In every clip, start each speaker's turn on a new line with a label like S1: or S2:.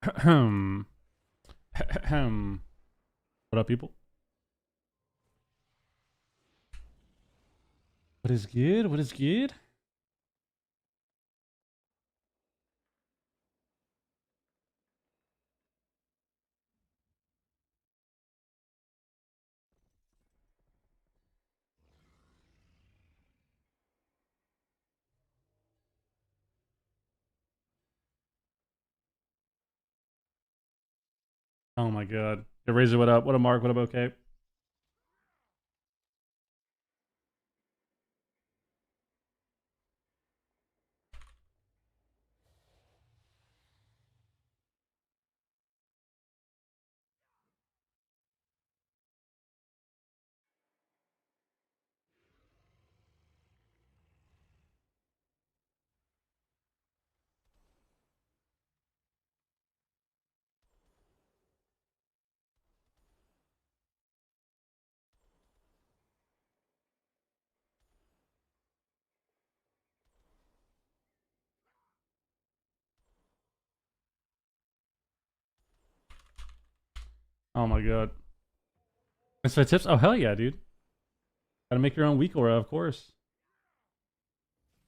S1: What up, people? What is good? What is good? Oh my god. Hey, Razor, what up? What up, Mark? What up, okay? Oh my god. Thanks for the tips. Oh, hell yeah, dude. Gotta make your own week aura, of course.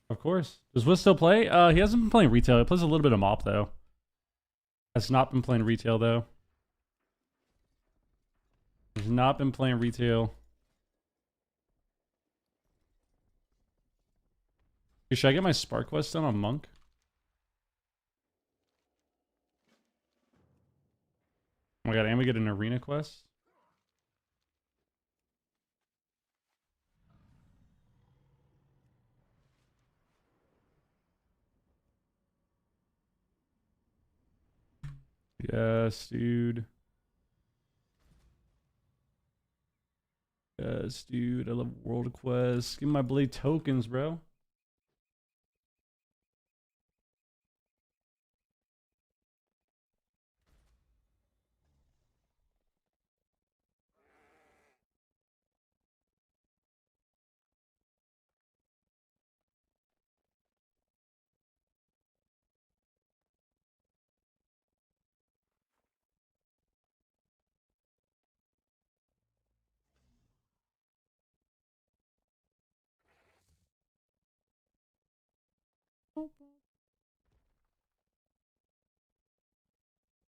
S1: Of course. Does Wiz still play? He hasn't been playing retail. He plays a little bit of mop, though. Has not been playing retail, though. He's not been playing retail. Should I get my Spark Quest done on Monk? Oh my god, and we get an arena quest? Yes, dude. Yes, dude. I love world quests. Give me my blade tokens, bro.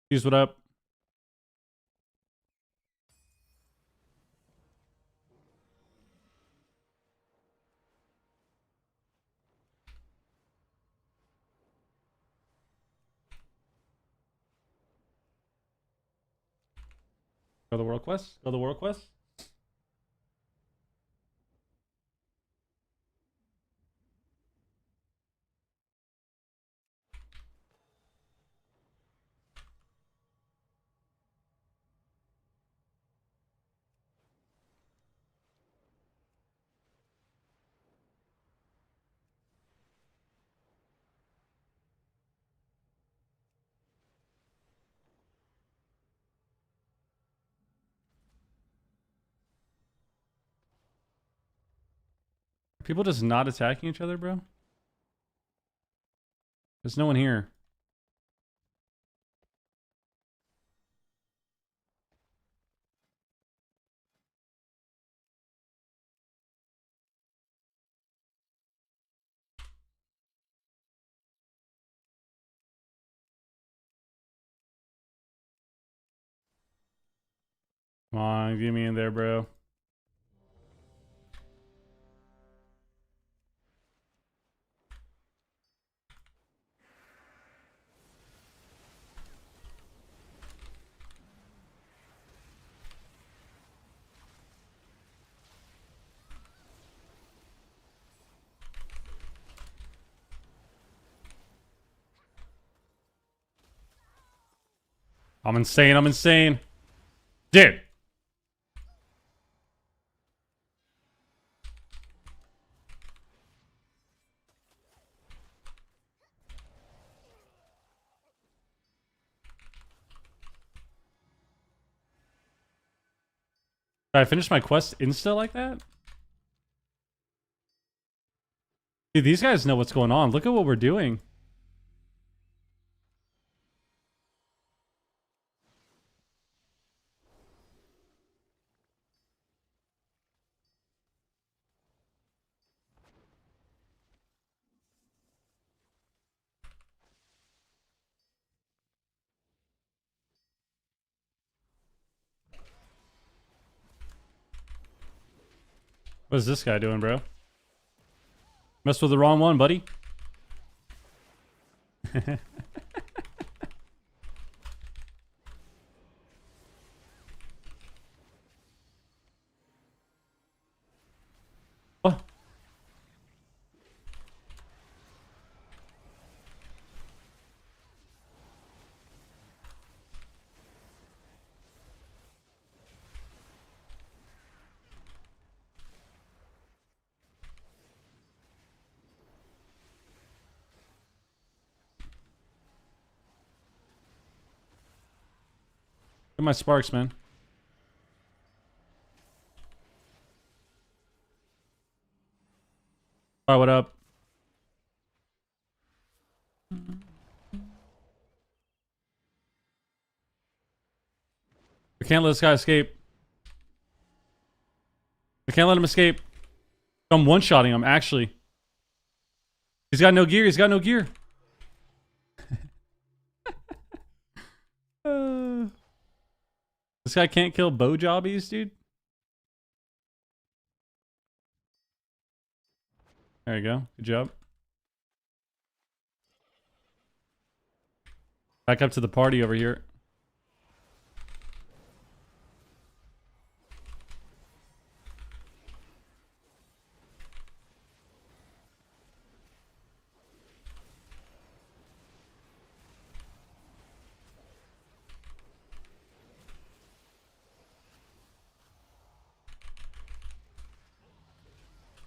S1: Here's what up. Go the world quest. Go the world quest. Are people just not attacking each other, bro? There's no one here. Come on, get me in there, bro. I'm insane. I'm insane. Dude. Did I finish my quest insta like that? Dude, these guys know what's going on. Look at what we're doing. What's this guy doing, bro? Messed with the wrong one, buddy. What? Get my sparks, man. Alright, what up? We can't let this guy escape. We can't let him escape. I'm one-shotting him, actually. He's got no gear. He's got no gear. This guy can't kill bow jobbies, dude. There you go. Good job. Back up to the party over here.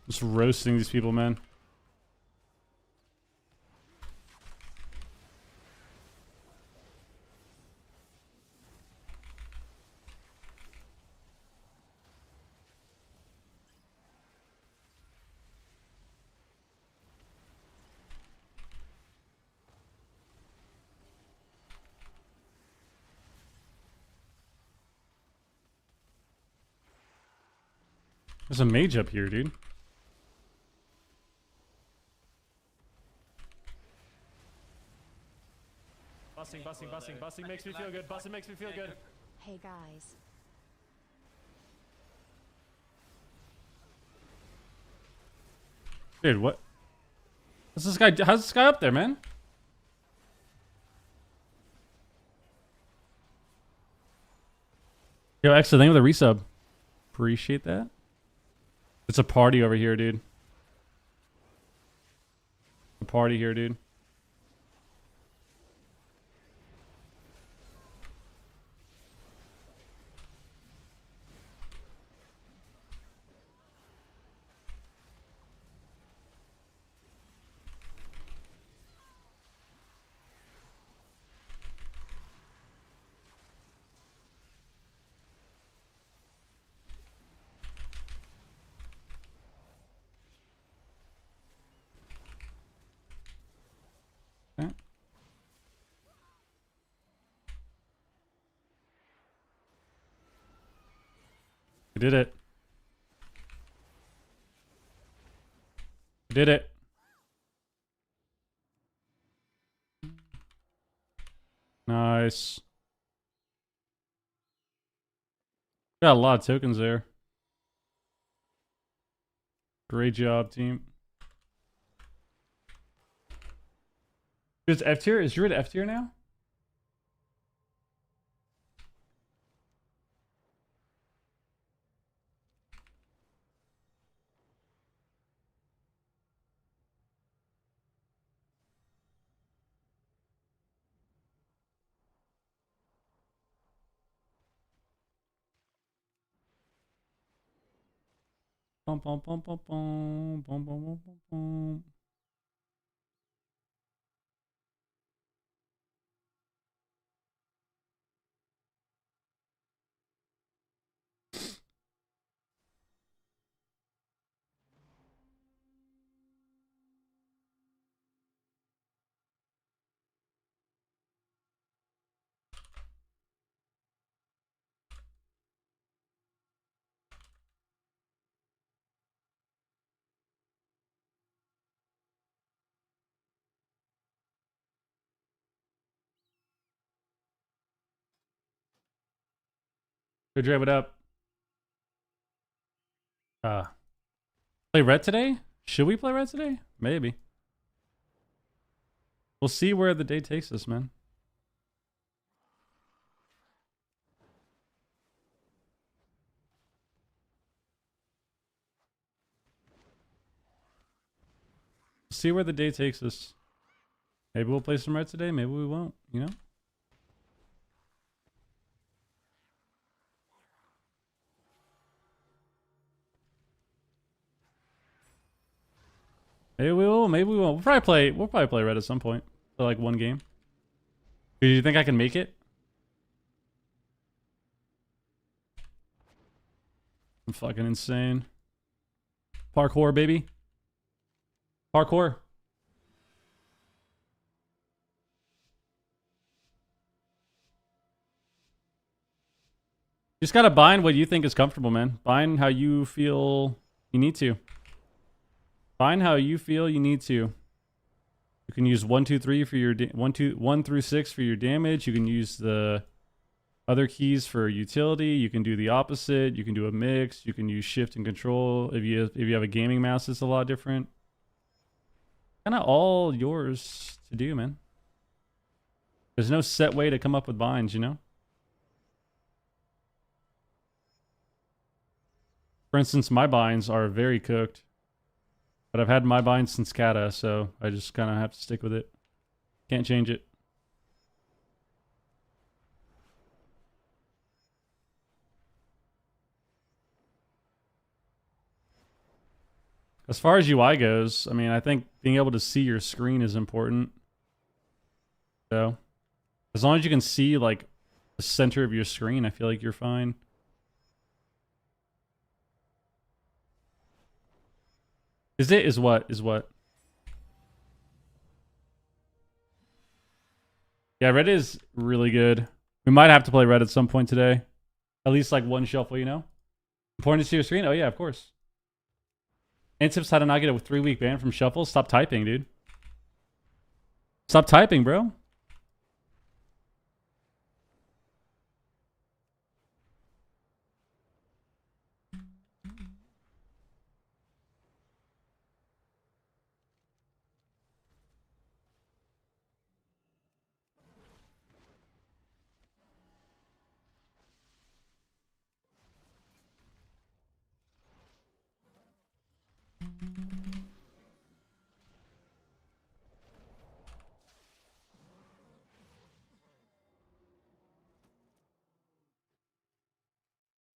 S1: Just roasting these people, man. There's a mage up here, dude. Busting makes me feel good. Busting makes me feel good.
S2: Hey guys.
S1: Dude, what? What's this guy? How's this guy up there, man? Yo, extra thing with a resub. Appreciate that. It's a party over here, dude. A party here, dude. Okay. We did it. We did it. Nice. Got a lot of tokens there. Great job, team. It's F tier? Is Druid F tier now? Bum, bum, bum, bum, bum, bum, bum, bum, bum, bum. Go drive it up. Play red today? Should we play red today? Maybe. We'll see where the day takes us, man. See where the day takes us. Maybe we'll play some red today. Maybe we won't, you know? Maybe we will. Maybe we won't. We'll probably play red at some point. For like one game. Do you think I can make it? I'm fucking insane. Parkour, baby. Parkour. You just gotta bind what you think is comfortable, man. Bind how you feel you need to. Bind how you feel you need to. You can use 1, 2, 3 for your 1 through 6 for your damage. You can use the other keys for utility. You can do the opposite. You can do a mix. You can use shift and control. If you have a gaming mouse, it's a lot different. Kind of all yours to do, man. There's no set way to come up with binds, you know? For instance, my binds are very cooked. But I've had my binds since Kata, so I just kind of have to stick with it. Can't change it. As far as UI goes, I mean, I think being able to see your screen is important. So, as long as you can see, like, the center of your screen, I feel like you're fine. Is what? Yeah, red is really good. We might have to play red at some point today. At least like one shuffle, you know? Important to see your screen? Oh yeah, of course. And tips how to not get a 3-week ban from shuffle? Stop typing, dude. Stop typing, bro.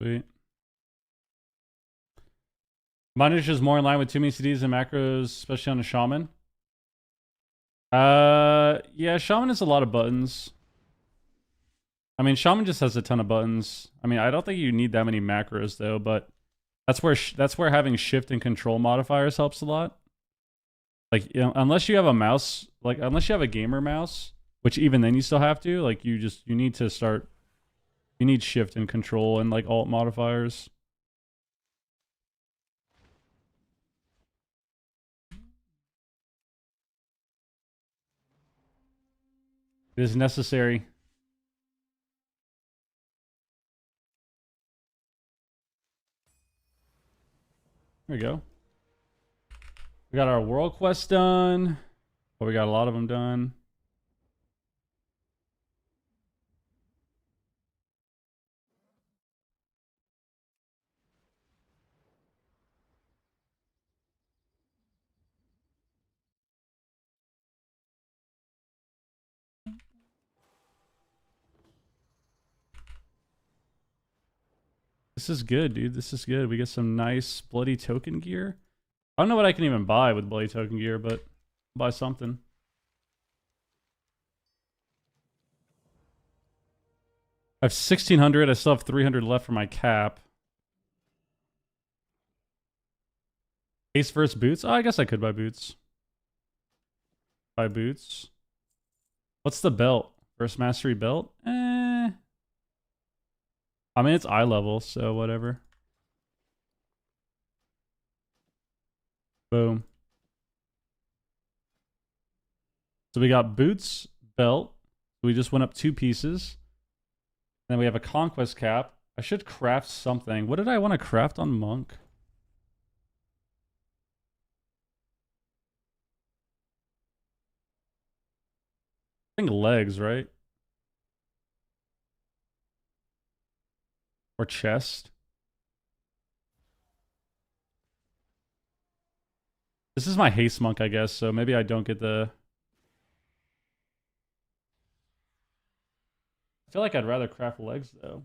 S1: Sweet. Monitor is more in line with too many CDs and macros, especially on a shaman. Yeah, shaman has a lot of buttons. I mean, shaman just has a ton of buttons. I mean, I don't think you need that many macros though, but that's where having shift and control modifiers helps a lot. Like, you know, unless you have a mouse, like unless you have a gamer mouse, which even then you still have to, like you need to start. You need shift and control and like alt modifiers. It is necessary. There we go. We got our world quest done. Well, we got a lot of them done. This is good, dude. This is good. We get some nice bloody token gear. I don't know what I can even buy with bloody token gear, but I'll buy something. I have 1,600. I still have 300 left for my cap. Ace versus boots? Oh, I guess I could buy boots. Buy boots. What's the belt? First mastery belt? I mean, it's eye level, so whatever. Boom. So we got boots, belt. We just went up 2 pieces. Then we have a conquest cap. I should craft something. What did I want to craft on monk? I think legs, right? Or chest. This is my haste monk, I guess, so maybe I don't get the... I feel like I'd rather craft legs, though.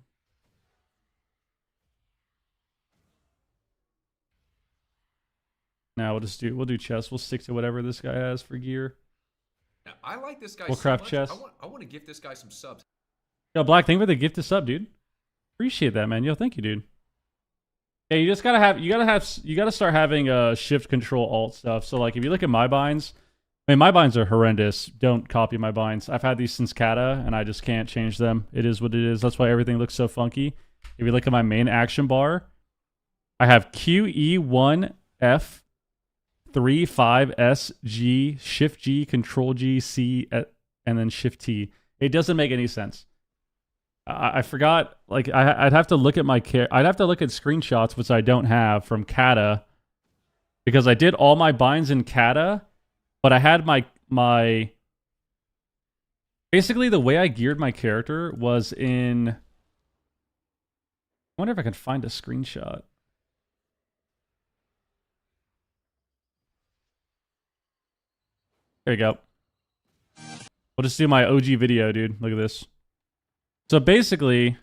S1: Now we'll do chest. We'll stick to whatever this guy has for gear.
S2: Now, I like this guy
S1: We'll
S2: so
S1: craft
S2: much.
S1: chest.
S2: I want to gift this guy some subs.
S1: Yo, Black, thank you for the gift to sub, dude. Appreciate that, man. Yo, thank you, dude. Yeah, you just gotta start having shift control alt stuff. So like if you look at my binds, I mean my binds are horrendous. Don't copy my binds. I've had these since Kata and I just can't change them. It is what it is. That's why everything looks so funky. If you look at my main action bar, I have QE1 F 3 5 S G Shift G Control G C and then Shift T. It doesn't make any sense. I forgot. Like I'd have to look at I'd have to look at screenshots, which I don't have from Kata, because I did all my binds in Kata, but I had my basically the way I geared my character was in. I wonder if I can find a screenshot. There you go. We'll just do my OG video, dude. Look at this. So basically,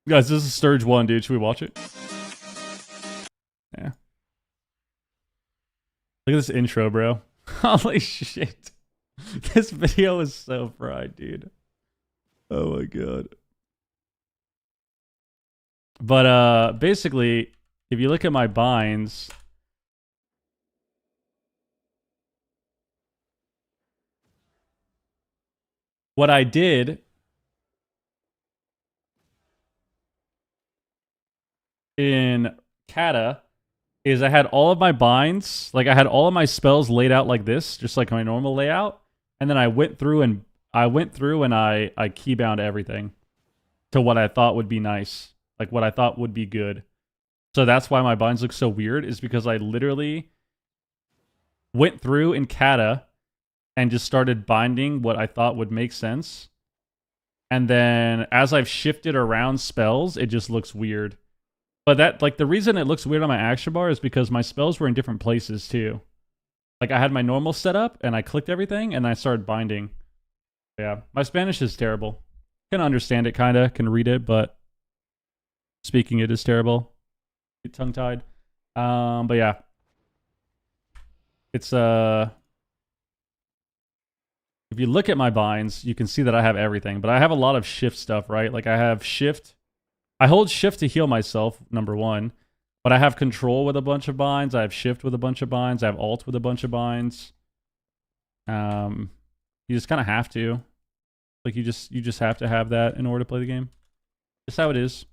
S1: guys, this is Sturge 1, dude. Should we watch it? Yeah. Look at this intro, bro. Holy shit. This video is so fried, dude. Oh my god. But basically, if you look at my binds, what I did in Kata is I had all of my binds, like I had all of my spells laid out like this, just like my normal layout, and then I went through and I keybound everything to what I thought would be nice, like what I thought would be good. So that's why my binds look so weird, is because I literally went through in Kata and just started binding what I thought would make sense. And then as I've shifted around spells, it just looks weird. But that, like, the reason it looks weird on my action bar is because my spells were in different places too. Like I had my normal setup and I clicked everything and I started binding. Yeah, my Spanish is terrible. Can understand it, kinda, can read it, but speaking it is terrible. Get tongue-tied. But yeah. It's if you look at my binds, you can see that I have everything, but I have a lot of shift stuff, right? Like I have shift. I hold shift to heal myself, number one, but I have control with a bunch of binds. I have shift with a bunch of binds. I have alt with a bunch of binds. You just kind of have to. Like you just have to have that in order to play the game. That's how it is.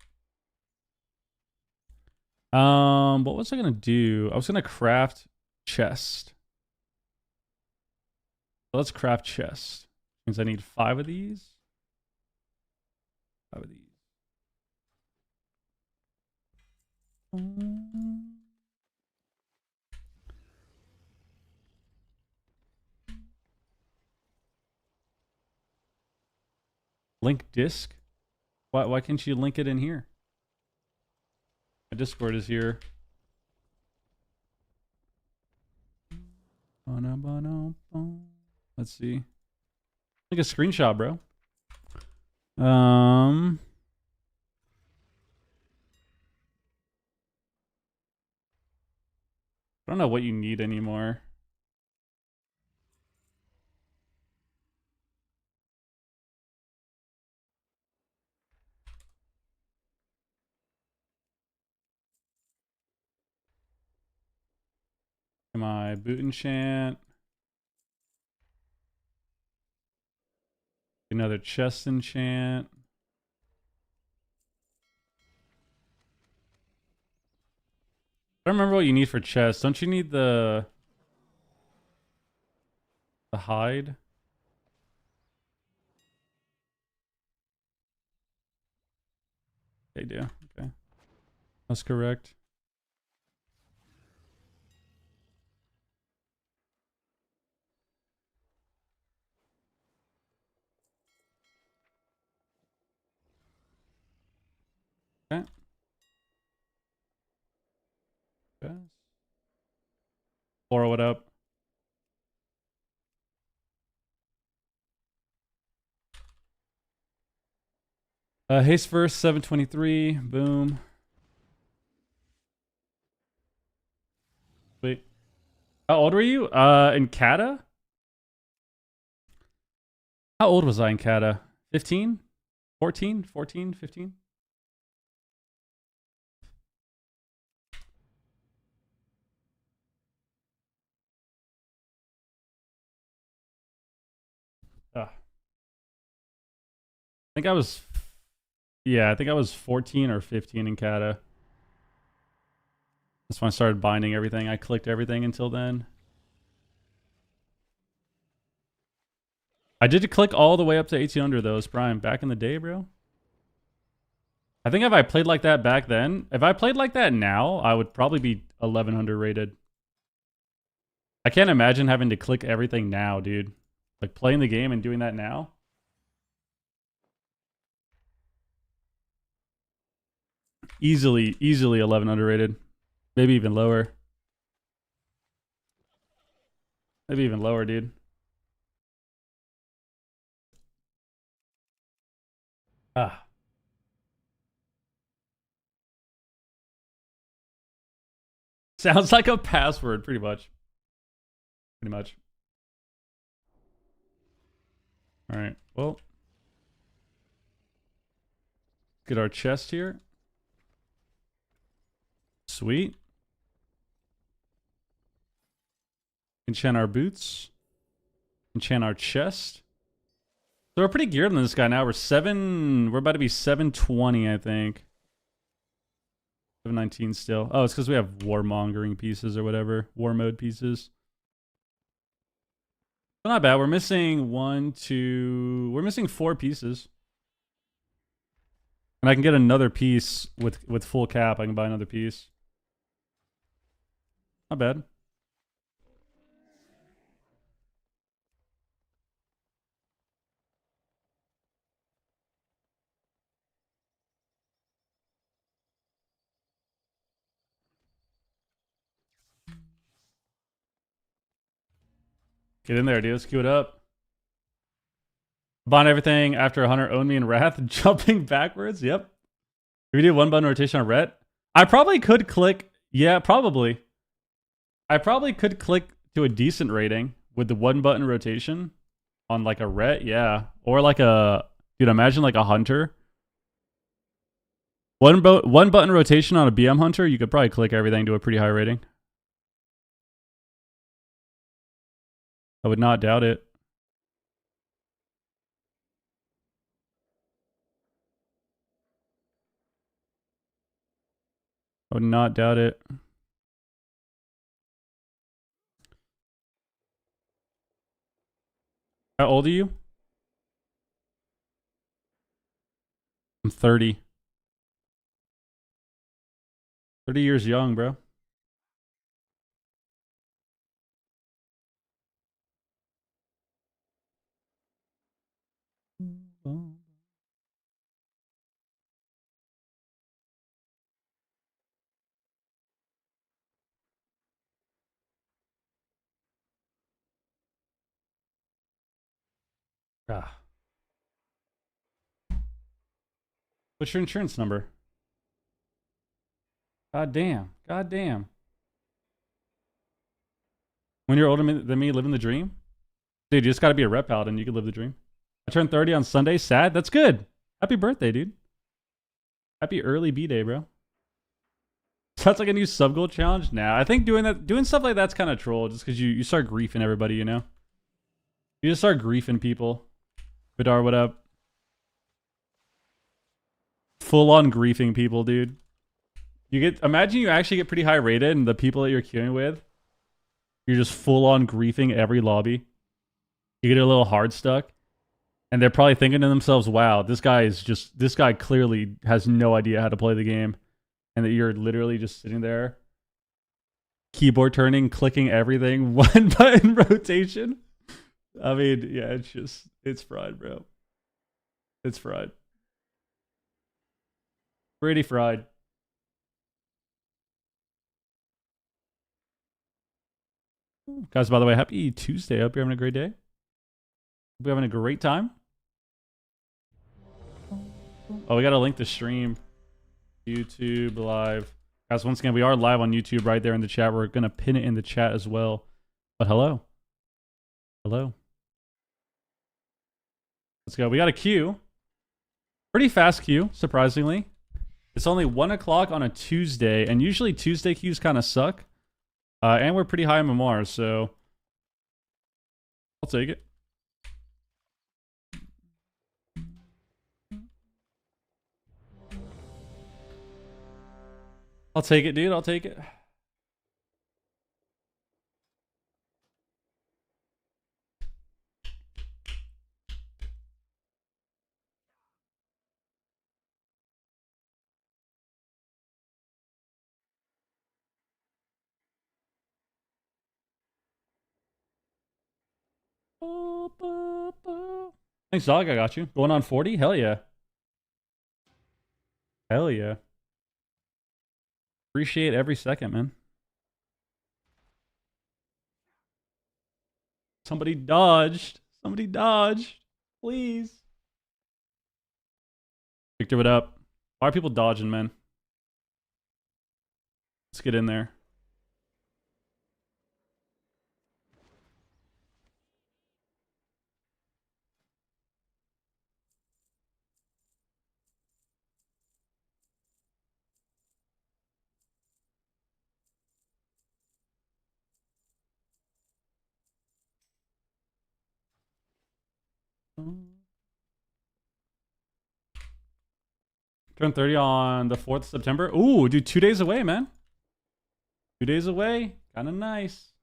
S1: What was I gonna do? I was gonna craft chest. So let's craft chest. Means I need 5 of these. 5 of these. Link disk? Why can't you link it in here? My Discord is here. Let's see. Like a screenshot, bro. I don't know what you need anymore. My boot enchant. Another chest enchant. I don't remember what you need for chest. Don't you need the hide? They do. Okay. That's correct. Okay. Okay. Laura, what up? Haste verse 723. Boom. Sweet. How old were you? In Kata? How old was I in Kata? 15? 14? 14? 15? I think I was, yeah, I think I was 14 or 15 in Kata. That's when I started binding everything. I clicked everything until then. I did click all the way up to 1800 though, Prime. Back in the day, bro. I think if I played like that back then, if I played like that now, I would probably be 1100 rated. I can't imagine having to click everything now, dude. Like playing the game and doing that now. Easily 1100 rated. Maybe even lower. Maybe even lower, dude. Ah. Sounds like a password, pretty much. Pretty much. All right. Well, get our chest here. Sweet. Enchant our boots. Enchant our chest. So we're pretty geared on this guy now. We're about to be 720, I think. 719 still. Oh, it's because we have warmongering pieces or whatever. War mode pieces. Not bad. We're missing we're missing 4 pieces. And I can get another piece with full cap. I can buy another piece. Not bad. Get in there, dude. Let's queue it up. Bond everything after 100 own me in Wrath. Jumping backwards. Yep. If we do 1 button rotation on Ret, I probably could click. Yeah, probably. I probably could click to a decent rating with the 1 button rotation on like a Ret. Yeah. Or like a, dude, imagine like a Hunter. One button rotation on a BM Hunter, you could probably click everything to a pretty high rating. I would not doubt it. I would not doubt it. How old are you? I'm 30. 30 years young, bro. Ah. What's your insurance number? God damn. God damn. When you're older than me, living the dream? Dude, you just gotta be a rep paladin. You can live the dream. I turned 30 on Sunday. Sad. That's good. Happy birthday, dude. Happy early B-Day, bro. Sounds like a new sub goal challenge. Nah, I think doing stuff like that's kind of troll just because you start griefing everybody, you know? You just start griefing people. Vidar, what up? Full on griefing people, dude. Imagine you actually get pretty high rated and the people that you're queuing with, you're just full on griefing every lobby. You get a little hard stuck. And they're probably thinking to themselves, wow, this guy clearly has no idea how to play the game. And that you're literally just sitting there, keyboard turning, clicking everything, 1 button rotation. I mean, yeah, it's fried, bro. It's fried. Pretty fried. Guys, by the way, happy Tuesday. Hope you're having a great day. Hope you're having a great time. Oh, we got to link the stream. YouTube live. Guys, once again, we are live on YouTube right there in the chat. We're going to pin it in the chat as well. But hello. Hello. Let's go. We got a queue. Pretty fast queue, surprisingly. It's only 1 o'clock on a Tuesday, and usually Tuesday queues kind of suck. And we're pretty high in MMR, so I'll take it. I'll take it, dude. I'll take it. Thanks, dog. I got you. Going on 40? Hell yeah. Hell yeah. Appreciate every second, man. Somebody dodged. Somebody dodged. Please. Victor, what up? Why are people dodging, man? Let's get in there. Turn 30 on the 4th of September. Ooh, dude, 2 days away, man. 2 days away. Kind of nice.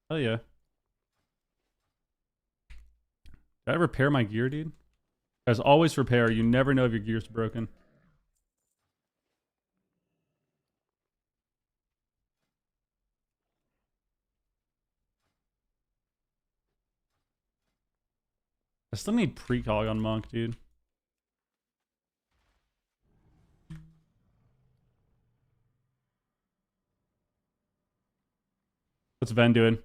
S1: Hell yeah. Did I repair my gear, dude? Guys, always repair. You never know if your gear's broken. I still need precog on Monk, dude. What's Ven doing?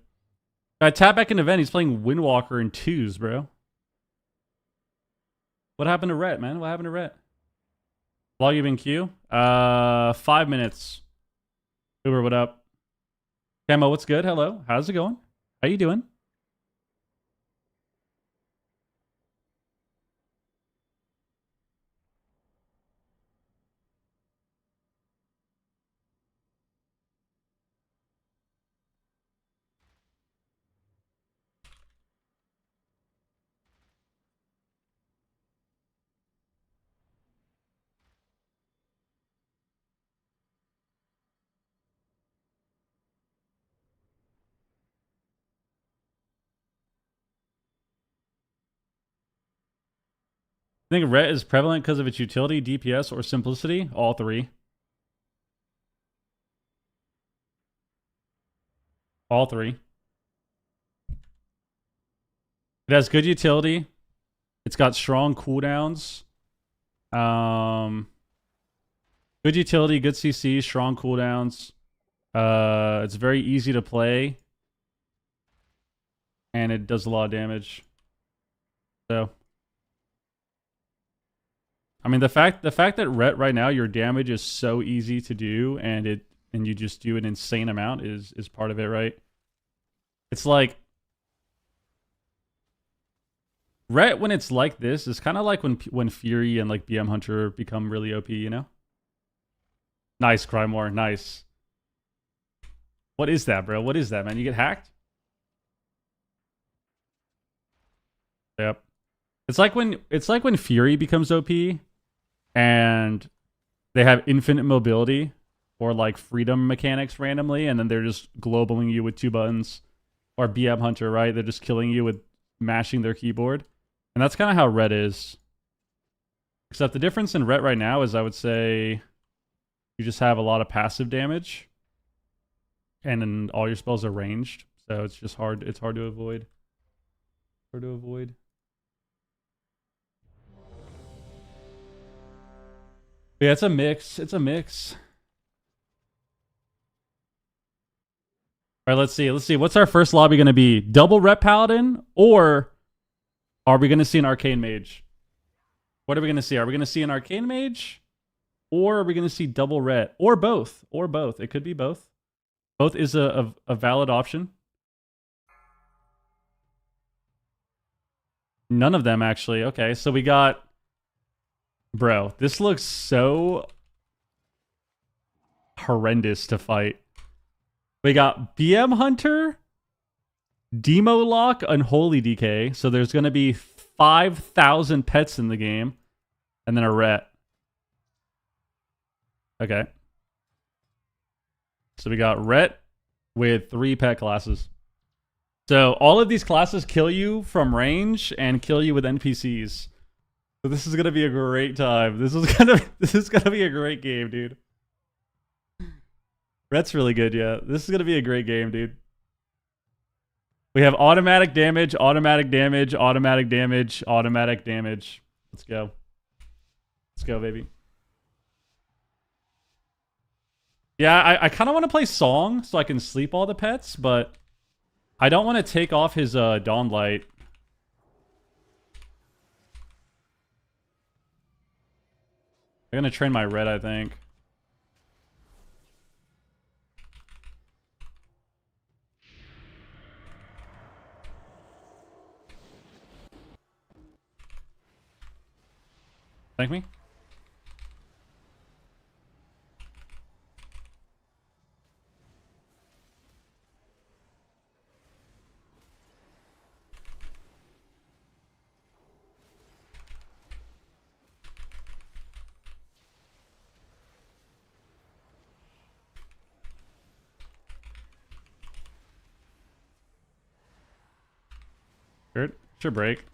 S1: I tap back into Ven. He's playing Windwalker in 2s, bro. What happened to Rhett, man? What happened to Rhett? Log you in queue? 5 minutes. Uber, what up? Camo, what's good? Hello. How's it going? How you doing? I think Rhett is prevalent because of its utility, DPS, or simplicity. All three. All three. It has good utility. It's got strong cooldowns. Good utility, good CC, strong cooldowns. It's very easy to play. And it does a lot of damage. So I mean, the fact that Rhett right now, your damage is so easy to do, and you just do an insane amount is part of it, right? It's like Rhett when it's like this is kind of like when Fury and like BM Hunter become really OP, you know? Nice, Crymore, nice. What is that, bro? What is that, man? You get hacked? Yep. It's like when Fury becomes OP and they have infinite mobility or like freedom mechanics randomly, and then they're just globaling you with 2 buttons. Or BM Hunter, right? They're just killing you with mashing their keyboard. And that's kind of how Rhett is. Except the difference in Rhett right now is I would say you just have a lot of passive damage. And then all your spells are ranged. So it's just hard. It's hard to avoid. Hard to avoid. Yeah, it's a mix. It's a mix. All right, let's see. Let's see. What's our first lobby going to be? Double Rep Paladin, or are we going to see an Arcane Mage? What are we going to see? Are we going to see an Arcane Mage, or are we going to see double Ret, or both? Or both. It could be both. Both is a valid option. None of them, actually. Okay, so we got... Bro, this looks so horrendous to fight. We got BM Hunter, Demo Lock, Unholy DK. So there's going to be 5,000 pets in the game. And then a Ret. Okay. So we got Ret with 3 pet classes. So all of these classes kill you from range and kill you with NPCs. So this is gonna be a great time. This is gonna be a great game, dude. Ret's really good, yeah. This is gonna be a great game, dude. We have automatic damage, automatic damage, automatic damage, automatic damage. Let's go. Let's go, baby. Yeah, I kind of want to play Song so I can sleep all the pets, but I don't want to take off his Dawn Light. I'm gonna train my Red, I think. Thank me. Should break.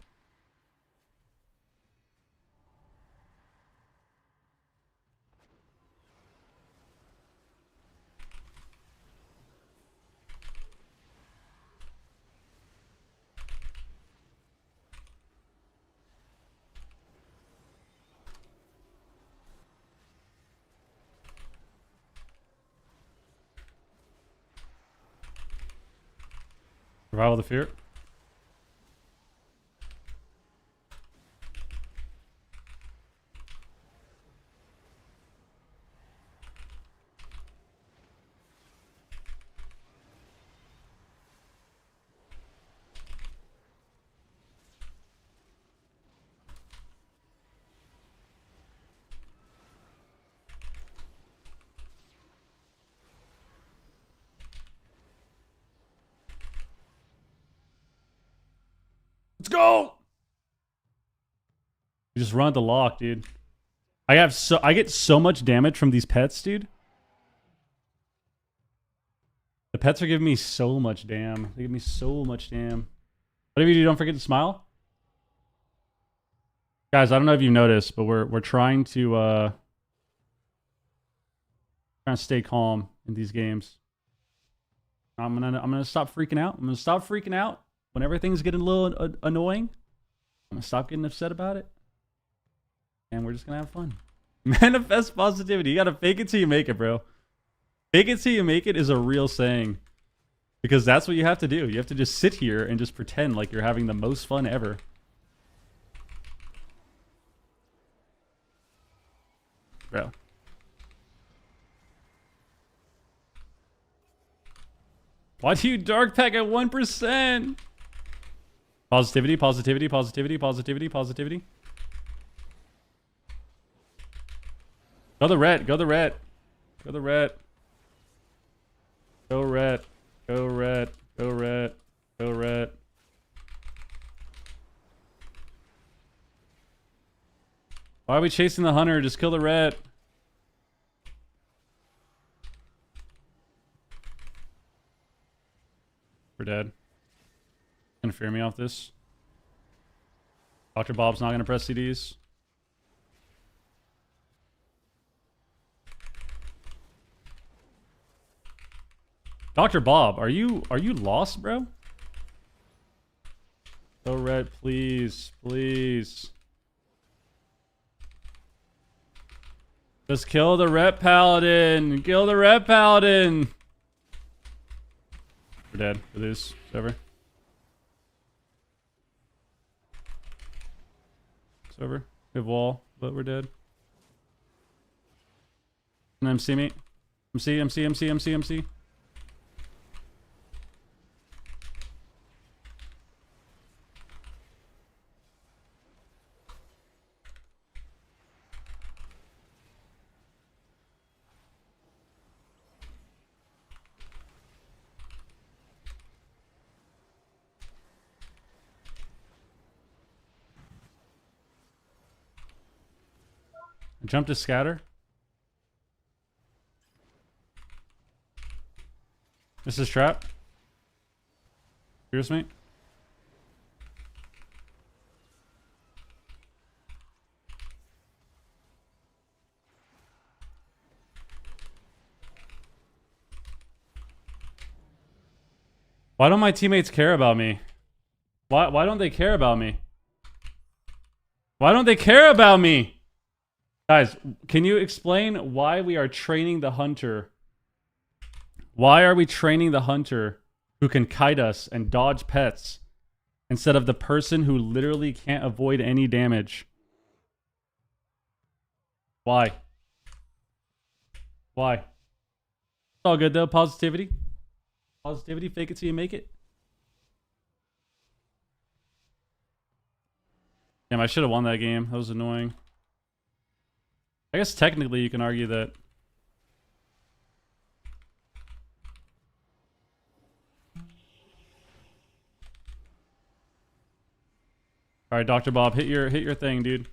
S1: Survival of the Fear. Let's go! You just run the lock, dude. I get so much damage from these pets, dude. The pets are giving me so much damn. They give me so much damn. Whatever you do, don't forget to smile. Guys, I don't know if you've noticed, but we're trying to stay calm in these games. I'm gonna stop freaking out. I'm gonna stop freaking out when everything's getting a little annoying. I'm gonna stop getting upset about it, and we're just gonna have fun. Manifest positivity. You gotta fake it till you make it, bro. Fake it till you make it is a real saying, because that's what you have to do. You have to just sit here and just pretend like you're having the most fun ever. Bro. Why do you dark pack at 1%? Positivity, positivity, positivity, positivity, positivity. Go the ret, go the ret. Go the ret. Go ret. Go ret. Go ret. Go ret. Why are we chasing the hunter? Just kill the ret. We're dead. Gonna fear me off this. Dr. Bob's not gonna press CDs. Dr. Bob, are you lost, bro? Go red, please, please. Just kill the rep paladin. Kill the rep paladin. We're dead. We lose. It's over. It's over. We have wall, but we're dead. An MC, mate. MC. Jump to scatter. This is trap. Here's me. Why don't my teammates care about me? Why don't they care about me? Why don't they care about me? Guys, can you explain why we are training the hunter? Why are we training the hunter who can kite us and dodge pets instead of the person who literally can't avoid any damage? Why? Why? It's all good though. Positivity. Positivity. Fake it till you make it. Damn, I should have won that game. That was annoying. I guess technically you can argue that. All right, Dr. Bob, hit your thing, dude.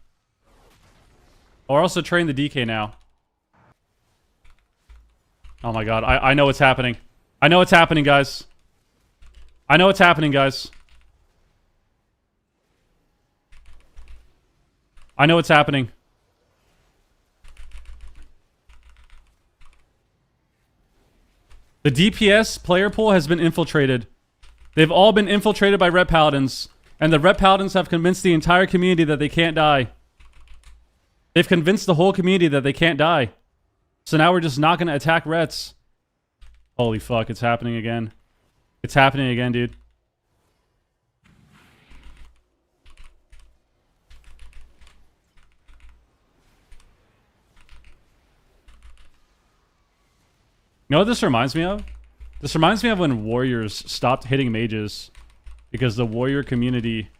S1: Or also train the DK now. Oh my god, I know what's happening. I know what's happening, guys. I know what's happening, guys. I know what's happening. The DPS player pool has been infiltrated. They've all been infiltrated by Rep Paladins. And the Rep Paladins have convinced the entire community that they can't die. They've convinced the whole community that they can't die. So now we're just not going to attack Rets. Holy fuck, it's happening again. It's happening again, dude. You know what this reminds me of? This reminds me of when warriors stopped hitting mages because the warrior community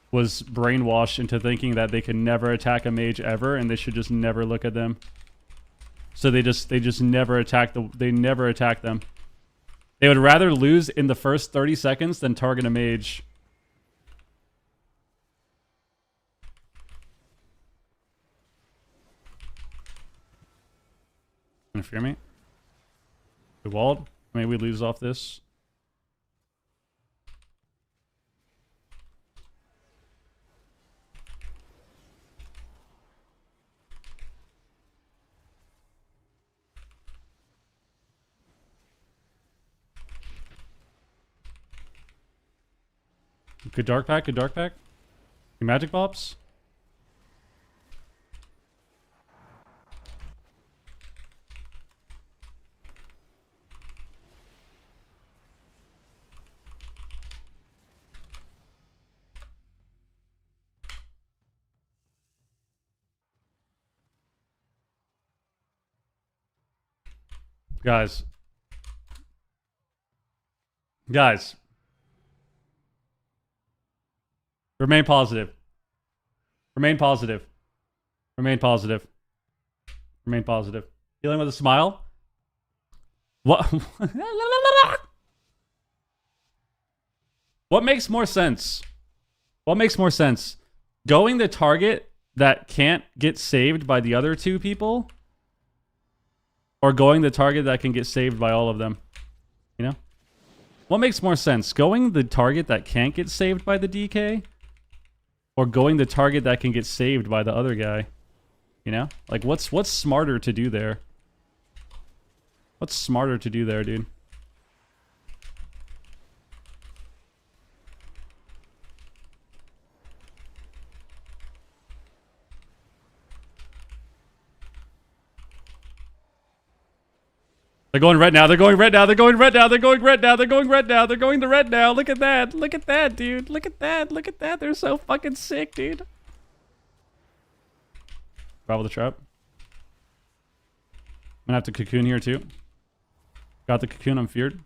S1: was brainwashed into thinking that they could never attack a mage ever and they should just never look at them. So they just never attack them. They would rather lose in the first 30 seconds than target a mage. Interfere me? We walled? Maybe we lose off this. Good dark pack, good dark pack. Good magic bops. Guys. Remain positive. Remain positive. Remain positive. Remain positive. Dealing with a smile? What? What makes more sense? What makes more sense? Going the target that can't get saved by the other two people? Or going the target that can get saved by all of them? You know? What makes more sense? Going the target that can't get saved by the DK? Or going the target that can get saved by the other guy? You know? Like, what's smarter to do there? What's smarter to do there, dude? They're going red now. They're going red now. They're going red now. They're going red now. They're going red now. They're going to red now. Look at that. Look at that, dude. Look at that. Look at that. They're so fucking sick, dude. Bravo the trap. I'm gonna have to cocoon here too. Got the cocoon. I'm feared.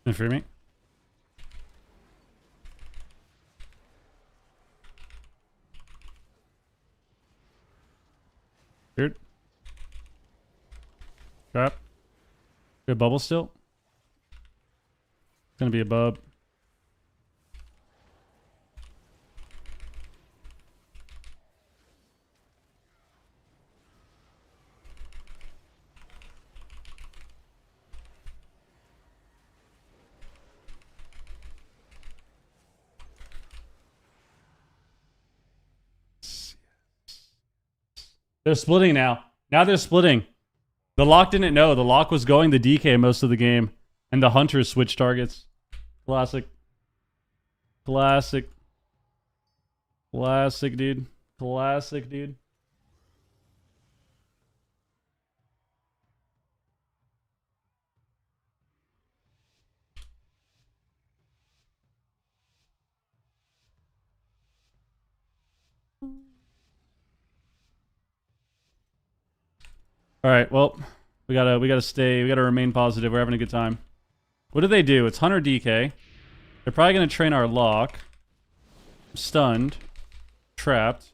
S1: Can you free me? Weird. Trap. Good bubble still. It's gonna be a bub. They're splitting now. Now they're splitting. The lock didn't know. The lock was going the DK most of the game. And the hunters switched targets. Classic. Classic. Classic, dude. Classic, dude. All right, well, we gotta remain positive. We're having a good time. What do? It's Hunter DK. They're probably gonna train our lock. I'm stunned. Trapped.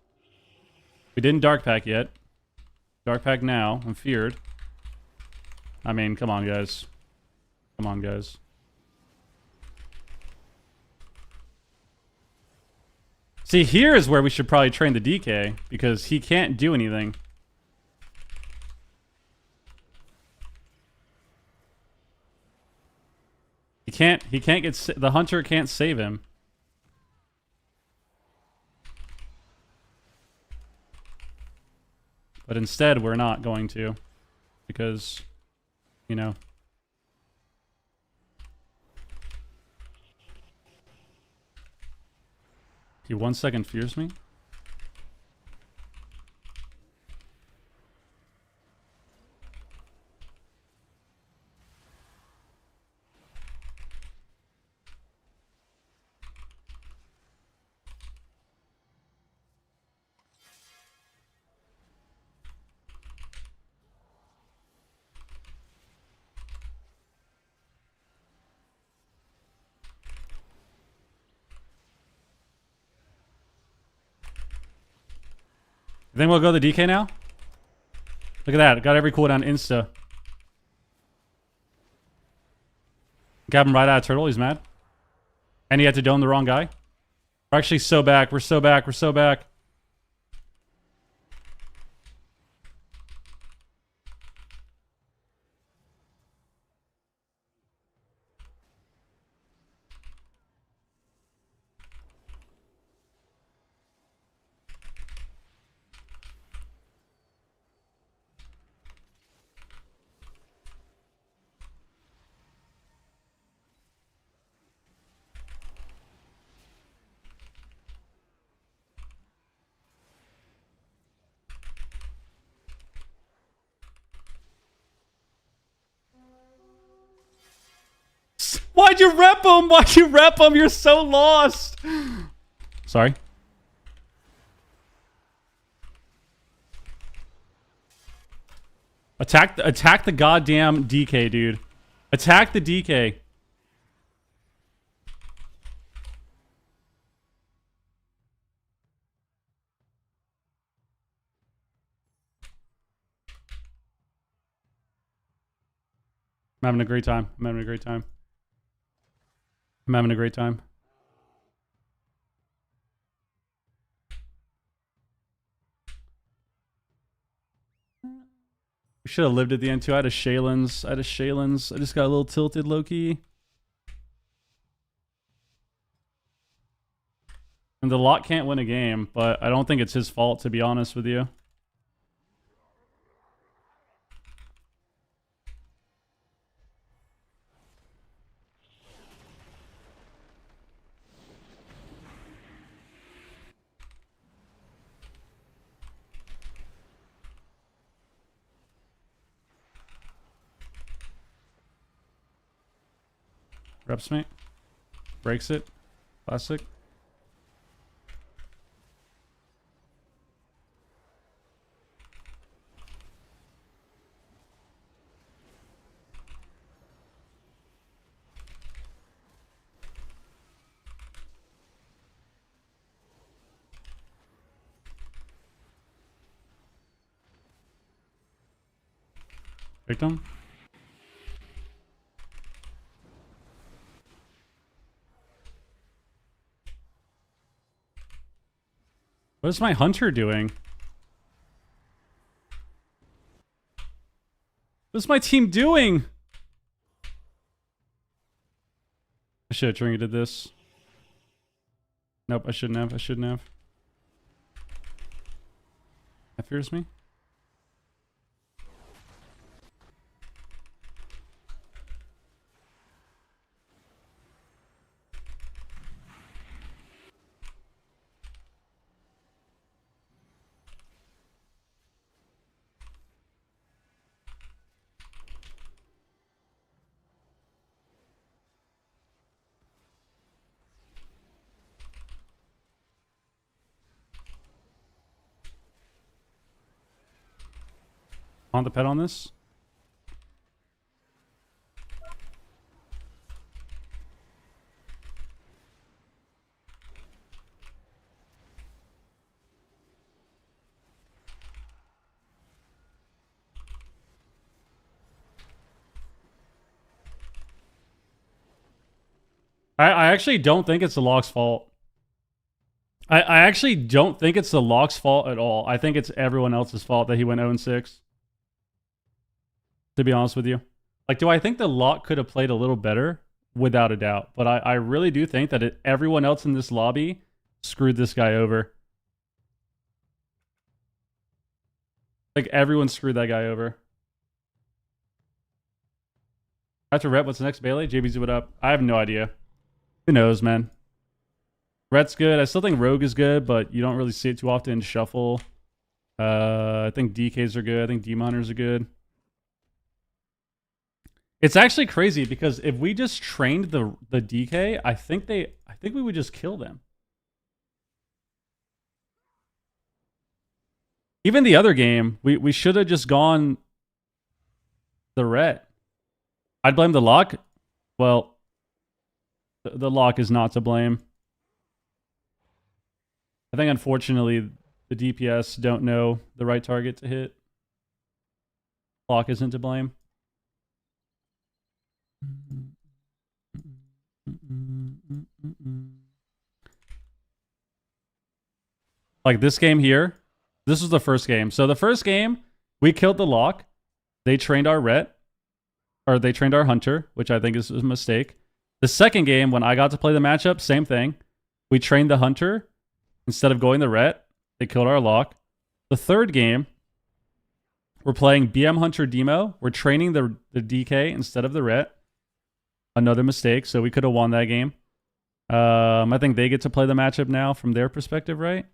S1: We didn't dark pack yet. Dark pack now. I'm feared. I mean, come on, guys. Come on, guys. See, here is where we should probably train the DK because he can't do anything. He can't get, the hunter can't save him. But instead, we're not going to. Because, you know. He 1 second fears me. You think we'll go the DK now? Look at that. Got every cooldown insta. Got him right out of turtle. He's mad. And he had to dome the wrong guy. We're actually so back. We're so back. We're so back. Why'd you rep him? Why'd you rep him? You're so lost. Sorry. Attack the goddamn DK, dude. Attack the DK. I'm having a great time. I'm having a great time. I'm having a great time. We should have lived at the end too. I had a Shaylin's. I just got a little tilted low key. And the lock can't win a game, but I don't think it's his fault, to be honest with you. Reps me. Breaks it. Classic. Victim. What is my hunter doing? What's my team doing? I should have trinketed this. Nope, I shouldn't have. I shouldn't have. That fears me. On the pet on this. I actually don't think it's the lock's fault. I actually don't think it's the lock's fault at all. I think it's everyone else's fault that he went 0-6. To be honest with you. Like, do I think the lock could have played a little better? Without a doubt. But I really do think that everyone else in this lobby screwed this guy over. Like, everyone screwed that guy over. After Rhett, what's next, Bailey? JBZ, what up? I have no idea. Who knows, man? Rhett's good. I still think Rogue is good, but you don't really see it too often in Shuffle. I think DKs are good. I think Demon Hunters are good. It's actually crazy because if we just trained the DK, I think we would just kill them. Even the other game, we should have just gone the Rhett. I'd blame the lock. Well, the lock is not to blame. I think unfortunately the DPS don't know the right target to hit. Lock isn't to blame. Like this game here, this was the first game. So the first game, we killed the lock. They trained our Rhett, or they trained our hunter, which I think is a mistake. The second game, when I got to play the matchup, same thing. We trained the hunter instead of going the Rhett. They killed our lock. The third game, we're playing BM Hunter Demo. We're training the DK instead of the Rhett. Another mistake, so we could have won that game. I think they get to play the matchup now from their perspective, right?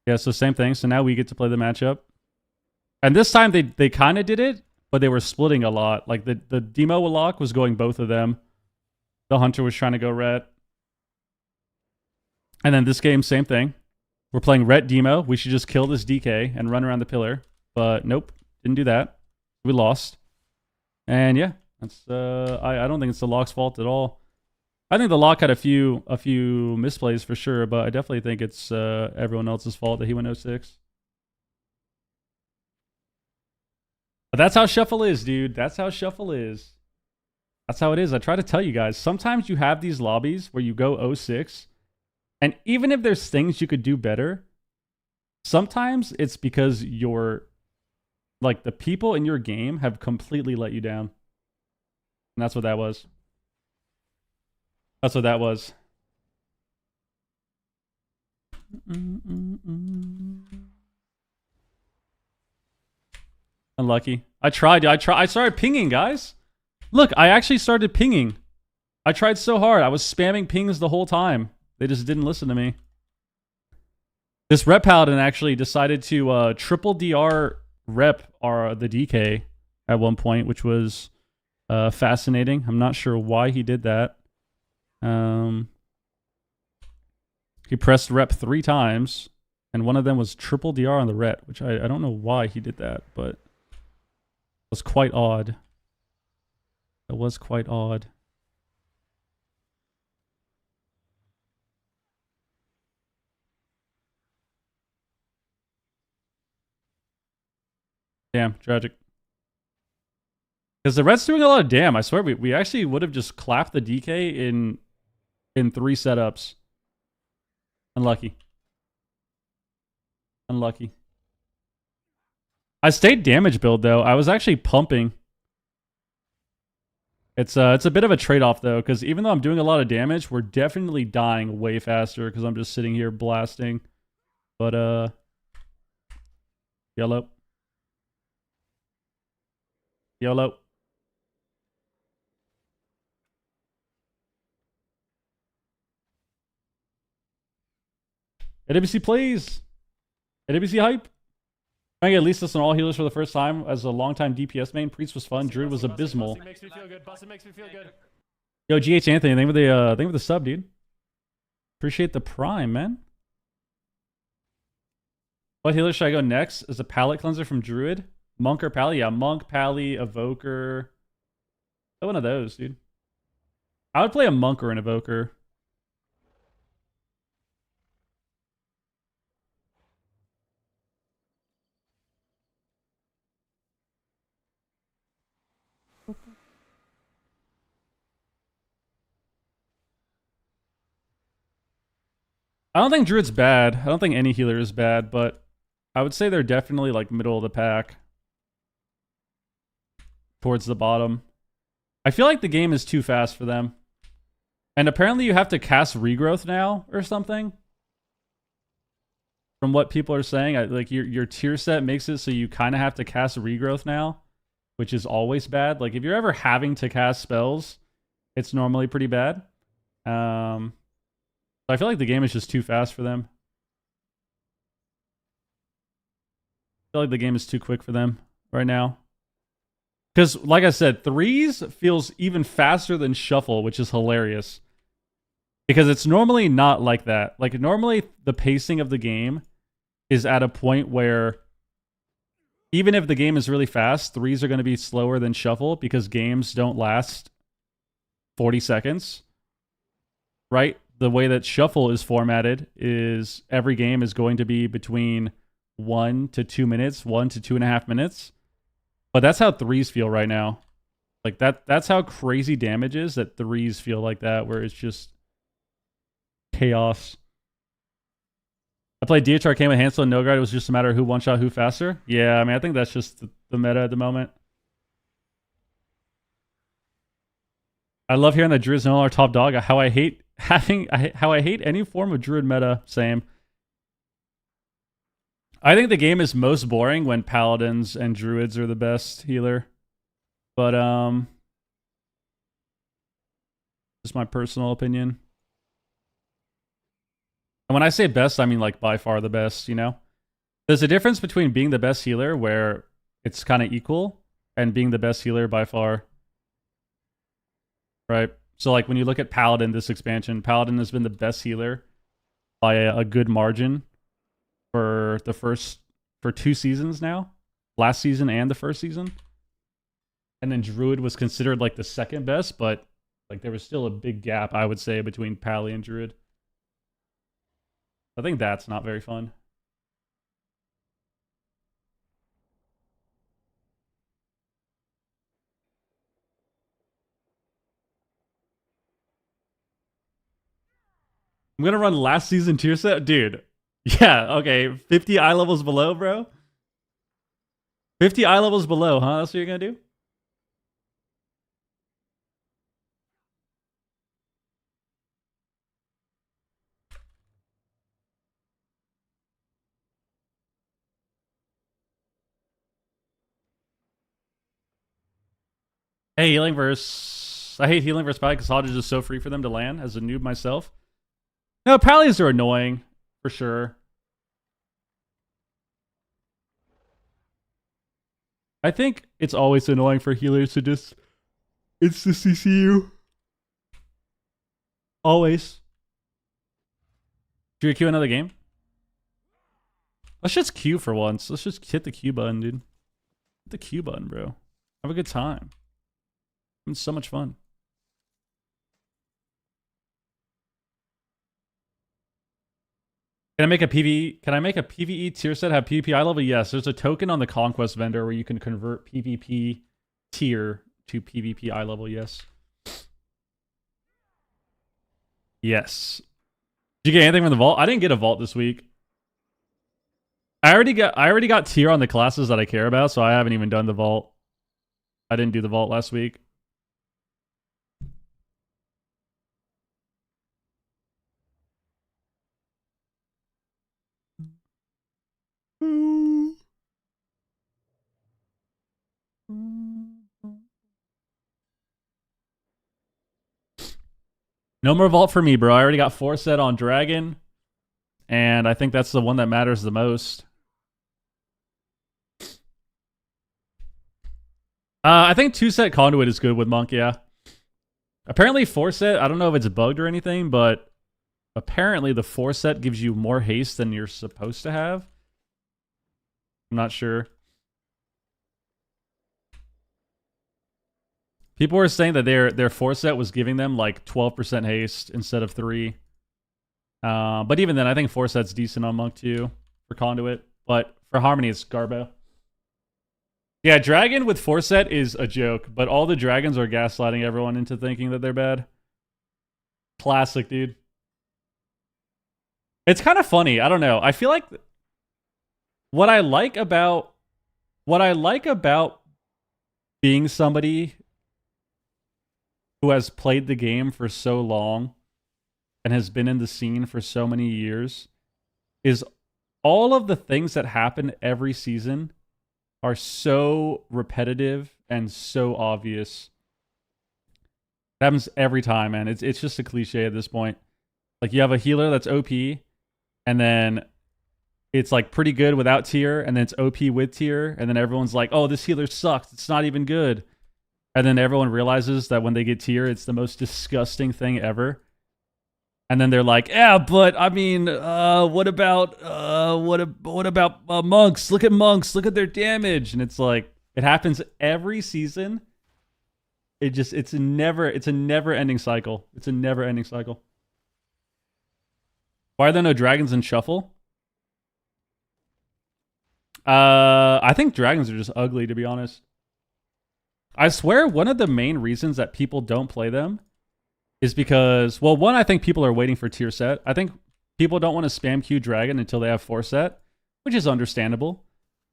S1: Yeah, so same thing. So now we get to play the matchup. And this time they kind of did it, but they were splitting a lot. Like the Demo lock was going both of them. The hunter was trying to go Rhett. And then this game, same thing. We're playing Rhett Demo. We should just kill this DK and run around the pillar. But nope, didn't do that. We lost. And yeah, that's I don't think it's the lock's fault at all. I think the lock had a few misplays for sure, but I definitely think it's everyone else's fault that he went 0-6. But that's how Shuffle is, dude. That's how Shuffle is. That's how it is. I try to tell you guys. Sometimes you have these lobbies where you go 0-6, and even if there's things you could do better, sometimes it's because like the people in your game have completely let you down. And that's what that was. That's what that was. Unlucky. I tried. I started pinging, guys. Look, I actually started pinging. I tried so hard. I was spamming pings the whole time. They just didn't listen to me. This rep paladin actually decided to triple DR rep the DK at one point, which was fascinating. I'm not sure why he did that. He pressed rep 3 times, and one of them was triple DR on the rep, which I don't know why he did that, but it was quite odd. It was quite odd. Damn, tragic. Because the red's doing a lot of damn. I swear we actually would have just clapped the DK in 3 setups. Unlucky. Unlucky. I stayed damage build though. I was actually pumping. It's a bit of a trade-off though, because even though I'm doing a lot of damage, we're definitely dying way faster because I'm just sitting here blasting. But YOLO. YOLO. AWC please. AWC hype. Trying to get at least this on all healers for the first time as a longtime DPS main. Priest was fun. Druid was abysmal.
S3: Busting makes me feel good. Busting makes me feel good.
S1: Yo, GH Anthony, thank you for the sub, dude. Appreciate the prime, man. What healer should I go next? Is a palette cleanser from Druid? Monk or Pally? Yeah, Monk, Pally, Evoker. One of those, dude. I would play a Monk or an Evoker. I don't think Druid's bad. I don't think any healer is bad, but I would say they're definitely like middle of the pack. Towards the bottom. I feel like the game is too fast for them. And apparently you have to cast regrowth now or something. From what people are saying, like your tier set makes it so you kind of have to cast regrowth now, which is always bad. Like if you're ever having to cast spells, it's normally pretty bad. I feel like the game is just too fast for them. I feel like the game is too quick for them right now. Because, like I said, 3s feels even faster than Shuffle, which is hilarious. Because it's normally not like that. Like, normally the pacing of the game is at a point where even if the game is really fast, 3s are going to be slower than Shuffle because games don't last 40 seconds. Right? The way that Shuffle is formatted is every game is going to be between 1 to 2 minutes, 1 to 2.5 minutes. But that's how 3s feel right now. Like that's how crazy damage is that 3s feel like that, where it's just chaos. I played DH Arcane with Hansel and No Guard. It was just a matter of who one-shot who faster. Yeah, I mean, I think that's just the meta at the moment. I love hearing that Druid's no longer top dog. How I hate any form of Druid meta. Same. I think the game is most boring when Paladins and Druids are the best healer. But, just my personal opinion. And when I say best, I mean like by far the best, you know? There's a difference between being the best healer where it's kind of equal and being the best healer by far. Right? So like when you look at Paladin this expansion, Paladin has been the best healer by a good margin for 2 seasons now. Last season and the first season. And then Druid was considered like the second best, but like there was still a big gap, I would say, between Pally and Druid. I think that's not very fun. I'm gonna run last season tier set, dude. Yeah, okay. 50 eye levels below, bro. 50 eye levels below, huh? That's what you're gonna do? Hey, healing verse. I hate healing verse Pally because Hodge is just so free for them to land as a noob myself. No, Pallies are annoying for sure. I think it's always annoying for healers to just CC always. Do you queue another game? Let's just queue for once. Let's just hit the Q button, dude. Hit the Q button, bro. Have a good time. It's so much fun. Can I make a PvE? Can I make a PvE tier set have PvP eye level? Yes. There's a token on the Conquest vendor where you can convert PvP tier to PvP eye level. Yes. Yes. Did you get anything from the vault? I didn't get a vault this week. I already got tier on the classes that I care about, so I haven't even done the vault. I didn't do the vault last week. No more vault for me, bro. I already got 4 set on Dragon, and I think that's the one that matters the most. I think 2 set Conduit is good with Monk, yeah. Apparently 4 set, I don't know if it's bugged or anything, but apparently the 4 set gives you more haste than you're supposed to have. I'm not sure. People were saying that their 4 set was giving them like 12% haste instead of 3. But even then, I think 4 set's decent on Monk too for Conduit. But for Harmony, it's Garbo. Yeah, Dragon with 4 set is a joke, but all the dragons are gaslighting everyone into thinking that they're bad. Classic, dude. It's kind of funny. I don't know. I feel like what I like about being somebody who has played the game for so long and has been in the scene for so many years is all of the things that happen every season are so repetitive and so obvious. It happens every time, man. It's just a cliche at this point. Like, you have a healer that's OP, and then it's like pretty good without tier, and then it's OP with tier, and then everyone's like, oh, this healer sucks. It's not even good. And then everyone realizes that when they get tier, it's the most disgusting thing ever. And then they're like, yeah, but I mean, what about monks? Look at monks. Look at their damage. And it's like, it happens every season. It's a never ending cycle. It's a never ending cycle. Why are there no dragons in Shuffle? I think dragons are just ugly, to be honest. I swear one of the main reasons that people don't play them is because, well, one, I think people are waiting for tier set. I think people don't want to spam queue dragon until they have 4 set, which is understandable.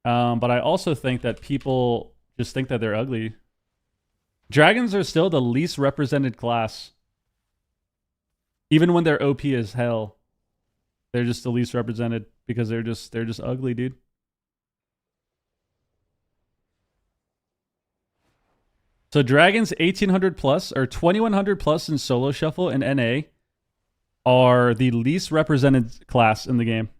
S1: But I also think that people just think that they're ugly. Dragons are still the least represented class. Even when they're OP as hell, they're just the least represented because they're just ugly, dude. So dragons 1800 plus or 2100 plus in solo shuffle and NA are the least represented class in the game.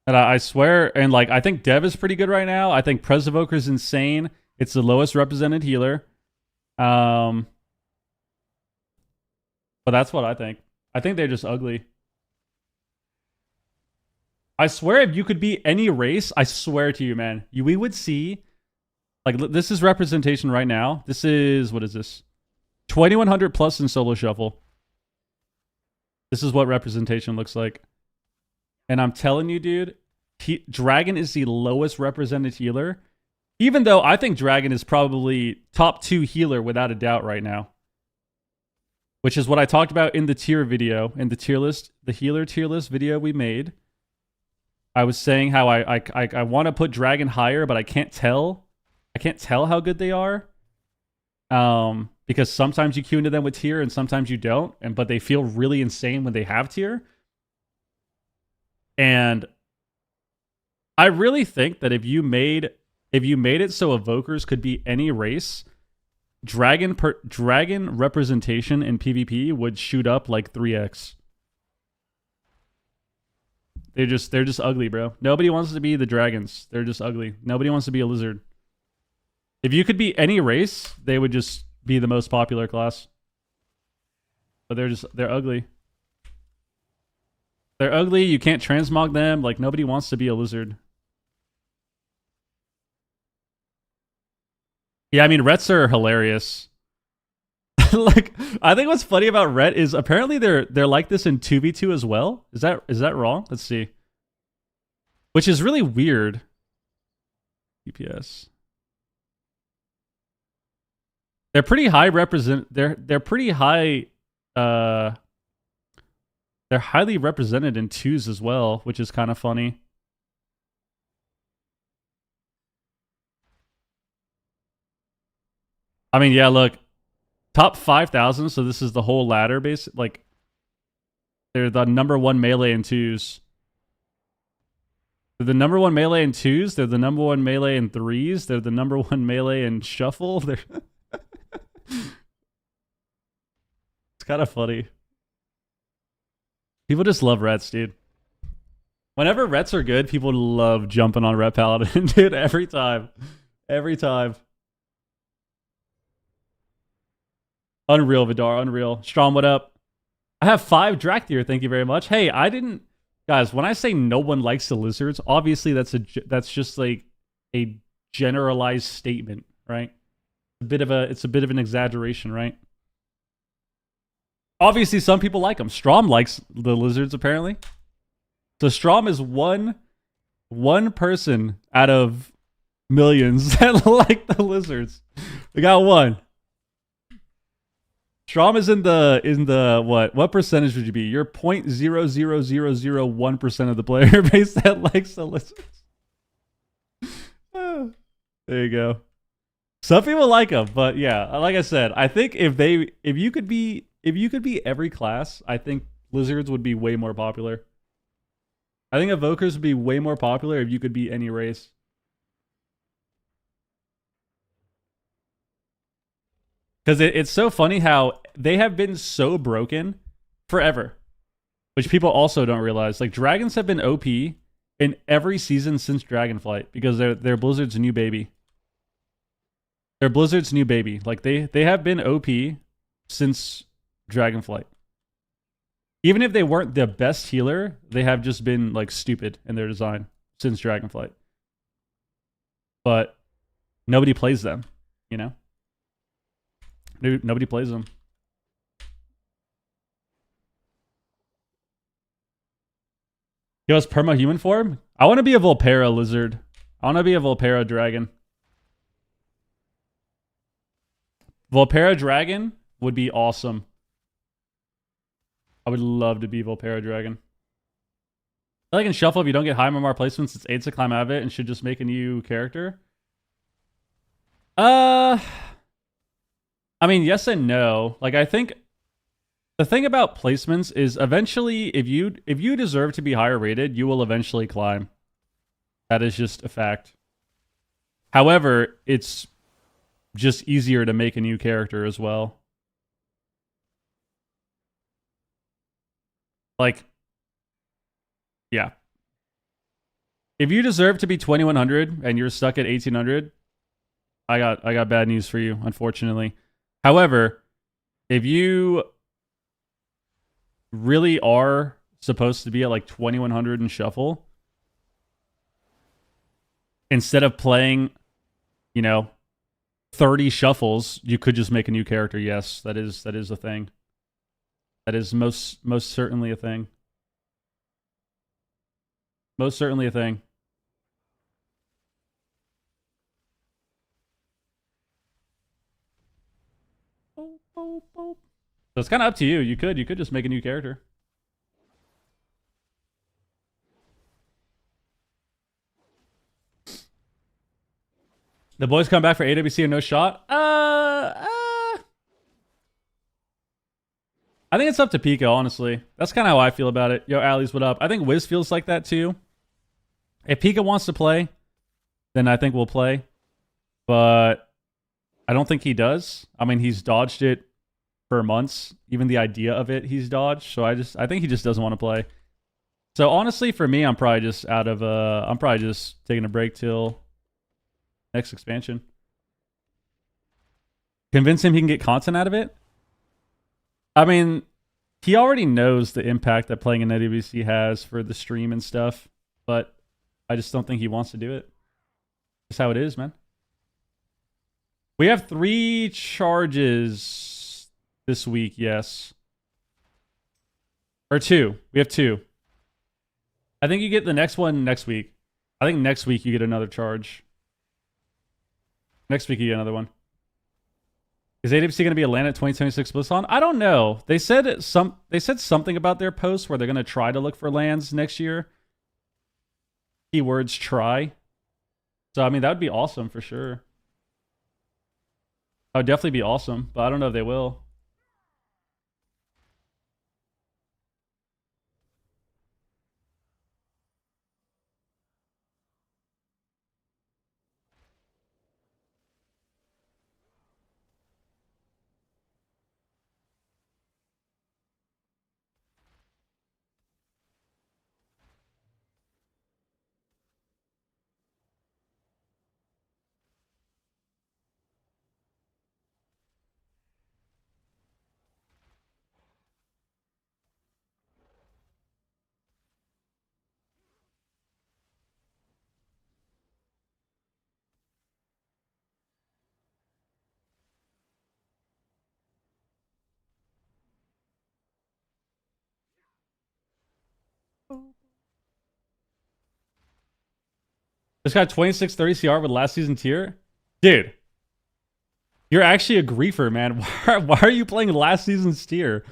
S1: And I swear, and like, I think Dev is pretty good right now. I think Presovoker is insane. It's the lowest represented healer. But that's what I think. I think they're just ugly. I swear if you could be any race, I swear to you, man, we would see, like, this is representation right now. This is, what is this? 2100 plus in solo shuffle. This is what representation looks like. And I'm telling you, dude, Dragon is the lowest represented healer. Even though I think Dragon is probably top 2 healer without a doubt right now. Which is what I talked about in the tier video, in the tier list, the healer tier list video we made. I was saying how I want to put Dragon higher, but I can't tell. I can't tell how good they are. Because sometimes you queue into them with tier and sometimes you don't. But they feel really insane when they have tier. And I really think that if you made it so evokers could be any race, dragon representation in PvP would shoot up like 3x. They're just ugly, bro. Nobody wants to be the dragons. They're just ugly. Nobody wants to be a lizard. If you could be any race, they would just be the most popular class. But they're ugly. They're ugly. You can't transmog them. Like, nobody wants to be a lizard. Yeah, I mean, Rets are hilarious. Like, I think what's funny about Ret is apparently they're like this in 2v2 as well. Is that wrong? Let's see. Which is really weird. DPS. They're pretty high they're pretty high they're highly represented in 2s as well, which is kind of funny. I mean, yeah, look. Top 5,000, so this is the whole ladder base. Like, they're the number 1 melee in 2s. They're the number 1 melee in 2s. They're the number 1 melee in 3s. They're the number 1 melee in shuffle. They're It's kind of funny. People just love Rets, dude. Whenever Rets are good, people love jumping on Ret Paladin, dude. Every time. Every time. Unreal, Vidar. Unreal. Strom, what up? I have 5 Drakthir. Thank you very much. Hey, I didn't... Guys, when I say no one likes the lizards, obviously that's just like a generalized statement, right? It's a bit of an exaggeration, right? Obviously, some people like them. Strom likes the lizards, apparently. So Strom is one person out of millions that like the lizards. We got one. Strom is in the what percentage would you be? You're 0.00001% of the player base that likes the lizards. There you go. Some people like them, but yeah, like I said, I think if you could be every class, I think lizards would be way more popular. I think evokers would be way more popular if you could be any race. Because it's so funny how they have been so broken forever, which people also don't realize. Like, dragons have been OP in every season since Dragonflight because they're Blizzard's new baby. They're Blizzard's new baby. Like, they have been OP since Dragonflight. Even if they weren't the best healer, they have just been, like, stupid in their design since Dragonflight. But nobody plays them, you know? Nobody plays them. Yo, it's perma-human form? I want to be a Volpera lizard. I want to be a Volpera dragon. Volpera dragon would be awesome. I would love to be Volpera dragon. I like in Shuffle, if you don't get high MMR placements, it's 8 to climb out of it and should just make a new character. I mean, yes and no. Like, I think the thing about placements is eventually, if you deserve to be higher rated, you will eventually climb. That is just a fact. However, it's just easier to make a new character as well. Like, yeah. If you deserve to be 2100 and you're stuck at 1800, I got bad news for you, unfortunately. However, if you really are supposed to be at like 2100 in Shuffle, instead of playing, 30 shuffles, you could just make a new character. Yes, that is a thing. That is most certainly a thing. Most certainly a thing. So it's kind of up to you. You could just make a new character. The boys come back for AWC and no shot. I think it's up to Pico, honestly. That's kind of how I feel about it. Yo, Allies, what up? I think Wiz feels like that too. If Pika wants to play, then I think we'll play. But I don't think he does. I mean, he's dodged it for months. Even the idea of it, he's dodged. So I think he just doesn't want to play. So honestly, for me, I'm probably just taking a break till next expansion. Convince him he can get content out of it. I mean, he already knows the impact that playing in NWC has for the stream and stuff, but I just don't think he wants to do it. That's how it is, man. We have 3 charges this week, yes. Or 2. We have 2. I think you get the next one next week. I think next week you get another charge. Next week you get another one. Is AWC going to be a LAN at 2026 BlizzCon? I don't know. They said something about their post where they're going to try to look for LANs next year. Keywords try. So I mean that would be awesome for sure. That would definitely be awesome, but I don't know if they will. This guy 2630 CR with last season tier? Dude. You're actually a griefer, man. Why are you playing last season's tier?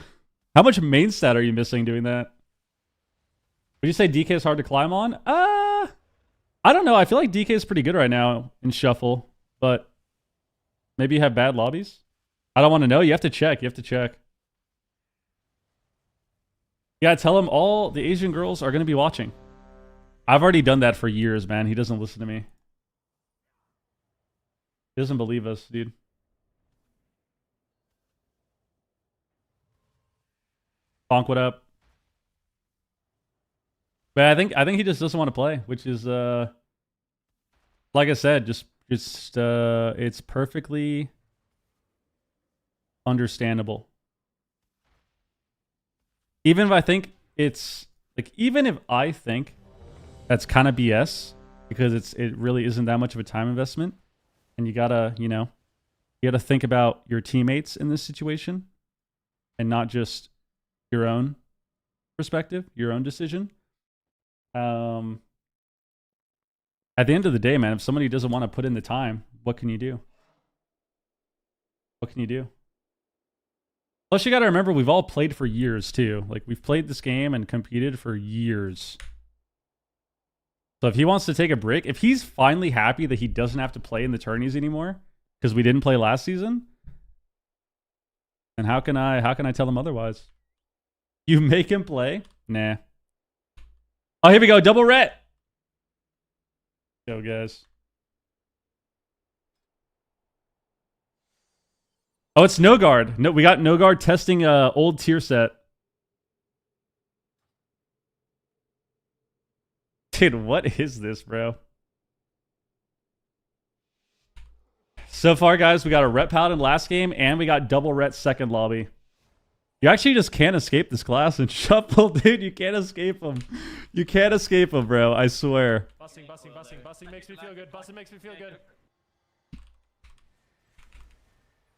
S1: How much main stat are you missing doing that? Would you say DK is hard to climb on? I don't know. I feel like DK is pretty good right now in Shuffle, but maybe you have bad lobbies? I don't want to know. You have to check. You have to check. Yeah, tell him all the Asian girls are going to be watching. I've already done that for years, man. He doesn't listen to me. He doesn't believe us, dude. Bonk, what up? But I think he just doesn't want to play, which is like I said, just it's perfectly understandable. Even if I think it's like, even if I think that's kind of BS because it really isn't that much of a time investment, and you gotta think about your teammates in this situation and not just your own perspective, your own decision. At the end of the day, man, if somebody doesn't want to put in the time, what can you do? What can you do? Plus, you got to remember, we've all played for years, too. Like, we've played this game and competed for years. So if he wants to take a break, if he's finally happy that he doesn't have to play in the tourneys anymore because we didn't play last season, then how can I tell him otherwise? You make him play? Nah. Oh, here we go. Double ret. Go, guys. Oh, it's no guard. No, we got no guard testing old tier set. Dude, what is this, bro? So far, guys, we got a ret paladin last game, and we got double ret second lobby. You actually just can't escape this class and Shuffle, dude. You can't escape him. You can't escape him, bro. I swear.
S3: Busting makes me feel good. Busting makes me feel good.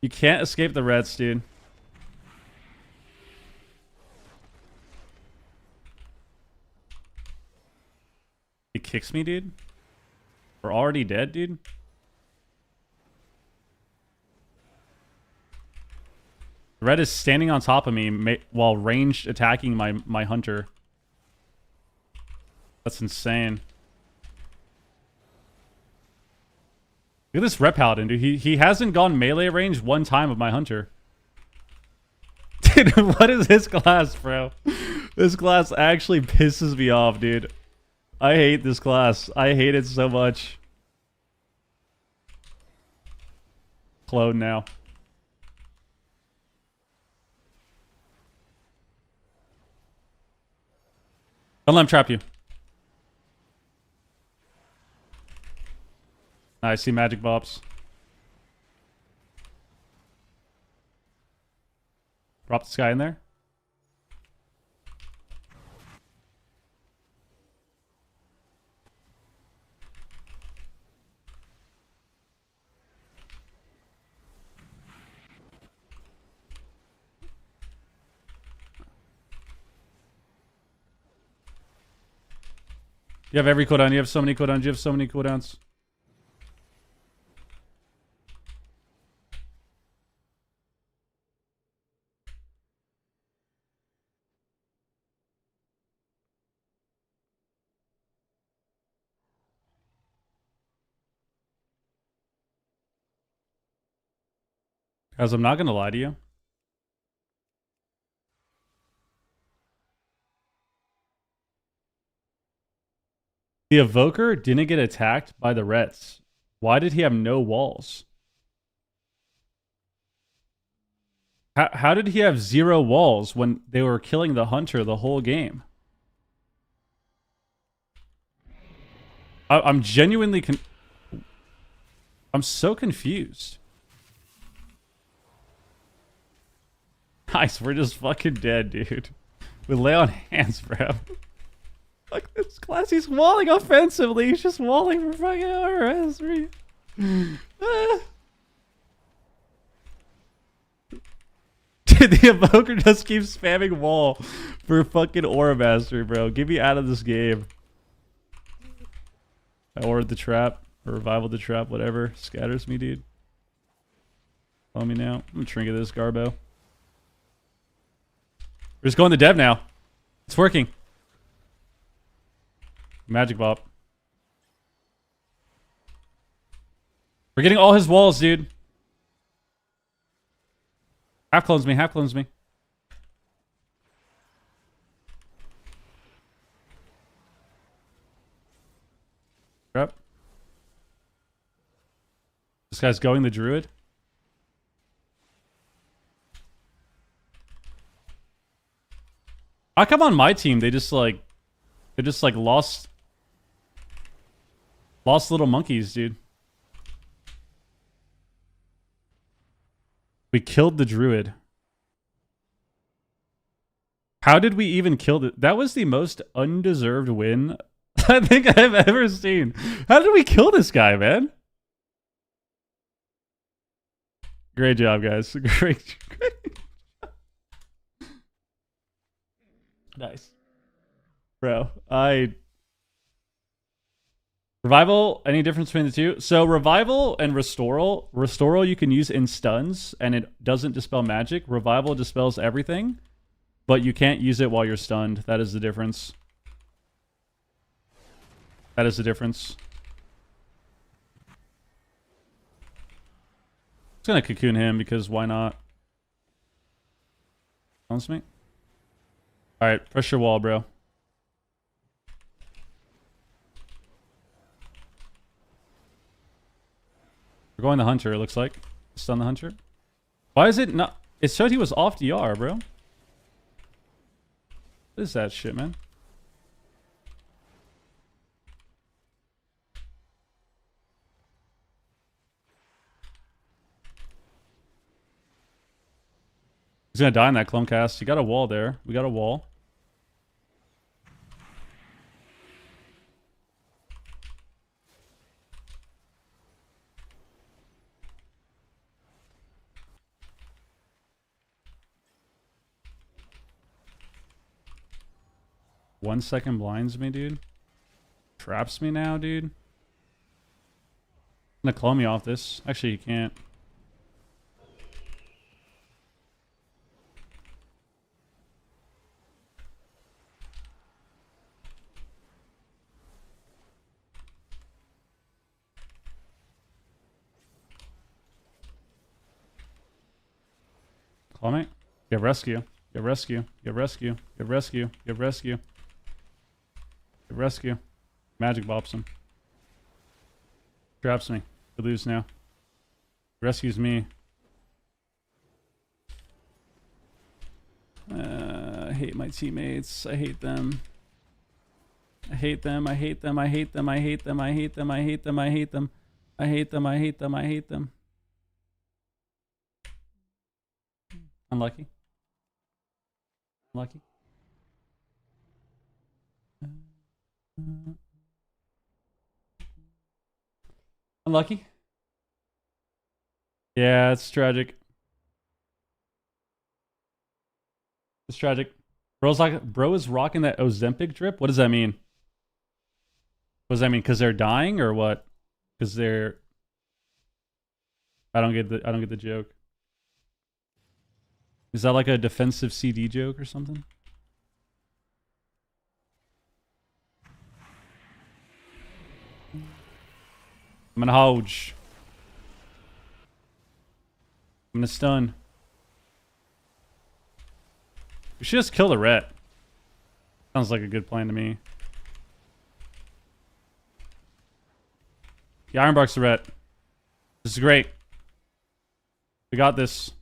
S1: You can't escape the rets, dude. He kicks me, dude. We're already dead, dude. Red is standing on top of me while ranged attacking my hunter. That's insane. Look at this rep paladin, dude. He hasn't gone melee range one time with my hunter. Dude, what is this class, bro? This class actually pisses me off, dude. I hate this class. I hate it so much. Clone now. Don't let him trap you. I see magic bops. Drop this guy in there. You have every cooldown. You have so many cooldowns. You have so many cooldowns. Guys, I'm not going to lie to you. The Evoker didn't get attacked by the Rets. Why did he have no walls? How did he have 0 walls when they were killing the Hunter the whole game? I'm genuinely I'm so confused. Nice, we're just fucking dead, dude. We lay on hands, bro. Fuck this class, he's walling offensively. He's just walling for fucking RS. Dude, the Evoker just keeps spamming wall for fucking Aura Mastery, bro. Get me out of this game. I ordered the trap, or revival the trap, whatever. Scatters me, dude. Follow me now. I'm gonna trinket this Garbo. We're just going to dev now. It's working. Magic Bop. We're getting all his walls, dude. Half clones me, half clones me. Yep. This guy's going the Druid. How come on my team they just like lost little monkeys, dude. We killed the Druid. How did we even kill it? That was the most undeserved win I think I've ever seen. How did we kill this guy, man? Great job, guys. Great. Nice. Bro, Revival, any difference between the two? So Revival and Restoral. Restoral you can use in stuns, and it doesn't dispel magic. Revival dispels everything, but you can't use it while you're stunned. That is the difference. That is the difference. Just gonna cocoon him because why not? Silence me. Alright, press your wall, bro. We're going the Hunter, it looks like. Stun the Hunter. Why is it not? It showed he was off DR, bro. What is that shit, man? He's gonna die in that clone cast. You got a wall there. We got a wall. One second blinds me, dude. Traps me now, dude. Gonna clone me off this. Actually, you can't. Clone me. Get rescue. Get rescue. Get rescue. Get rescue. Get rescue. Get rescue. Magic bops him. Traps me. We lose now. Rescues me. I hate my teammates. I hate them. I hate them. I hate them. I hate them. I hate them. I hate them. I hate them. I hate them. I hate them. I hate them. I hate them. Unlucky. Unlucky. Unlucky. Yeah, it's tragic. It's tragic. Bro is rocking that Ozempic drip. What does that mean? What does that mean? Because they're dying or what? Because they're. I don't get the joke. Is that like a defensive CD joke or something? I'm gonna hodge. I'm gonna stun. We should just kill the ret. Sounds like a good plan to me. The Ironbark's the ret. This is great. We got this.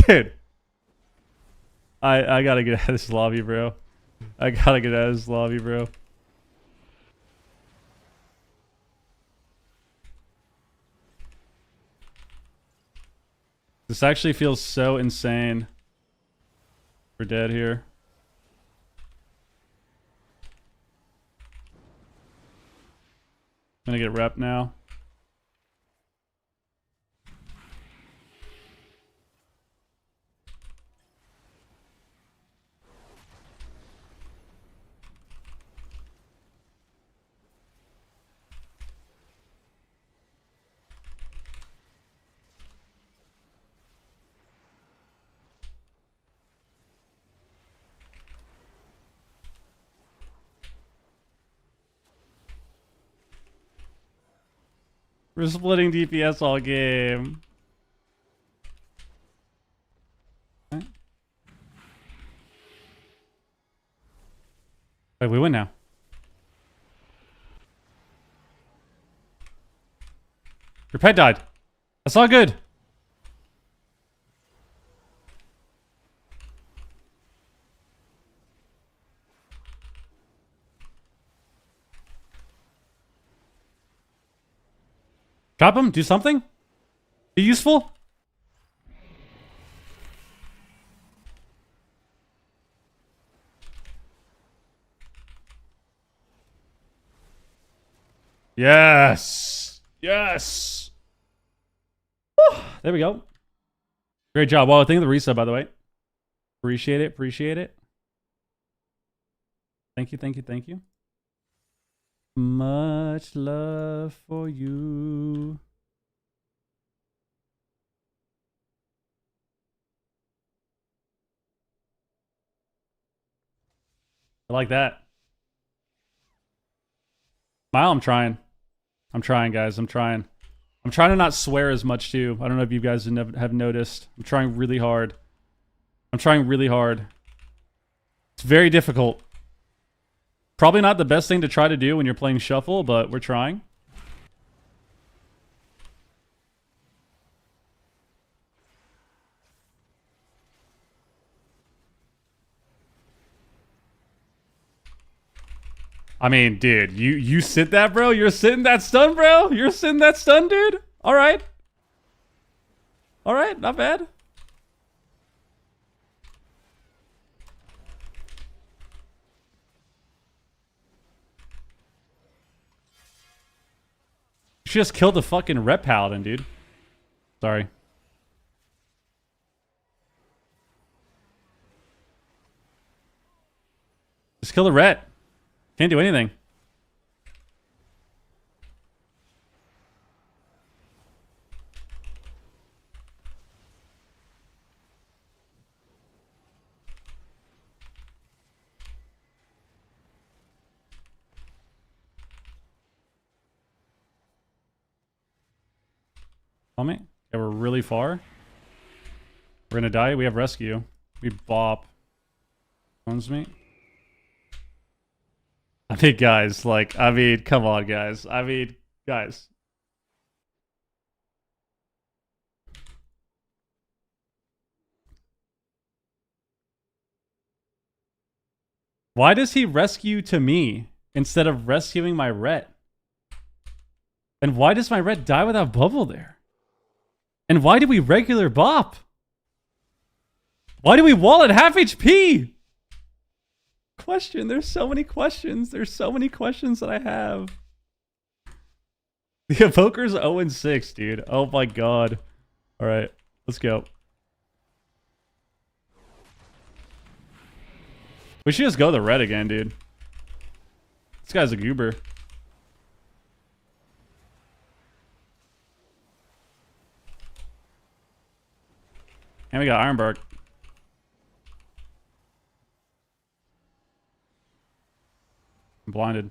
S1: Dude. I gotta get out of this lobby, bro. I gotta get out of this lobby, bro. This actually feels so insane. We're dead here. I'm gonna get rep now. We're splitting DPS all game. Okay. Wait, we win now. Your pet died. That's all good. Drop him? Do something? Be useful? Yes! Yes! Whew. There we go. Great job. Well, thank you for the reset, by the way. Appreciate it. Appreciate it. Thank you. Thank you. Thank you. Much love for you. I like that. Smile, I'm trying. I'm trying, guys. I'm trying. I'm trying to not swear as much, too. I don't know if you guys have noticed. I'm trying really hard. I'm trying really hard. It's very difficult. Probably not the best thing to try to do when you're playing Shuffle, but we're trying. I mean, dude, you sit that, bro? You're sitting that stun, bro? You're sitting that stun, dude? All right. All right, not bad. She just killed the fucking rep paladin, dude. Sorry. Just kill the ret. Can't do anything. Tell me. Okay, we're really far. We're gonna die. We have rescue. We bop. Owns me. I mean, guys, like, I mean, come on, guys. I mean, guys. Why does he rescue to me instead of rescuing my ret? And why does my ret die without bubble there? And why do we regular bop? Why do we wall at half HP? Question. There's so many questions. There's so many questions that I have. The Evoker's 0-6, dude. Oh my god. Alright, let's go. We should just go the red again, dude. This guy's a goober. And we got Ironbark. I'm blinded.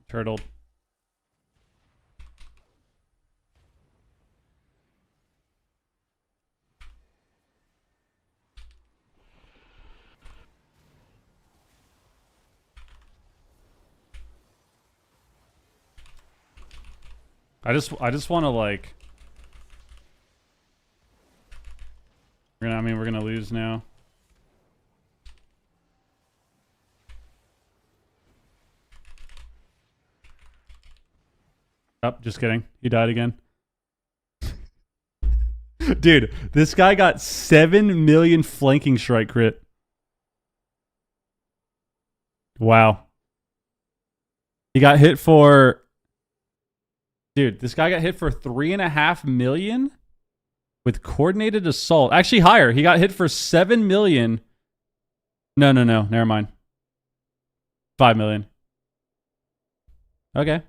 S1: Turtled. I just want to like. I mean, we're gonna lose now. Oh, just kidding. He died again. Dude, this guy got 7 million flanking strike crit. Wow. He got hit for... Dude, this guy got hit for 3.5 million with coordinated assault. Actually, higher. He got hit for 7 million. No. Never mind. 5 million. Okay.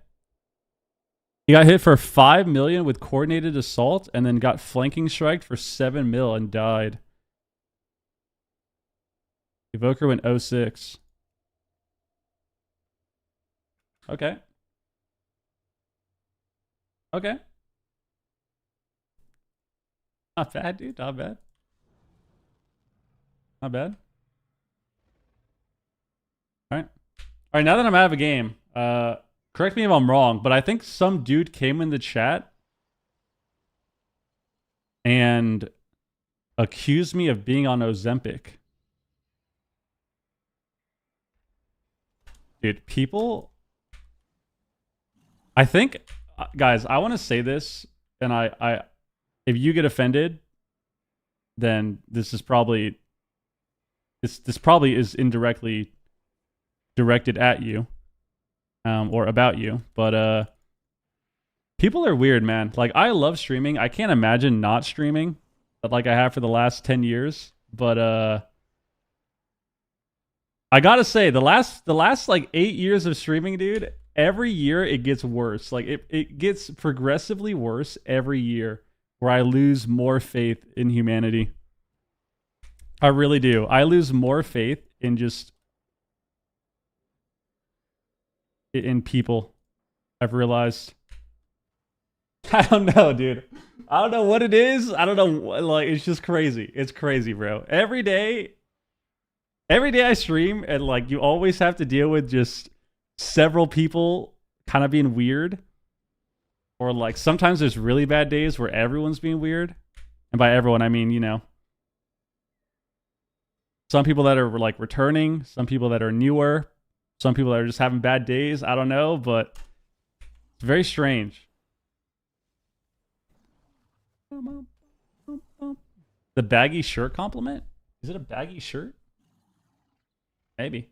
S1: He got hit for 5 million with coordinated assault and then got flanking striked for 7 mil and died. Evoker went 0-6. Okay. Okay. Not bad, dude. Not bad. Not bad. Alright. Alright, now that I'm out of a game, correct me if I'm wrong, but I think some dude came in the chat and accused me of being on Ozempic. Dude, people... I think... Guys, I want to say this, and I if you get offended, then this is probably... This probably is indirectly directed at you. Or about you, but people are weird, man. Like, I love streaming. I can't imagine not streaming, like I have for the last 10 years. But I gotta say, the last like 8 years of streaming, dude, every year it gets worse. Like it gets progressively worse every year, where I lose more faith in humanity. I really do. I lose more faith in just in people. I've realized. I don't know, dude. I don't know what it is. I don't know. Like, it's just crazy. It's crazy, bro. Every day I stream, and like, you always have to deal with just several people kind of being weird. Or like, sometimes there's really bad days where everyone's being weird. And by everyone, I mean, you know, some people that are like returning, some people that are newer, some people that are just having bad days. I don't know, but it's very strange. The baggy shirt compliment? Is it a baggy shirt? Maybe.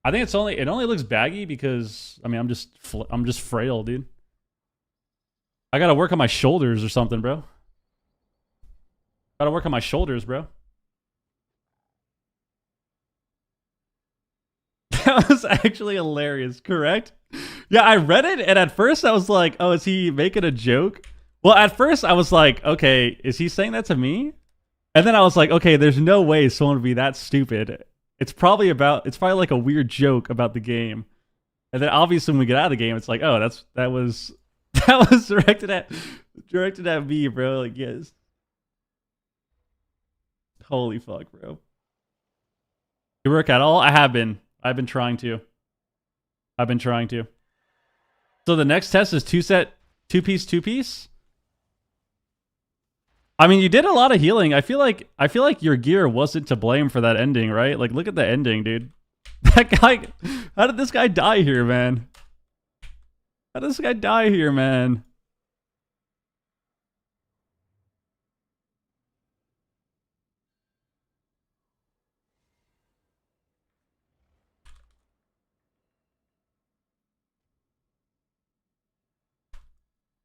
S1: I think it only looks baggy because I mean I'm just frail, dude. I gotta work on my shoulders or something, bro. Gotta work on my shoulders, bro. That was actually hilarious, correct? Yeah, I read it, and at first I was like, oh, is he making a joke? Well, at first I was like, okay, is he saying that to me? And then I was like, okay, there's no way someone would be that stupid. It's probably like a weird joke about the game. And then obviously when we get out of the game, it's like, oh, that was directed at me, bro. Like, yes. Holy fuck, bro. You work at all? I have been. I've been trying to. So the next test is two piece. I mean, you did a lot of healing. I feel like your gear wasn't to blame for that ending, right? Like, look at the ending, dude. That guy, how did this guy die here, man?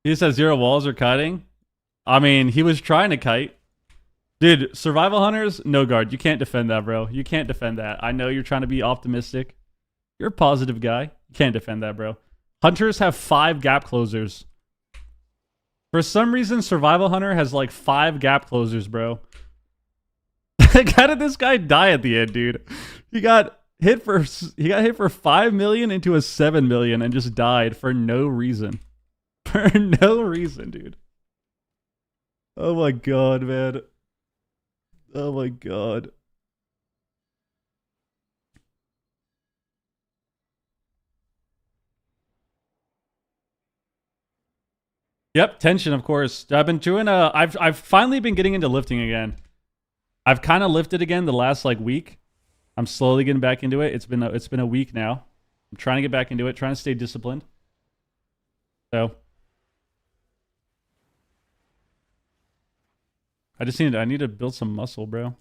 S1: He just has 0 walls or kiting. I mean, he was trying to kite. Dude, survival hunters, no guard. You can't defend that, bro. You can't defend that. I know you're trying to be optimistic. You're a positive guy. You can't defend that, bro. Hunters have 5 gap closers. For some reason, survival hunter has like 5 gap closers, bro. Like, how did this guy die at the end, dude? He got hit for 5 million into a 7 million and just died for no reason. For no reason, dude. Oh my god, man. Oh my god. Yep, tension, of course. I've been doing I've finally been getting into lifting again. I've kind of lifted again the last like week. I'm slowly getting back into it. It's been a week now. I'm trying to get back into it, trying to stay disciplined. So I need to build some muscle, bro.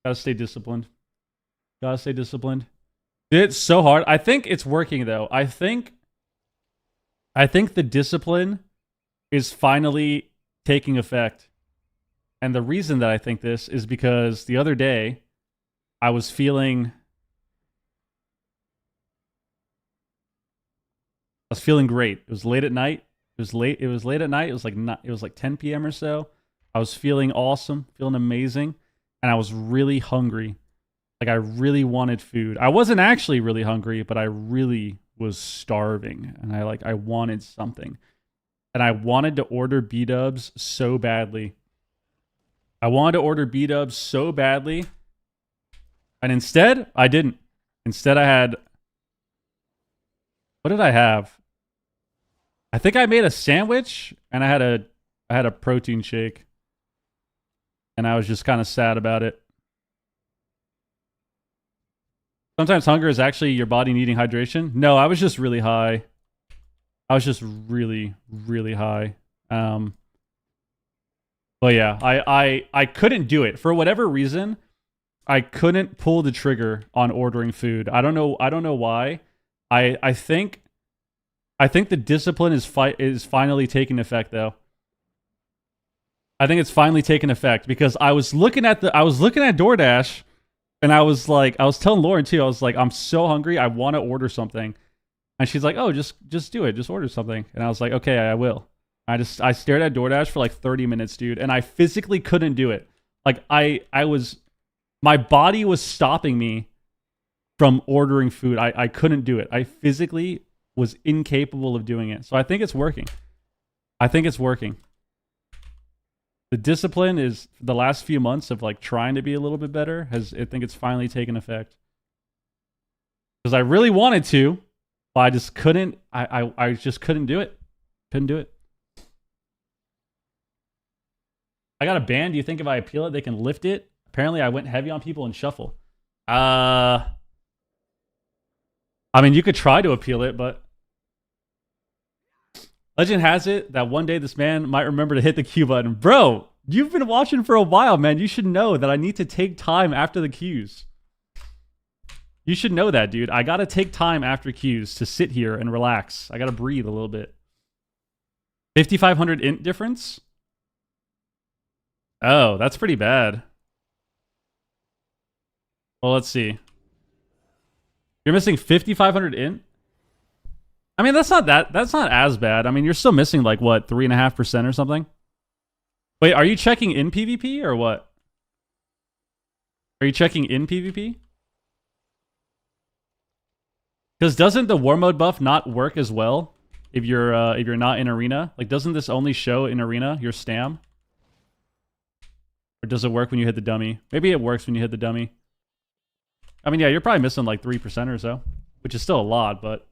S1: Gotta stay disciplined. Dude, it's so hard. I think it's working though. I think the discipline is finally taking effect. And the reason that I think this is because the other day I was feeling great. It was late at night. It was late at night. It was like 10 p.m. or so. I was feeling awesome, feeling amazing, and I was really hungry. Like, I really wanted food. I wasn't actually really hungry, but I really was starving, and I wanted something. And I wanted to order B-dubs so badly. And instead, I didn't. Instead, I had... What did I have? I think I made a sandwich, and I had a protein shake. And I was just kind of sad about it. Sometimes hunger is actually your body needing hydration. No, I was just really high. I was just really, really high. But yeah, I couldn't do it. For whatever reason, I couldn't pull the trigger on ordering food. I don't know why. I think the discipline is finally taking effect though. I think it's finally taken effect because I was looking at DoorDash and I was telling Lauren too, I was like, I'm so hungry, I want to order something. And she's like, oh, just do it, just order something. And I was like, okay, I will. I stared at DoorDash for like 30 minutes, dude, and I physically couldn't do it. Like my body was stopping me from ordering food. I couldn't do it. I physically was incapable of doing it. So I think it's working. The discipline is the last few months of like trying to be a little bit better I think it's finally taken effect. Because I really wanted to, but I just couldn't. I just couldn't do it. Couldn't do it. I got a band. Do you think if I appeal it, they can lift it? Apparently, I went heavy on people and shuffle. I mean, you could try to appeal it, but legend has it that one day this man might remember to hit the Q button. Bro, you've been watching for a while, man. You should know that I need to take time after the Qs. You should know that, dude. I gotta take time after Qs to sit here and relax. I gotta breathe a little bit. 5,500 int difference? Oh, that's pretty bad. Well, let's see. You're missing 5,500 in? I mean, that's not as bad. I mean, you're still missing like what, 3.5% or something? Wait, are you checking in PvP or what? Are you checking in PvP? Because doesn't the war mode buff not work as well if you're not in arena? Like, doesn't this only show in arena your stam? Or does it work when you hit the dummy? Maybe it works when you hit the dummy. I mean, yeah, you're probably missing like 3% or so, which is still a lot, but.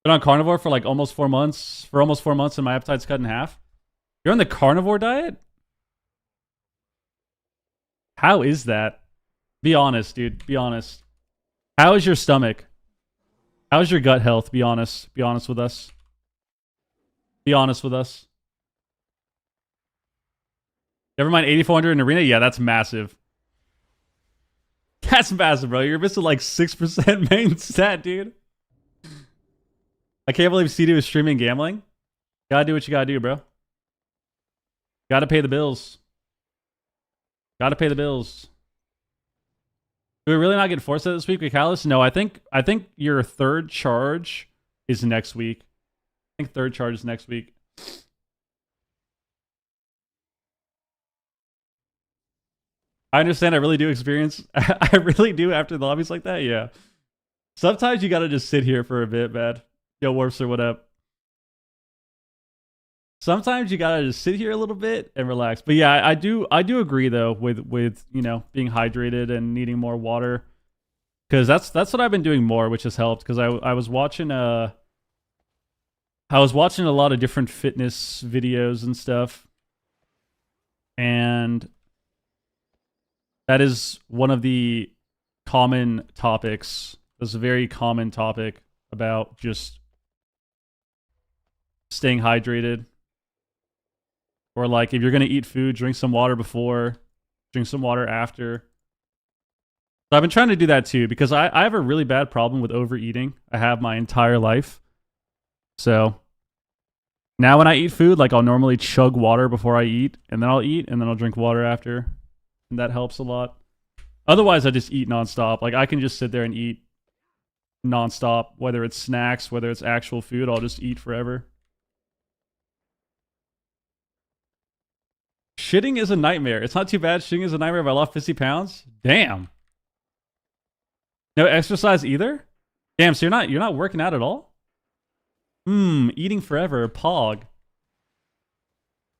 S1: Been on carnivore for like almost 4 months. For almost 4 months, and my appetite's cut in half. You're on the carnivore diet? How is that? Be honest, dude. Be honest. How is your stomach? How's your gut health? Be honest. Be honest with us. Be honest with us. Never mind 8,400 in arena? Yeah, that's massive. That's massive, bro. You're missing like 6% main stat, dude. I can't believe C2 is streaming gambling. Gotta do what you gotta do, bro. Gotta pay the bills. Gotta pay the bills. Do we really not get forced this week with Callus? No, I think your third charge is next week. I think third charge is next week. I understand. I really do experience. I really do after the lobbies like that. Yeah. Sometimes you gotta just sit here for a bit, man. Yo, Warpster, what up? Sometimes you gotta just sit here a little bit and relax. But yeah, I do agree though with you know, being hydrated and needing more water, because that's what I've been doing more, which has helped. Because I was watching a lot of different fitness videos and stuff, and that is one of the common topics. That's a very common topic about just staying hydrated. Or like, if you're going to eat food, drink some water before, drink some water after. So I've been trying to do that too, because I have a really bad problem with overeating. I have my entire life. So now when I eat food, like, I'll normally chug water before I eat, and then I'll eat, and then I'll drink water after. And that helps a lot. Otherwise, I just eat nonstop. Like, I can just sit there and eat nonstop, whether it's snacks, whether it's actual food, I'll just eat forever. Shitting is a nightmare. It's not too bad. Shitting is a nightmare if I lost 50 pounds. Damn. No exercise either? Damn, so you're not working out at all? Eating forever. Pog.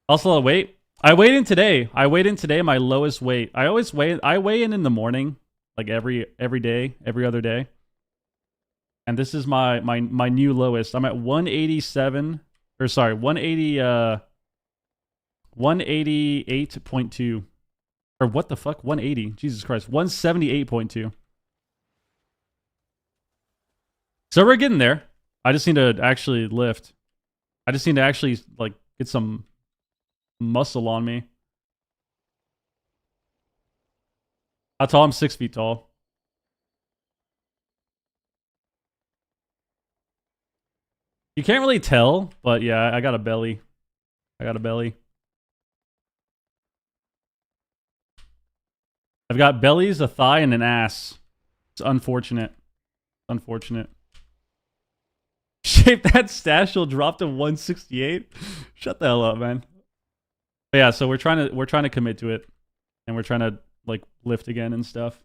S1: Also, weight. I weighed in today. My lowest weight. I weigh in the morning, like every day, every other day. And this is my new lowest. I'm at 187, or sorry, 188.2. Or what the fuck? 180. Jesus Christ. 178.2. So we're getting there. I just need to actually lift. I just need to actually, like, get some muscle on me. How tall? I'm 6 feet tall. You can't really tell, but yeah, I got a belly. I got a belly. I've got bellies, a thigh, and an ass. It's unfortunate. Unfortunate. Shape that stash will drop to 168. Shut the hell up, man. But yeah, so we're trying to commit to it, and we're trying to, like, lift again and stuff.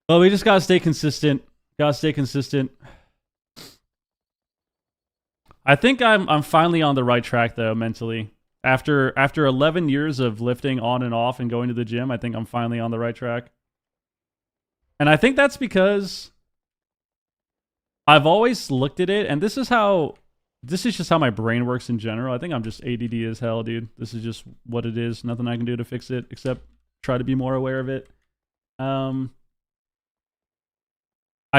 S1: But we just gotta stay consistent. Gotta stay consistent. I think I'm finally on the right track though, mentally. After 11 years of lifting on and off and going to the gym, I think I'm finally on the right track. And I think that's because I've always looked at it, and this is just how my brain works in general. I think I'm just ADD as hell, dude. This is just what it is. Nothing I can do to fix it except try to be more aware of it. I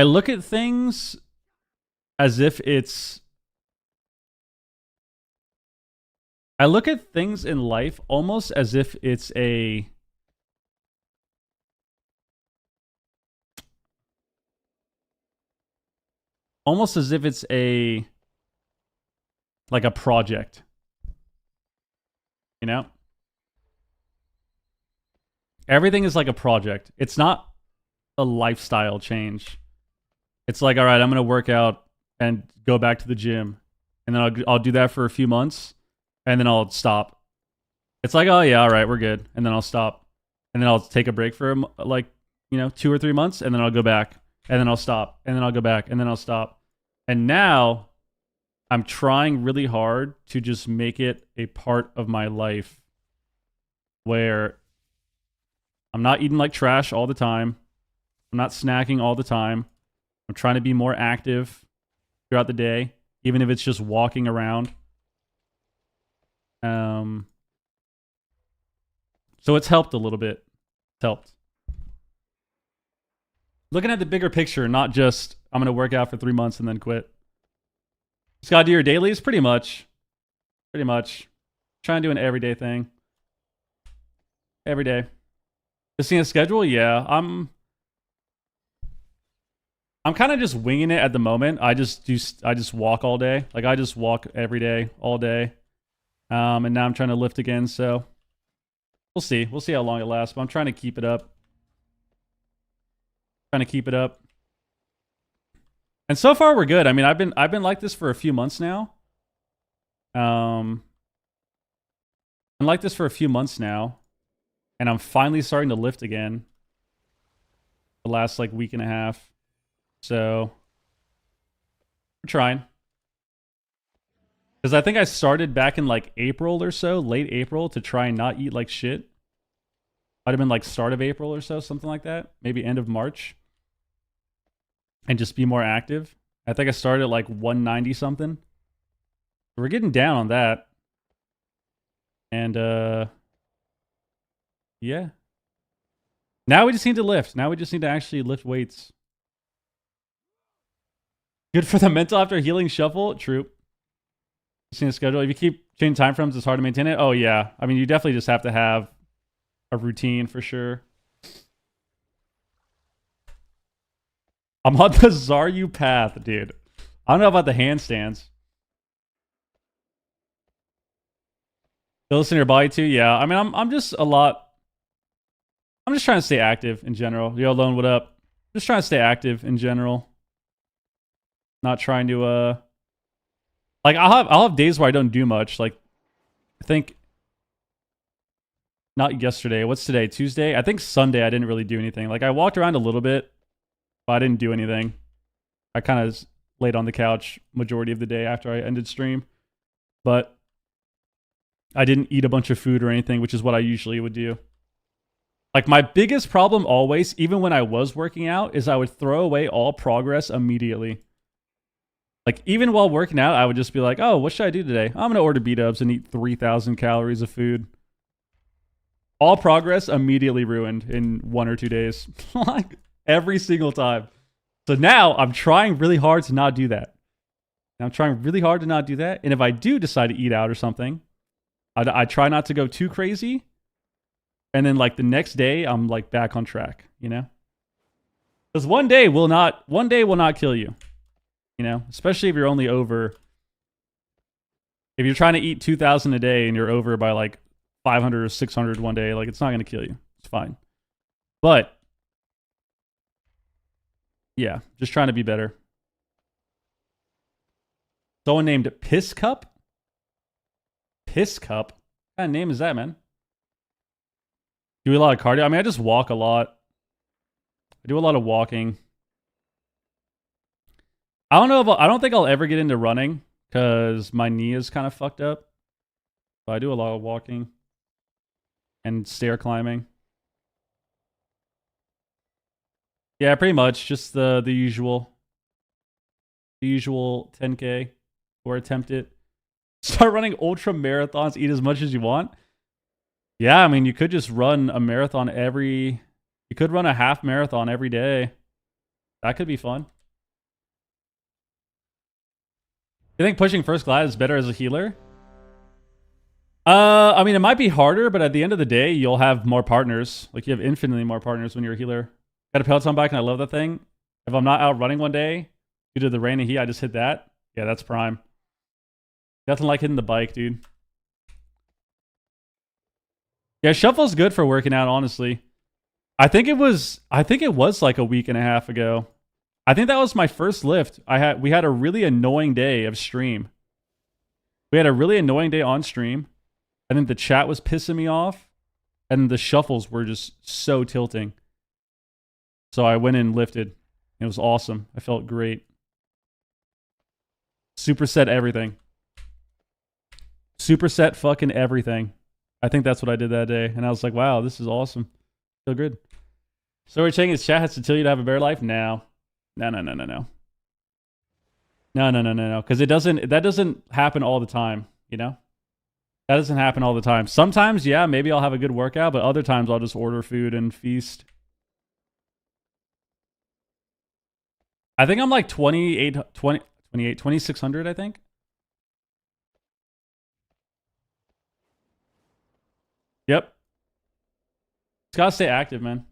S1: look at things as if it's... I look at things in life almost as if it's a... almost as if it's a... like a project. You know? everything is like a project. It's not a lifestyle change. It's like, all right, I'm gonna work out and go back to the gym, and then I'll do that for a few months, and then I'll stop. It's like, oh yeah, all right, we're good, and then I'll stop, and then I'll take a break for like 2 or 3 months, and then I'll go back, and then I'll stop, and then I'll go back, and then I'll stop. And now I'm trying really hard to just make it a part of my life where I'm not eating like trash all the time. I'm not snacking all the time. I'm trying to be more active throughout the day, even if it's just walking around. So it's helped a little bit. It's helped. Looking at the bigger picture, not just I'm going to work out for 3 months and then quit. Just got to do your dailies? Pretty much. Pretty much. Trying to do an everyday thing. Every day. Just seeing a schedule? Yeah. I'm kind of just winging it at the moment. I just walk all day. Like I just walk every day, all day. And now I'm trying to lift again, so we'll see. We'll see how long it lasts, but I'm trying to keep it up. Trying to keep it up. And so far we're good. I mean, I've been like this for a few months now. Been like this for a few months now, and I'm finally starting to lift again. The last like week and a half. So we're trying. Because I think I started back in like April or so, late April, to try and not eat like shit. Might have been like start of April or so, something like that. Maybe end of March. And just be more active. I think I started at like 190 something. We're getting down on that. And yeah. Now we just need to lift. Now we just need to actually lift weights. Good for the mental after healing shuffle. True. Seeing the schedule. If you keep changing time frames, it's hard to maintain it. Oh yeah. I mean, you definitely just have to have a routine for sure. I'm on the Zaryu path, dude. I don't know about the handstands. You listen to your body too? Yeah. I mean, I'm just a lot. I'm just trying to stay active in general. Yo, Lone, what up? Just trying to stay active in general. Not trying to like I'll have days where I don't do much. Like I think not yesterday. What's today? Tuesday? I think Sunday I didn't really do anything. Like I walked around a little bit, but I didn't do anything. I kind of laid on the couch majority of the day after I ended stream. But I didn't eat a bunch of food or anything, which is what I usually would do. Like my biggest problem always, even when I was working out, is I would throw away all progress immediately. Like, even while working out, I would just be like, oh, what should I do today? I'm going to order B-dubs and eat 3,000 calories of food. All progress immediately ruined in 1 or 2 days. Like, every single time. So now, I'm trying really hard to not do that. I'm trying really hard to not do that. And if I do decide to eat out or something, I try not to go too crazy. And then, like, the next day, I'm, like, back on track, you know? Because one day will not kill you. You know, especially if you're only over, if you're trying to eat 2,000 a day and you're over by like 500 or 600 one day, like it's not going to kill you. It's fine. But yeah, just trying to be better. Someone named Piss Cup? Piss Cup? What kind of name is that, man? Do a lot of cardio? I mean, I just walk a lot. I do a lot of walking. I don't think I'll ever get into running because my knee is kind of fucked up. But I do a lot of walking and stair climbing. Yeah, pretty much just the usual 10K or attempt it. Start running ultra marathons, eat as much as you want. Yeah, I mean, you could just run a marathon you could run a half marathon every day. That could be fun. You think pushing first class is better as a healer? I mean, it might be harder, but at the end of the day, you'll have more partners. Like, you have infinitely more partners when you're a healer. Got a Peloton bike, and I love that thing. If I'm not out running one day, due to the rain and heat, I just hit that. Yeah, that's prime. Nothing like hitting the bike, dude. Yeah, shuffle's good for working out, honestly. I think it was like a week and a half ago. I think that was my first lift. We had a really annoying day of stream. We had a really annoying day on stream. I think the chat was pissing me off, and the shuffles were just so tilting. So I went and lifted. It was awesome. I felt great. Superset everything. Superset fucking everything. I think that's what I did that day. And I was like, wow, this is awesome. Feel good. So we're checking his chat has to tell you to have a better life? No. No. Because that doesn't happen all the time, you know? That doesn't happen all the time. Sometimes, yeah, maybe I'll have a good workout, but other times I'll just order food and feast. I think I'm like 2600, I think. Yep. Just gotta stay active, man.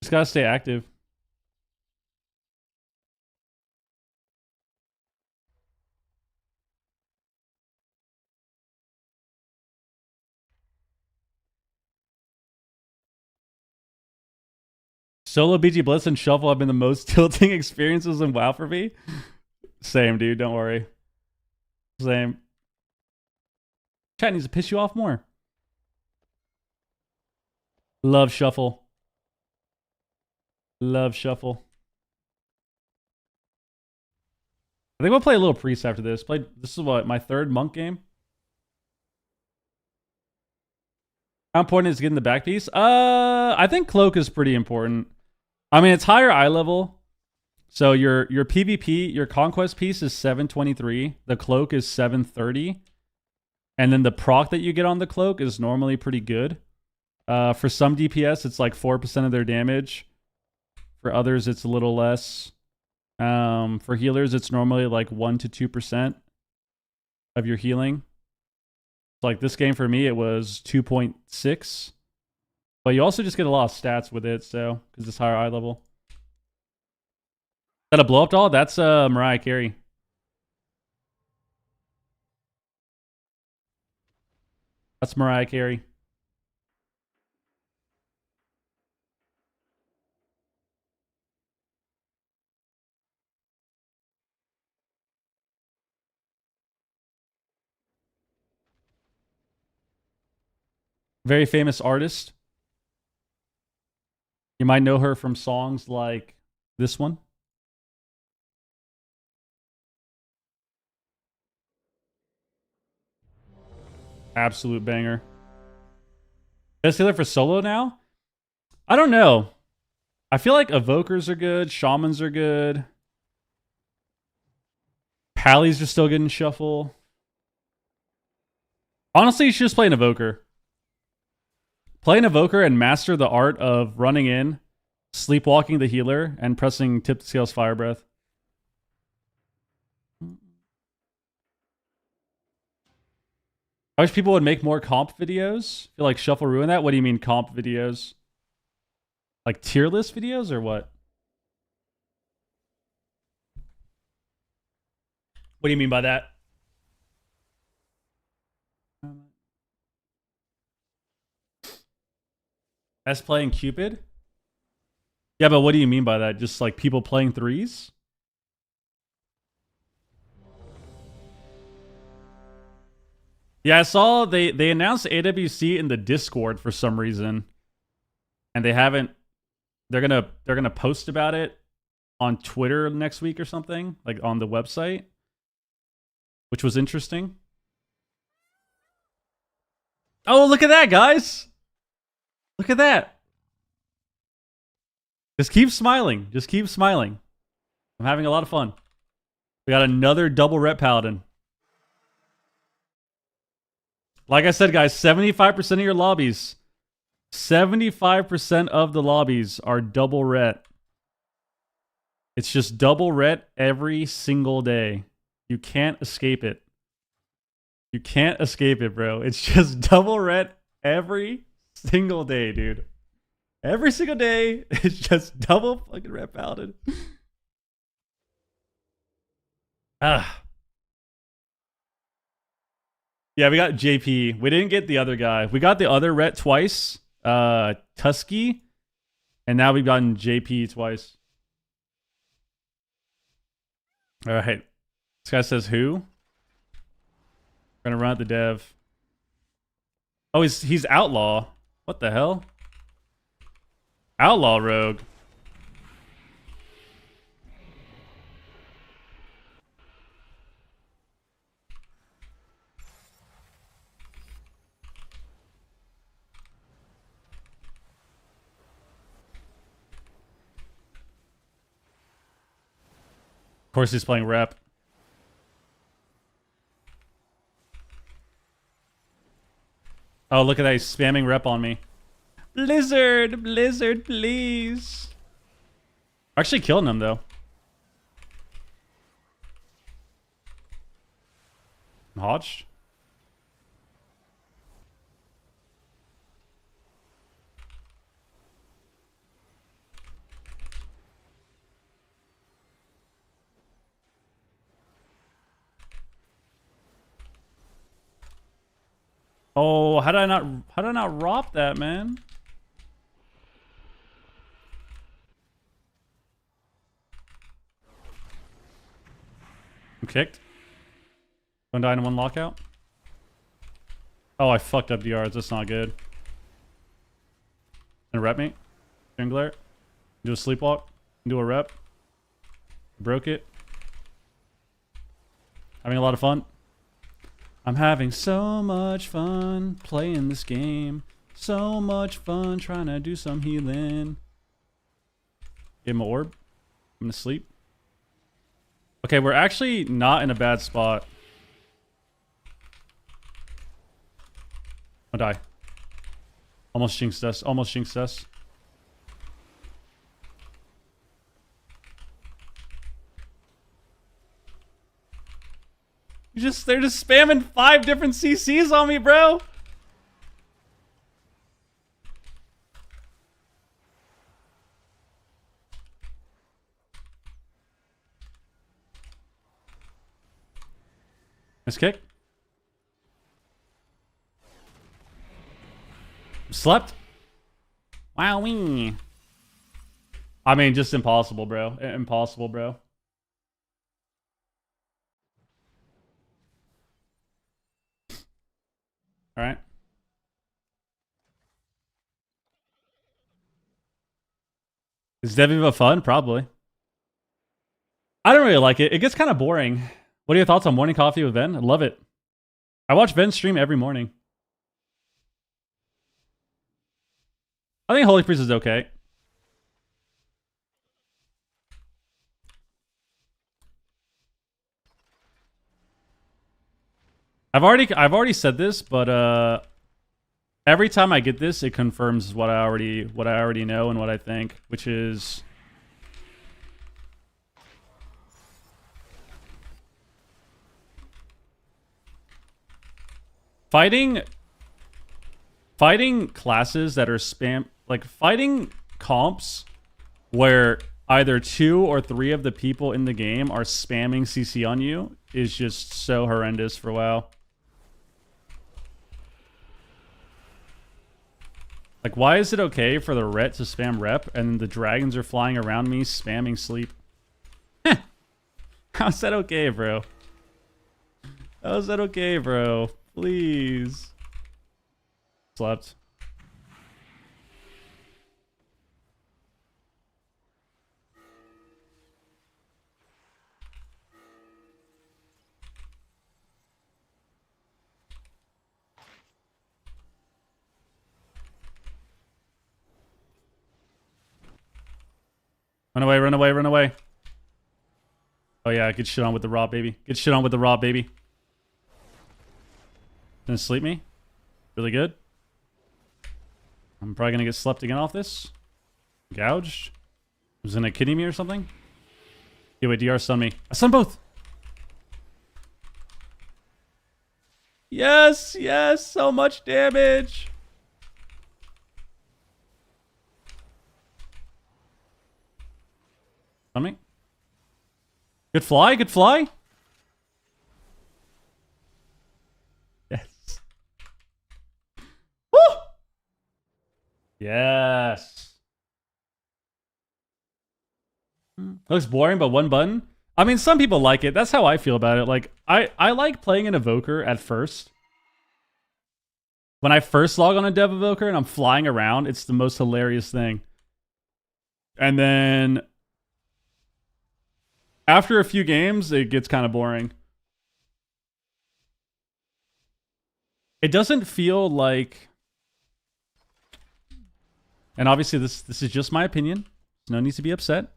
S1: Just gotta stay active. Solo BG Blitz and Shuffle have been the most tilting experiences in WoW for me. Same, dude. Don't worry. Same. Chat needs to piss you off more. Love Shuffle. Love Shuffle. I think we'll play a little Priest after this. This is what, my third Monk game? How important is getting the back piece? I think Cloak is pretty important. I mean, it's higher eye level. So your PvP, your Conquest piece is 723. The Cloak is 730. And then the proc that you get on the Cloak is normally pretty good. For some DPS, it's like 4% of their damage. For others, it's a little less. For healers, it's normally like 1 to 2% of your healing. So like this game for me, it was 2.6. But you also just get a lot of stats with it, so because it's higher eye level. Is that a blow up doll? That's Mariah Carey. That's Mariah Carey. Very famous artist. You might know her from songs like this one. Absolute banger. Best healer for solo now? I don't know. I feel like evokers are good. Shamans are good. Pallies are still good in shuffle. Honestly, you should just play an evoker. Play an evoker and master the art of running in, sleepwalking the healer, and pressing Tip the Scales Fire Breath. I wish people would make more comp videos. I feel like Shuffle ruined that. What do you mean comp videos? Like tier list videos or what? What do you mean by that? As playing Cupid? Yeah, but what do you mean by that? Just like people playing threes? Yeah, I saw they announced AWC in the Discord for some reason. And they haven't they're gonna post about it on Twitter next week or something, like on the website. Which was interesting. Oh, look at that, guys! Look at that. Just keep smiling. Just keep smiling. I'm having a lot of fun. We got another double rep paladin. Like I said, guys, 75% of your lobbies, 75% of the lobbies are double ret. It's just double ret every single day. You can't escape it. You can't escape it, bro. It's just double ret every single day, dude. Every single day, it's just double fucking ret paladin. Ah. Yeah, we got JP. We didn't get the other guy. We got the other Rhett twice. Tusky. And now we've gotten JP twice. All right. This guy says who? We're gonna run at the dev. Oh, he's outlaw. What the hell? Outlaw rogue. Of course, he's playing rep. Oh, look at that. He's spamming rep on me. Blizzard, Blizzard, please. Actually killing him, though. Hodge? Oh, how did I not ROP that, man? I'm kicked. One die and one lockout. Oh, I fucked up the yards. That's not good. Gonna rep me. Jungler. Do a sleepwalk. Do a rep. Broke it. Having a lot of fun. I'm having so much fun playing this game. So much fun trying to do some healing. Give him an orb. I'm gonna sleep. Okay, we're actually not in a bad spot. I'll die. Almost jinxed us. Almost jinxed us. They're just spamming 5 different CCs on me, bro. Nice kick. Slept. Wowee. I mean, just impossible, bro. Impossible, bro. All right. Is Deviva fun? Probably. I don't really like it. It gets kind of boring. What are your thoughts on morning coffee with Ven? I love it. I watch Ven stream every morning. I think Holy Priest is okay. I've already said this, but every time I get this, it confirms what I already know and what I think, which is fighting classes that are spam, like fighting comps where either 2 or 3 of the people in the game are spamming CC on you is just so horrendous for WoW. Like, why is it okay for the Ret to spam rep and the dragons are flying around me spamming sleep? How's that okay, bro? How's that okay, bro? Please. Slept. Run away, run away, run away. Oh yeah, get shit on with the raw, baby. Get shit on with the raw, baby. Gonna sleep me? Really good. I'm probably gonna get slept again off this. Gouged. Was gonna kidding me or something? Yeah, wait, DR stun me. I stun both! Yes, yes, so much damage! Stun me. Good fly, good fly. Yes. Looks boring, but one button. I mean, some people like it. That's how I feel about it. Like, I like playing an evoker at first. When I first log on a dev evoker and I'm flying around, it's the most hilarious thing. And then after a few games, it gets kind of boring. It doesn't feel like, and obviously this is just my opinion. No need to be upset.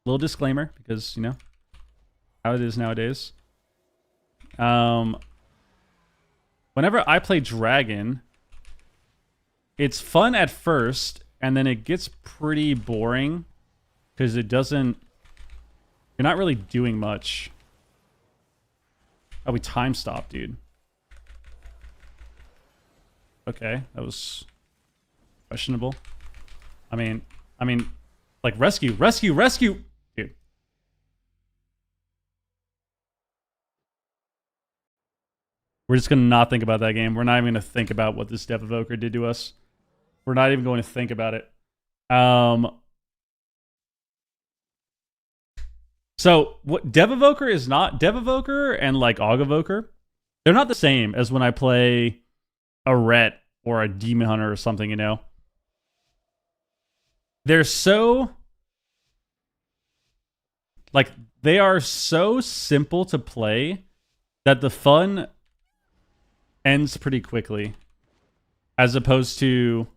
S1: Little disclaimer, because, you know, how it is nowadays. Whenever I play Dragon, it's fun at first, and then it gets pretty boring because it doesn't. You're not really doing much. Oh, we time stopped, dude. Okay, that was questionable. I mean, like rescue. Dude. We're just gonna not think about that game. We're not even gonna think about what this Dev Evoker did to us. We're not even going to think about it. So what Dev Evoker is not, Dev Evoker and like Aug Evoker, they're not the same as when I play a Ret or a Demon Hunter or something, you know? They're so, like, they are so simple to play that the fun ends pretty quickly. As opposed to,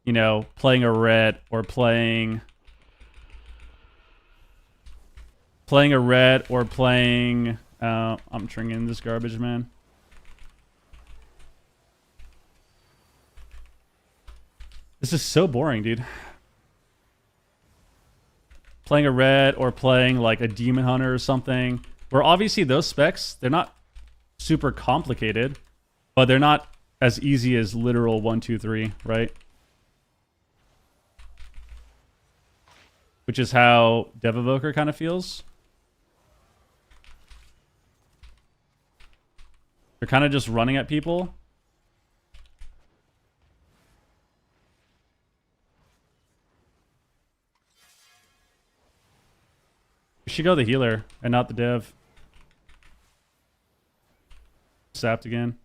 S1: you know, playing a Ret or playing a Ret or playing... I'm drinking this garbage, man. This is so boring, dude. Playing a Ret or playing like a Demon Hunter or something. Where obviously those specs, they're not super complicated, but they're not as easy as literal 1, 2, 3, right? Which is how Dev Evoker kind of feels. They're kind of just running at people. We should go the healer and not the dev. Sapped again.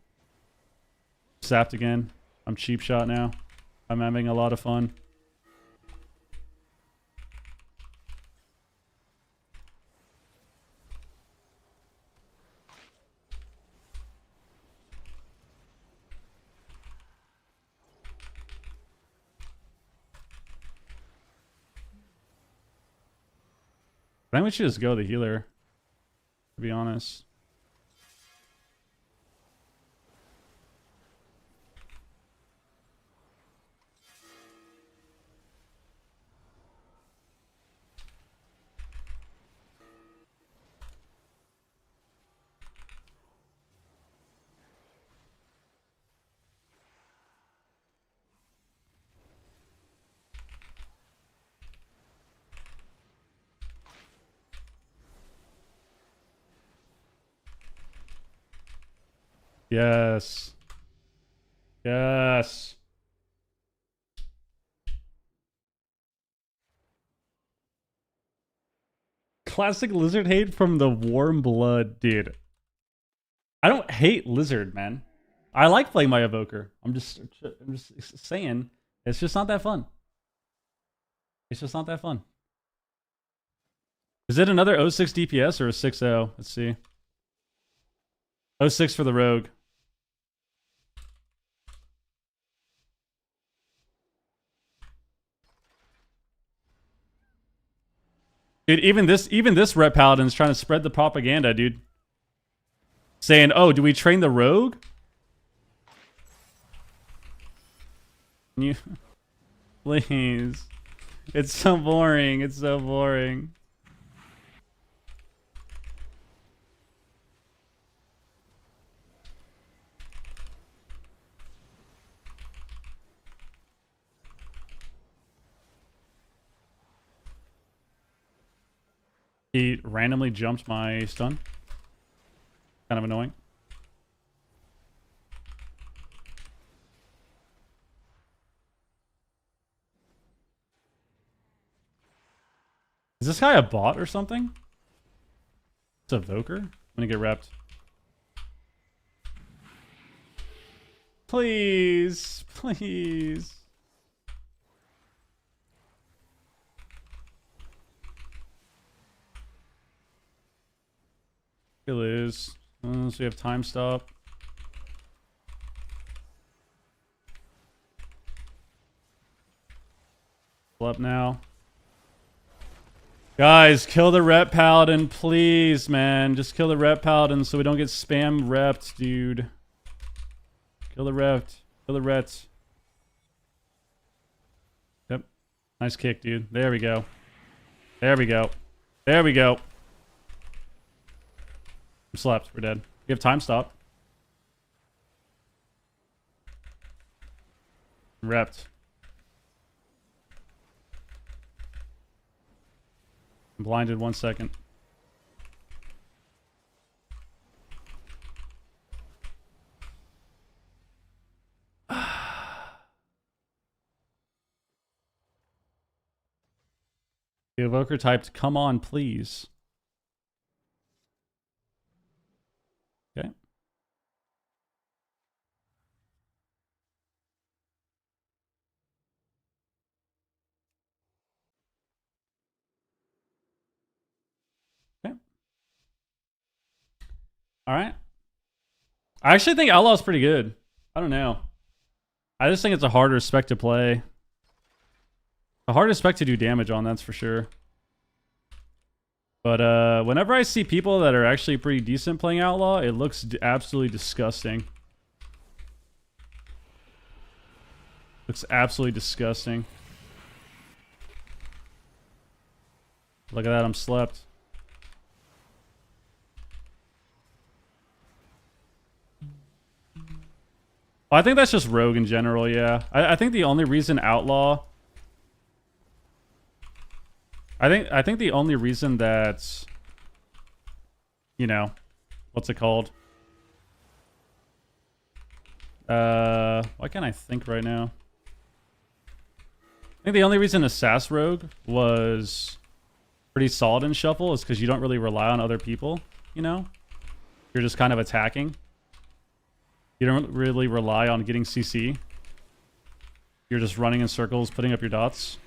S1: Sapped again. I'm cheap shot now. I'm having a lot of fun. I think we should just go the healer, to be honest. Yes. Yes. Classic lizard hate from the warm blood, dude. I don't hate lizard, man. I like playing my evoker. I'm just saying, it's just not that fun. It's just not that fun. Is it another 06 DPS or a 6-0? Let's see. 06 for the rogue. Dude, even this Ret Paladin's trying to spread the propaganda, dude. Saying, oh, do we train the rogue? You please. It's so boring. It's so boring. He randomly jumped my stun. Kind of annoying. Is this guy a bot or something? It's a Voker? I'm gonna get repped. Please. Please. We lose. So we have time stop. Pull up now. Guys, kill the rep paladin, please, man. Just kill the rep paladin so we don't get spam repped, dude. Kill the repped. Kill the rets. Yep. Nice kick, dude. There we go. There we go. There we go. I'm slept. We're dead. We have time stop. Repped. I'm blinded 1 second. The evoker typed, "Come on, please." Okay. Okay. All right. I actually think Outlaw's pretty good. I don't know. I just think it's a harder spec to play. A harder spec to do damage on, that's for sure. But whenever I see people that are actually pretty decent playing Outlaw, it looks absolutely disgusting. Looks absolutely disgusting. Look at that, I'm slept. I think that's just Rogue in general, yeah. I think the only reason Outlaw... I think the only reason that... You know... What's it called? Why can't I think right now? I think the only reason Assassin Rogue was pretty solid in Shuffle is because you don't really rely on other people, you know? You're just kind of attacking. You don't really rely on getting CC. You're just running in circles, putting up your dots.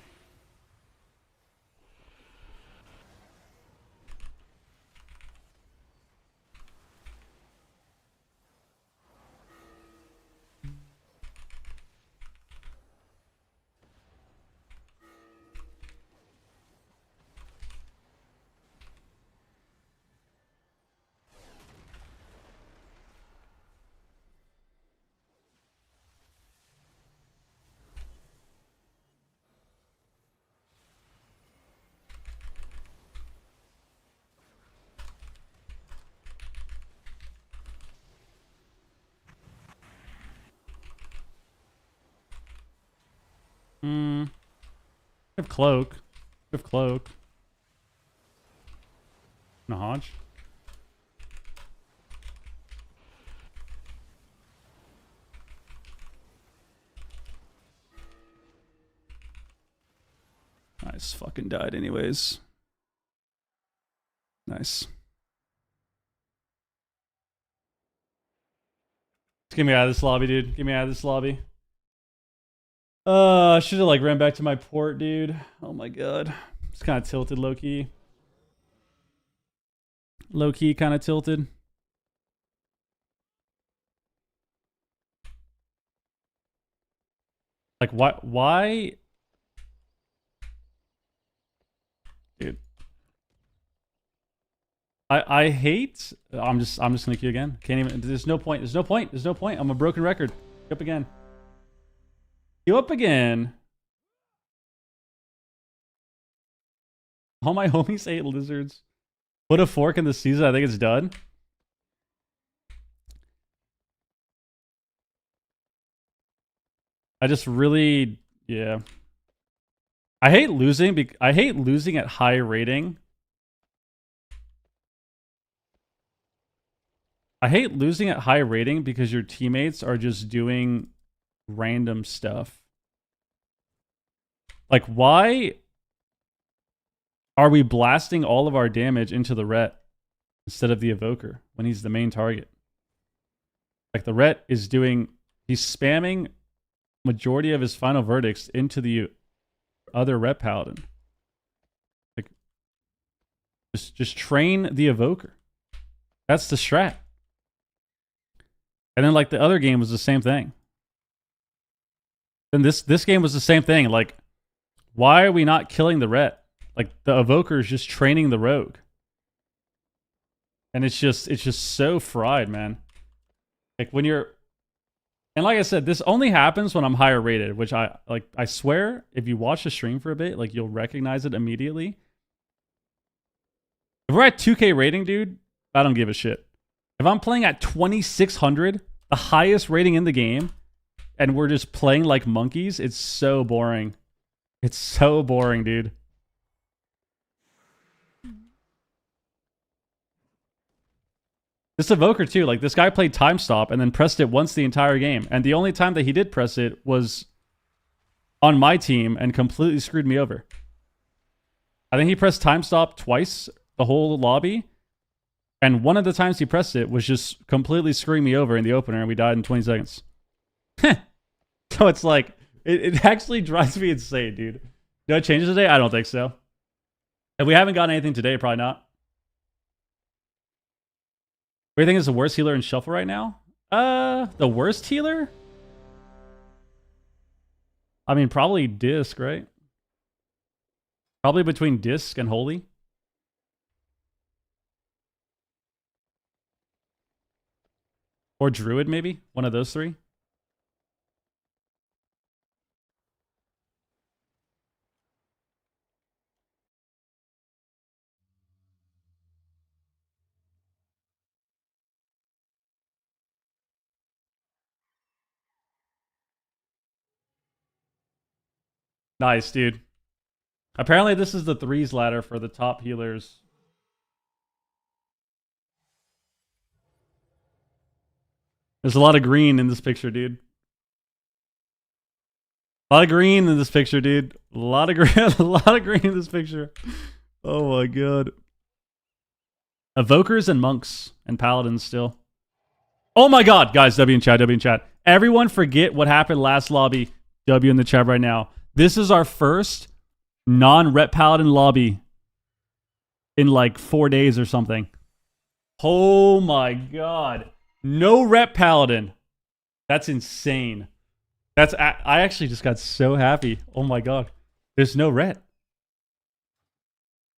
S1: We have Cloak. We have Cloak. Nahaj. Nice. Fucking died anyways. Nice. Get me out of this lobby, dude. Get me out of this lobby. I should have like ran back to my port, dude. Oh my god. It's kind of tilted low-key. Low-key kind of tilted. Like why? Dude. I hate I'm just gonna queue again. Can't even there's no point. There's no point. There's no point. I'm a broken record. Queue up again. Queue up again. All my homies ate lizards. Put a fork in the season. I think it's done. I just really, yeah. I hate losing. I hate losing at high rating. I hate losing at high rating because your teammates are just doing random stuff. Like, why are we blasting all of our damage into the Ret instead of the Evoker when he's the main target? Like the Ret is doing, he's spamming majority of his final verdicts into the other Ret Paladin. Like, just train the Evoker. That's the strat. And then like the other game was the same thing. Then this game was the same thing. Like, why are we not killing the Ret? Like the Evoker is just training the Rogue. And it's just so fried, man. Like when you're, and like I said, this only happens when I'm higher rated, which I swear, if you watch the stream for a bit, like you'll recognize it immediately. If we're at 2K rating, dude, I don't give a shit. If I'm playing at 2600, the highest rating in the game, and we're just playing like monkeys, it's so boring. It's so boring, dude. This Evoker too, like this guy played Time Stop and then pressed it once the entire game. And the only time that he did press it was on my team and completely screwed me over. I think he pressed Time Stop twice the whole lobby. And one of the times he pressed it was just completely screwing me over in the opener and we died in 20 seconds. So it's like, it actually drives me insane, dude. Do I change it today? I don't think so. If we haven't gotten anything today, probably not. What do you think is the worst healer in Shuffle right now? The worst healer? I mean, probably Disc, right? Probably between Disc and Holy. Or Druid, maybe? One of those three. Nice, dude. Apparently this is the threes ladder for the top healers. There's a lot of green in this picture, dude. A lot of green in this picture, dude. A lot of green, a lot of green in this picture. Oh my god. Evokers and monks and paladins still. Oh my god, guys, W in chat, W in chat. Everyone forget what happened last lobby. W in the chat right now. This is our first non-Ret Paladin lobby in like 4 days or something. Oh my god. No Ret Paladin. That's insane. I actually just got so happy. Oh my god. There's no Ret.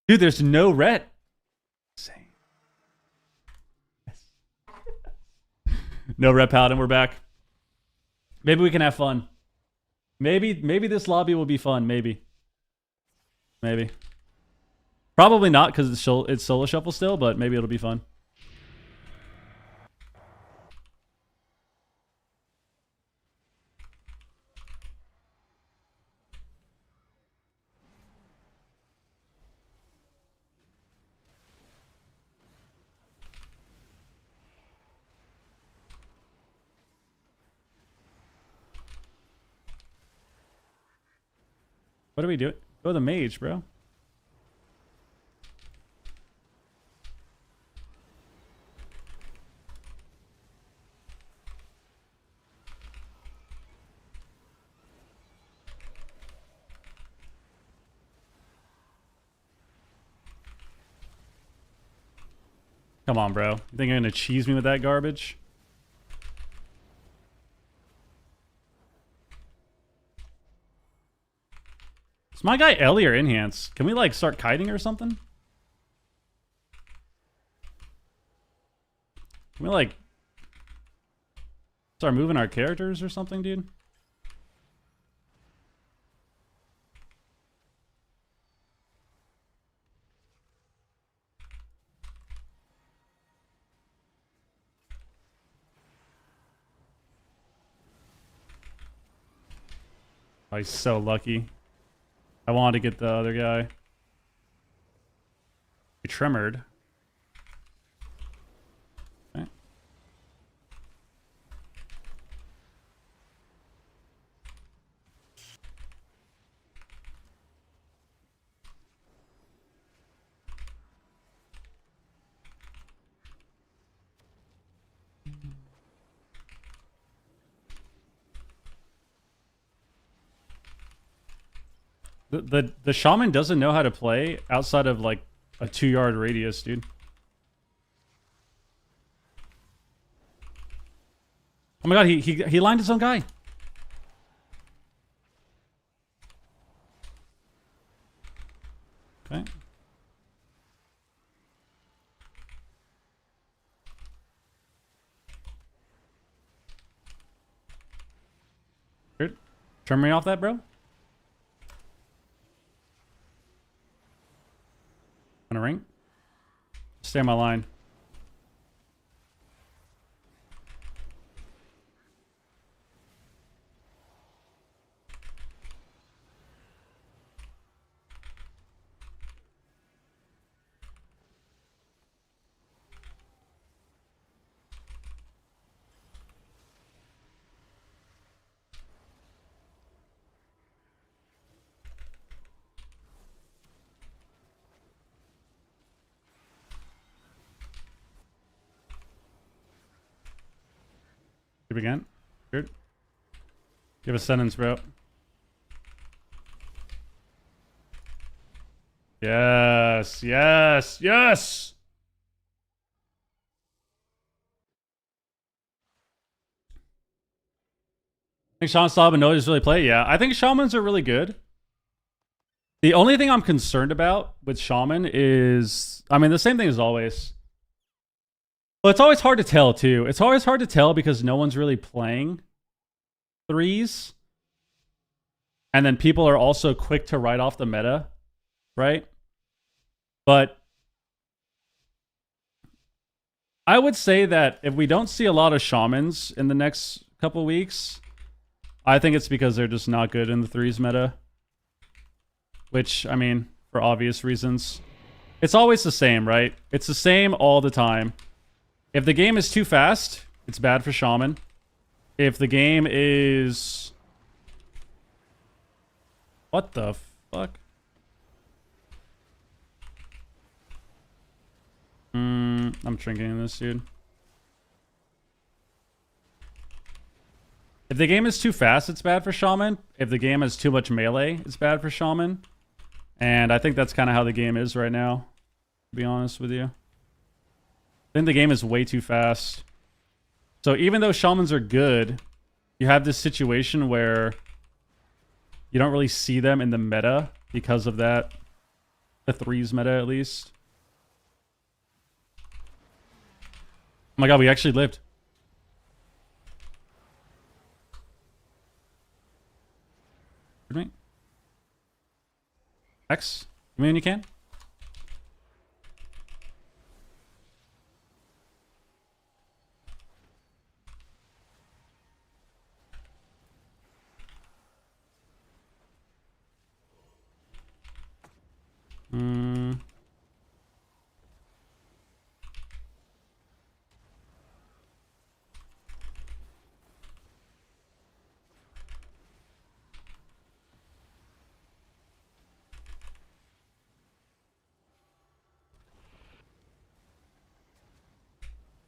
S1: Dude, there's no Ret. Insane. Yes. No Ret Paladin, we're back. Maybe we can have fun. Maybe this lobby will be fun. Maybe. Probably not because it's solo shuffle still, but maybe it'll be fun. What do we do? Go to the mage, bro. Come on, bro. You think you're gonna cheese me with that garbage? Is my guy Ellie or Enhance? Can we like start kiting or something? Can we like start moving our characters or something, dude? Oh, he's so lucky. I wanted to get the other guy. He tremored. Okay. The shaman doesn't know how to play outside of like a 2-yard radius, dude. Oh my god, he lined his own guy. Okay. Good. Turn me off that, bro. Gonna ring. Stay on my line. Keep again. Good. Give a sentence, bro. Yes, yes, yes! I think Shaman Saab and Noise really play. Yeah, I think Shamans are really good. The only thing I'm concerned about with Shaman is, I mean, the same thing as always. Well, it's always hard to tell, too. It's always hard to tell because no one's really playing threes. And then people are also quick to write off the meta, right? But I would say that if we don't see a lot of Shamans in the next couple weeks, I think it's because they're just not good in the threes meta. Which, I mean, for obvious reasons. It's always the same, right? It's the same all the time. If the game is too fast, it's bad for Shaman. If the game is... What the fuck? I'm trinketing this, dude. If the game is too fast, it's bad for Shaman. If the game has too much melee, it's bad for Shaman. And I think that's kind of how the game is right now, to be honest with you. I think the game is way too fast. So even though Shamans are good, you have this situation where you don't really see them in the meta because of that. The threes meta, at least. Oh my god, we actually lived. Me? X? You mean you can?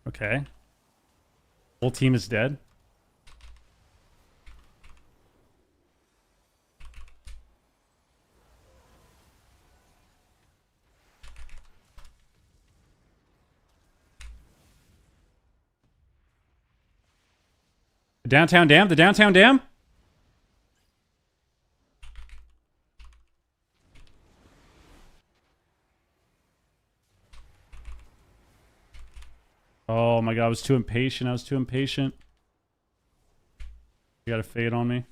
S1: Okay. Whole team is dead. The downtown dam? The downtown dam? Oh my god, I was too impatient. I was too impatient. You got a fade on me.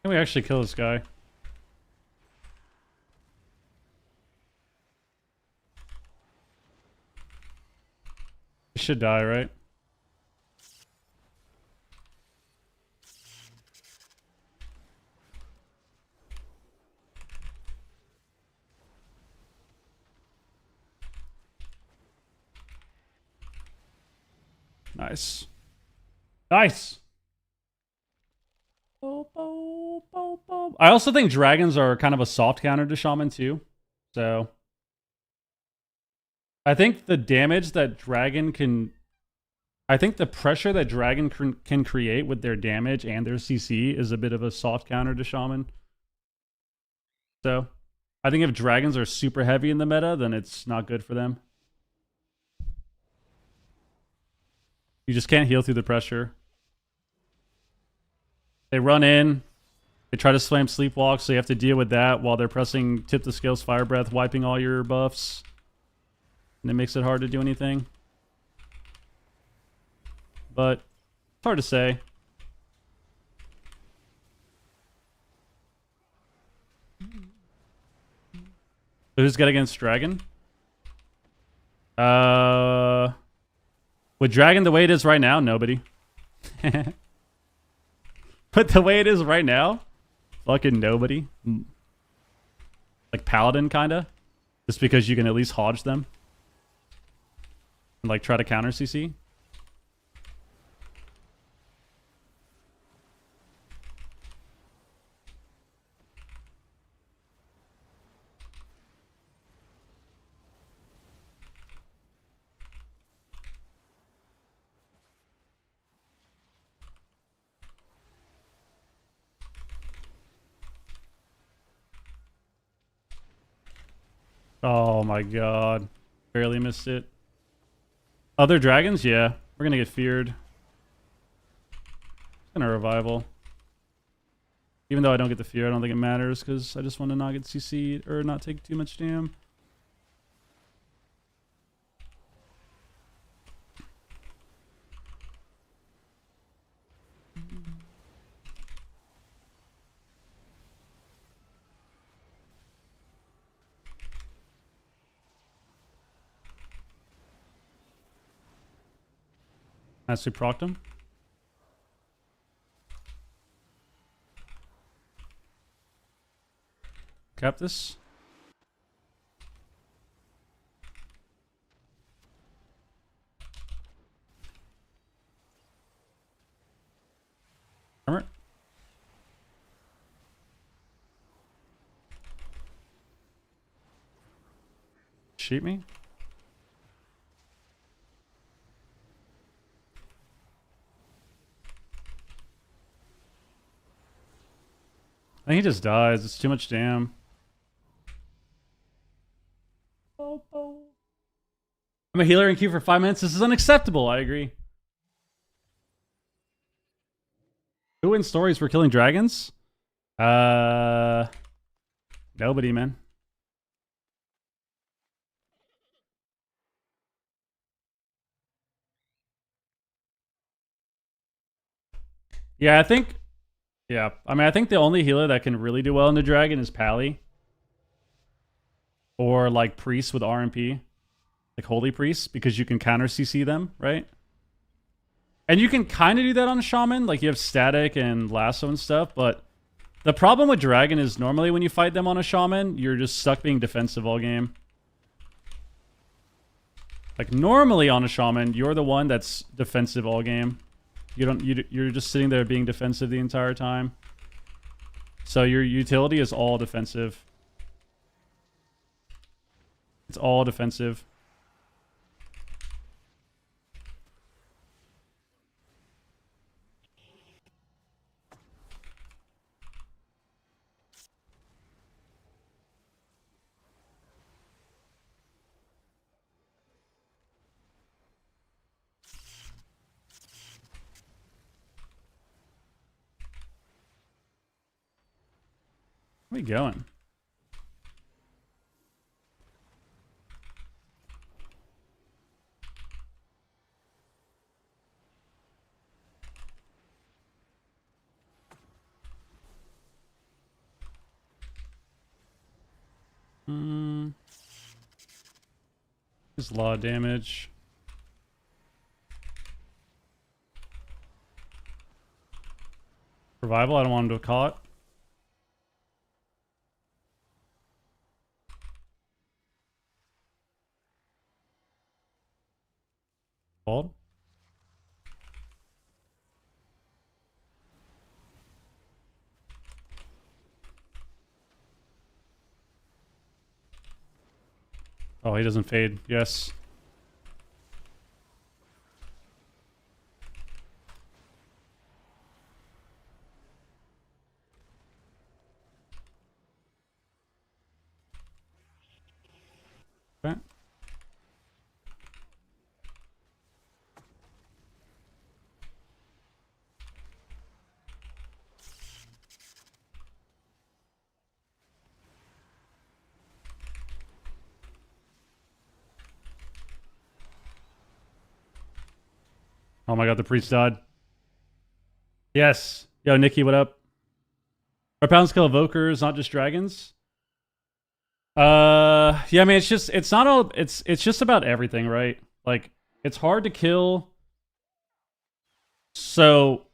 S1: Can we actually kill this guy? He should die, right? Nice. Nice. I also think dragons are kind of a soft counter to shaman too. So I think the damage that dragon can, I think the pressure that dragon can create with their damage and their CC is a bit of a soft counter to shaman. So I think if dragons are super heavy in the meta, then it's not good for them. You just can't heal through the pressure. They run in, they try to slam sleepwalk, so you have to deal with that while they're pressing tip the scales, fire breath, wiping all your buffs. And it makes it hard to do anything. But it's hard to say. Who's good against dragon? With dragon the way it is right now, nobody. But the way it is right now, fucking nobody. Like paladin kinda. Just because you can at least hodge them. And like try to counter CC. Oh my god. Barely missed it. Other dragons? Yeah. We're gonna get feared. It's gonna revival. Even though I don't get the fear, I don't think it matters because I just want to not get CC'd or not take too much damn. Actually procced him. Cap this. Armor. Shoot me. I think he just dies. It's too much damn. I'm a healer in queue for 5 minutes. This is unacceptable. I agree. Who wins stories for killing dragons? Nobody, man. Yeah, I think. Yeah, I mean, I think the only healer that can really do well in the dragon is Pally. Or like priests with RMP. Like holy priests, because you can counter CC them, right? And you can kind of do that on shaman, like you have static and lasso and stuff, but the problem with dragon is normally when you fight them on a shaman, you're just stuck being defensive all game. Like normally on a shaman, you're the one that's defensive all game. You're just sitting there being defensive the entire time. So your utility is all defensive. It's all defensive. Where are we going? There's a lot of damage. Revival, I don't want him to call it. Hold. Oh, he doesn't fade. Yes. Okay. Oh my god, the priest died. Yes. Yo, Nikki, what up? Our pounds kill evokers, not just dragons. Yeah, I mean, it's not all, it's just about everything, right? Like, it's hard to kill. So,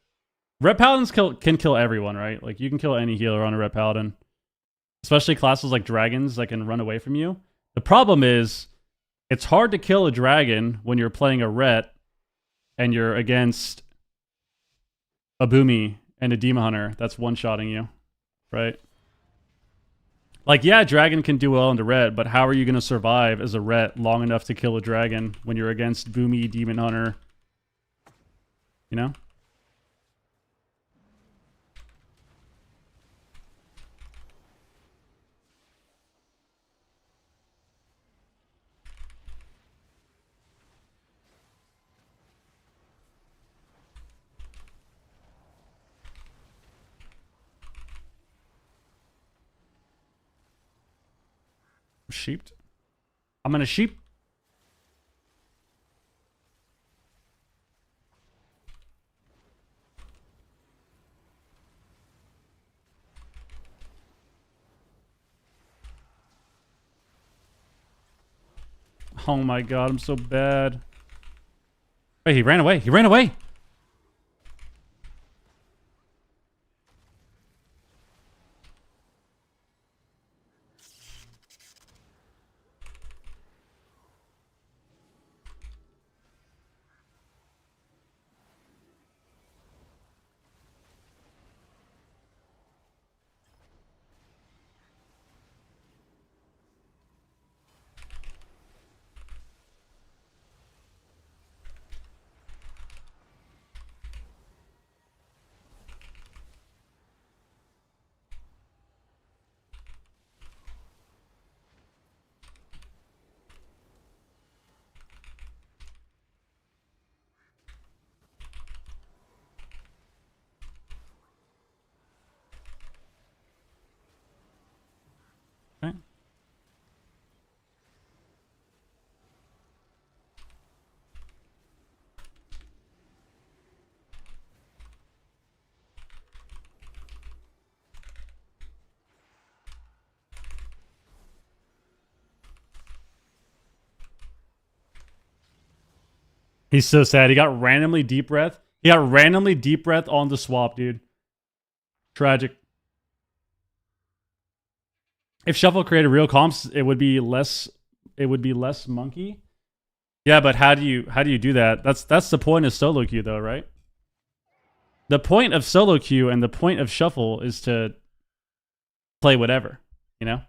S1: red paladins can kill everyone, right? Like, you can kill any healer on a red paladin, especially classes like dragons that can run away from you. The problem is, it's hard to kill a dragon when you're playing a ret and you're against a boomy and a demon hunter that's one-shotting you, right? Like, yeah, dragon can do well in the ret, but how are you going to survive as a ret long enough to kill a dragon when you're against boomy, demon hunter? You know? Sheeped. I'm gonna sheep. Oh my god, I'm so bad. Wait, he ran away. He ran away. Okay. He's so sad. He got randomly deep breath. He got randomly deep breath on the swap, dude. Tragic. If Shuffle created real comps, it would be less monkey. Yeah, but how do you do that? That's the point of solo queue though, right? The point of solo queue and the point of Shuffle is to play whatever, you know?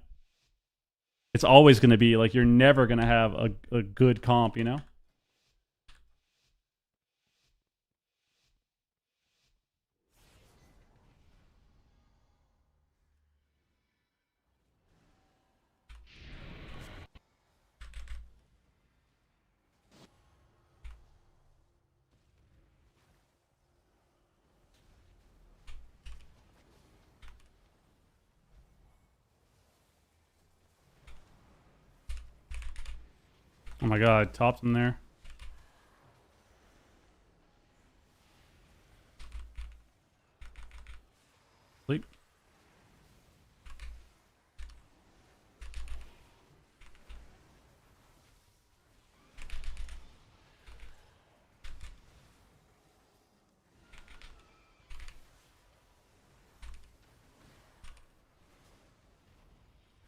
S1: It's always going to be like you're never going to have a good comp, you know? Oh my god, topped him there. Sleep.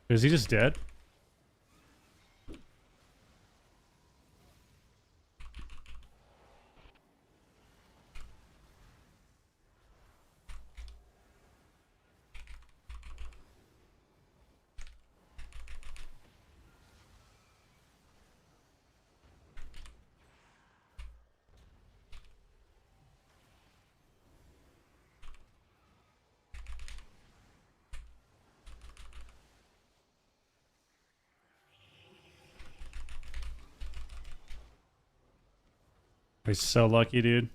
S1: Is he just dead? He's so lucky, dude.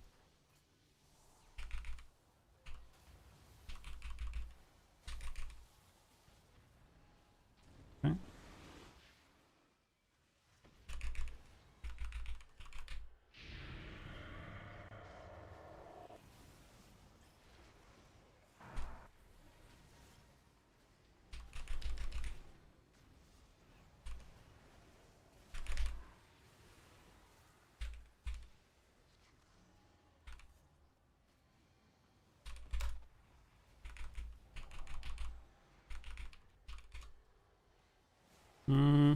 S1: Okay. Hmm.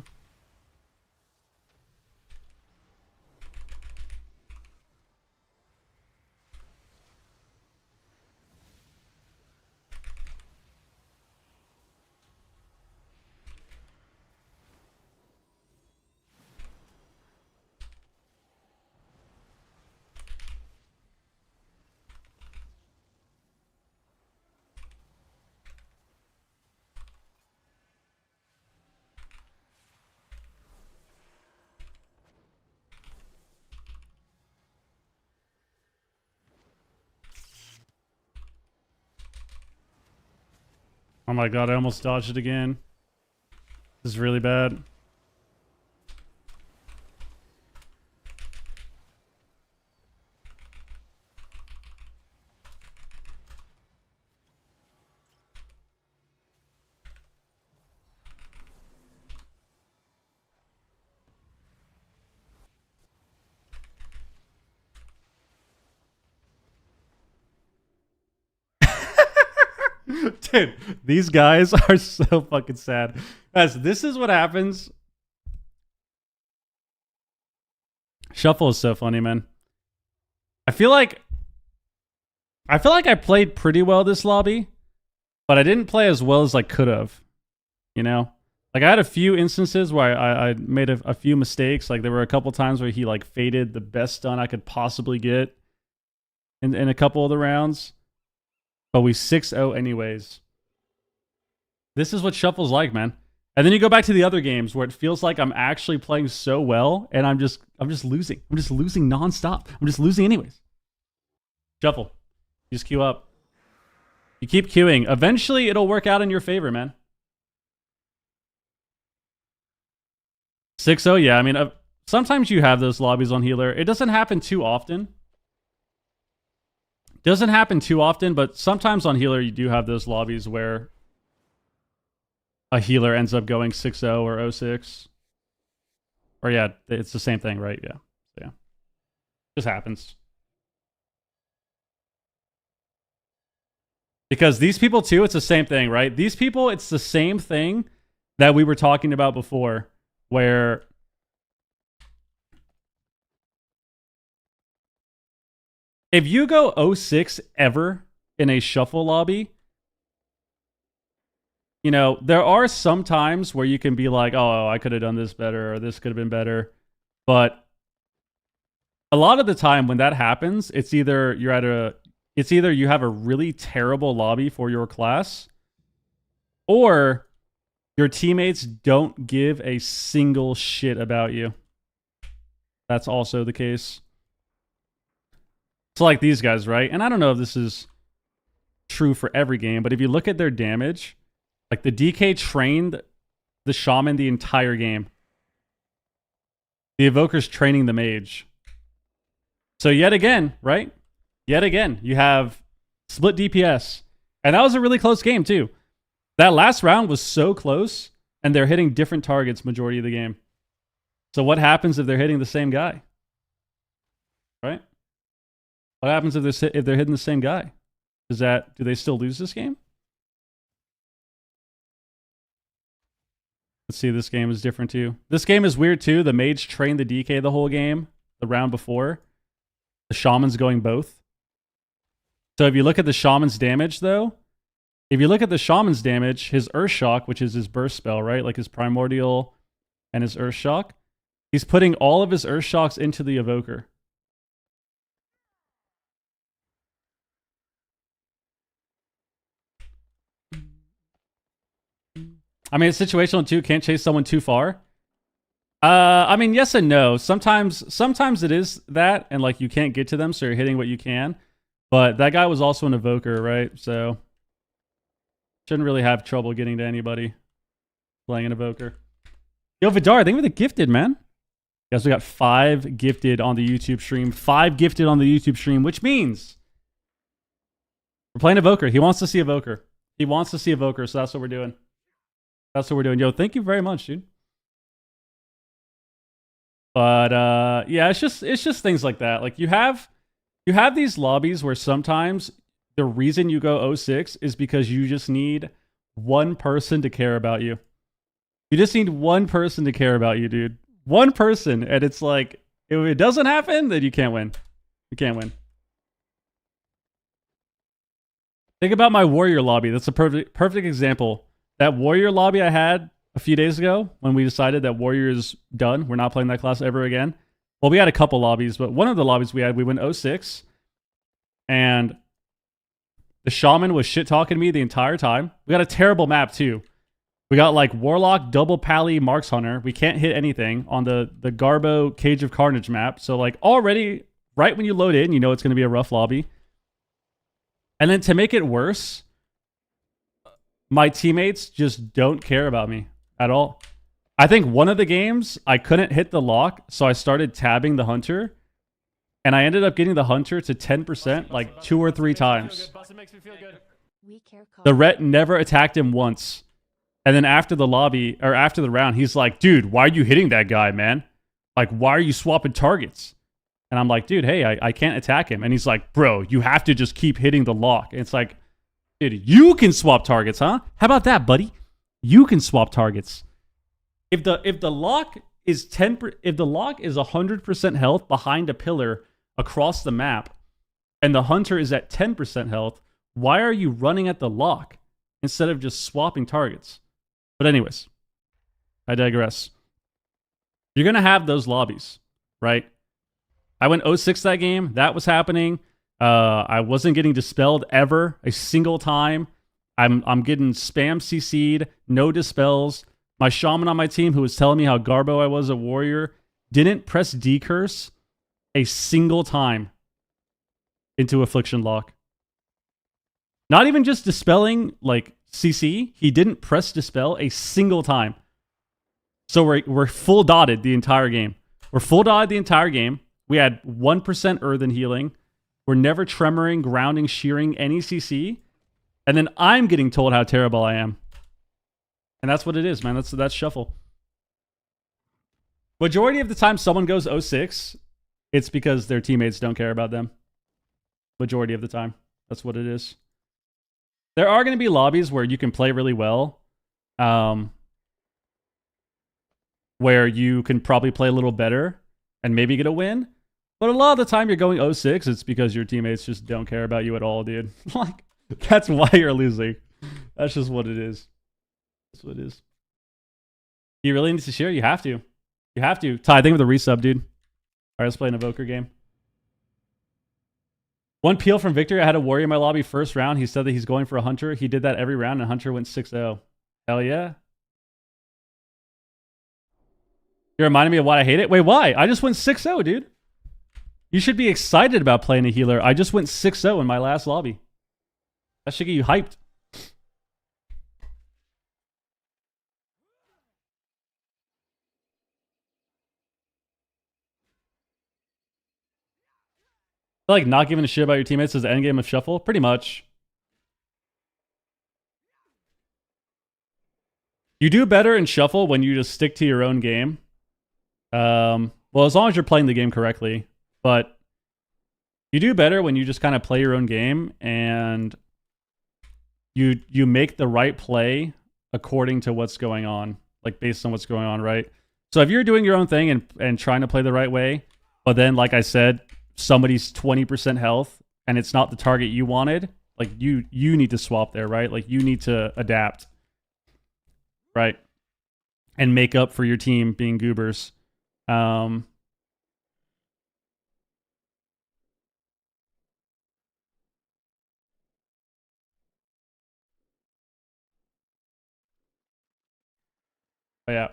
S1: Oh my god, I almost dodged it again. This is really bad. Dude, these guys are so fucking sad. Guys, this is what happens. Shuffle is so funny, man. I feel like I played pretty well this lobby, but I didn't play as well as I could have. You know? Like I had a few instances where I made a few mistakes. Like there were a couple times where he like faded the best stun I could possibly get in a couple of the rounds. But we 6-0 anyways. This is what Shuffle's like, man. And then you go back to the other games where it feels like I'm actually playing so well and I'm just losing. I'm just losing nonstop. I'm just losing anyways. Shuffle. You just queue up. You keep queuing. Eventually it'll work out in your favor, man. 6-0, yeah. I mean, sometimes you have those lobbies on healer. It doesn't happen too often. Doesn't happen too often, but sometimes on healer you do have those lobbies where a healer ends up going 6-0 or 0-6. Or yeah, it's the same thing, right? Yeah. So, yeah. Just happens. Because these people too, it's the same thing, right? These people, it's the same thing that we were talking about before, where if you go 0-6 ever in a shuffle lobby, you know, there are some times where you can be like, oh, I could have done this better or this could have been better. But a lot of the time when that happens, it's either you have a really terrible lobby for your class, or your teammates don't give a single shit about you. That's also the case. So like these guys, right? And I don't know if this is true for every game, but if you look at their damage, like the DK trained the shaman the entire game. The evoker's training the mage. So yet again, right? Yet again, you have split DPS. And that was a really close game too. That last round was so close, and they're hitting different targets majority of the game. So what happens if they're hitting the same guy? Right? What happens if they're hitting the same guy? Do they still lose this game? Let's see, this game is different too. This game is weird too. The mage trained the DK the whole game, the round before. The shaman's going both. So if you look at the shaman's damage though, his Earth Shock, which is his burst spell, right? Like his Primordial and his Earth Shock, he's putting all of his Earth Shocks into the evoker. I mean, it's situational too. Can't chase someone too far. I mean, yes and no. Sometimes it is that, and like you can't get to them, so you're hitting what you can. But that guy was also an evoker, right? So shouldn't really have trouble getting to anybody playing an evoker. Yo, Vidar, thank you for the gifted, man. Guys, we got 5 gifted on the YouTube stream. 5 gifted on the YouTube stream, which means we're playing evoker. He wants to see evoker. He wants to see evoker, so that's what we're doing. That's what we're doing. Yo, thank you very much, dude. But yeah, it's just things like that. Like you have these lobbies where sometimes the reason you go 06 is because you just need one person to care about you. You just need one person to care about you, dude. One person, and it's like if it doesn't happen, then you can't win. You can't win. Think about my warrior lobby. That's a perfect example. That warrior lobby I had a few days ago when we decided that warrior is done. We're not playing that class ever again. Well, we had a couple lobbies, but one of the lobbies we went 06, and the shaman was shit talking me the entire time. We got a terrible map too. We got like Warlock, Double Pally, Marks Hunter. We can't hit anything on the Garbo Cage of Carnage map. So like already, right when you load in, you know it's going to be a rough lobby. And then to make it worse, my teammates just don't care about me at all. I think one of the games, I couldn't hit the lock, so I started tabbing the Hunter. And I ended up getting the Hunter to 10% like 2 or 3 times. The Ret never attacked him once. And then after the lobby, or after the round, he's like, dude, why are you hitting that guy, man? Like, why are you swapping targets? And I'm like, dude, hey, I can't attack him. And he's like, bro, you have to just keep hitting the lock. And it's like, dude, you can swap targets, huh? How about that, buddy? You can swap targets. If the lock is 100% health behind a pillar across the map, and the Hunter is at 10% health, why are you running at the lock instead of just swapping targets? But anyways, I digress. You're going to have those lobbies, right? I went 06 that game. That was happening. I wasn't getting dispelled ever, a single time. I'm getting spam CC'd, no dispels. My shaman on my team, who was telling me how garbo I was a warrior, didn't press D-curse a single time into Affliction Lock. Not even just dispelling, like, CC. He didn't press dispel a single time. So we're full dotted the entire game. We're full dotted the entire game. We had 1% earthen healing. We're never tremoring, grounding, shearing any CC. And then I'm getting told how terrible I am. And that's what it is, man. That's shuffle. Majority of the time someone goes 06, it's because their teammates don't care about them. Majority of the time. That's what it is. There are going to be lobbies where you can play really well. Where you can probably play a little better and maybe get a win. But a lot of the time you're going 06, it's because your teammates just don't care about you at all, dude. Like, that's why you're losing. That's just what it is. That's what it is. You really need to share? You have to. You have to. Ty, think of the resub, dude. All right, let's play an evoker game. One peel from Victor. I had a warrior in my lobby first round. He said that he's going for a Hunter. He did that every round, and Hunter went 6-0. Hell yeah. You're reminding me of why I hate it? Wait, why? I just went 6-0, dude. You should be excited about playing a healer. I just went 6-0 in my last lobby. That should get you hyped. Like not giving a shit about your teammates is the end game of Shuffle? Pretty much. You do better in Shuffle when you just stick to your own game. Well, as long as you're playing the game correctly. But you do better when you just kind of play your own game and you make the right play according to what's going on. Like based on what's going on, right? So if you're doing your own thing and trying to play the right way, but then, like I said, somebody's 20% health and it's not the target you wanted, like you need to swap there, right? Like you need to adapt, right? And make up for your team being goobers. But yeah.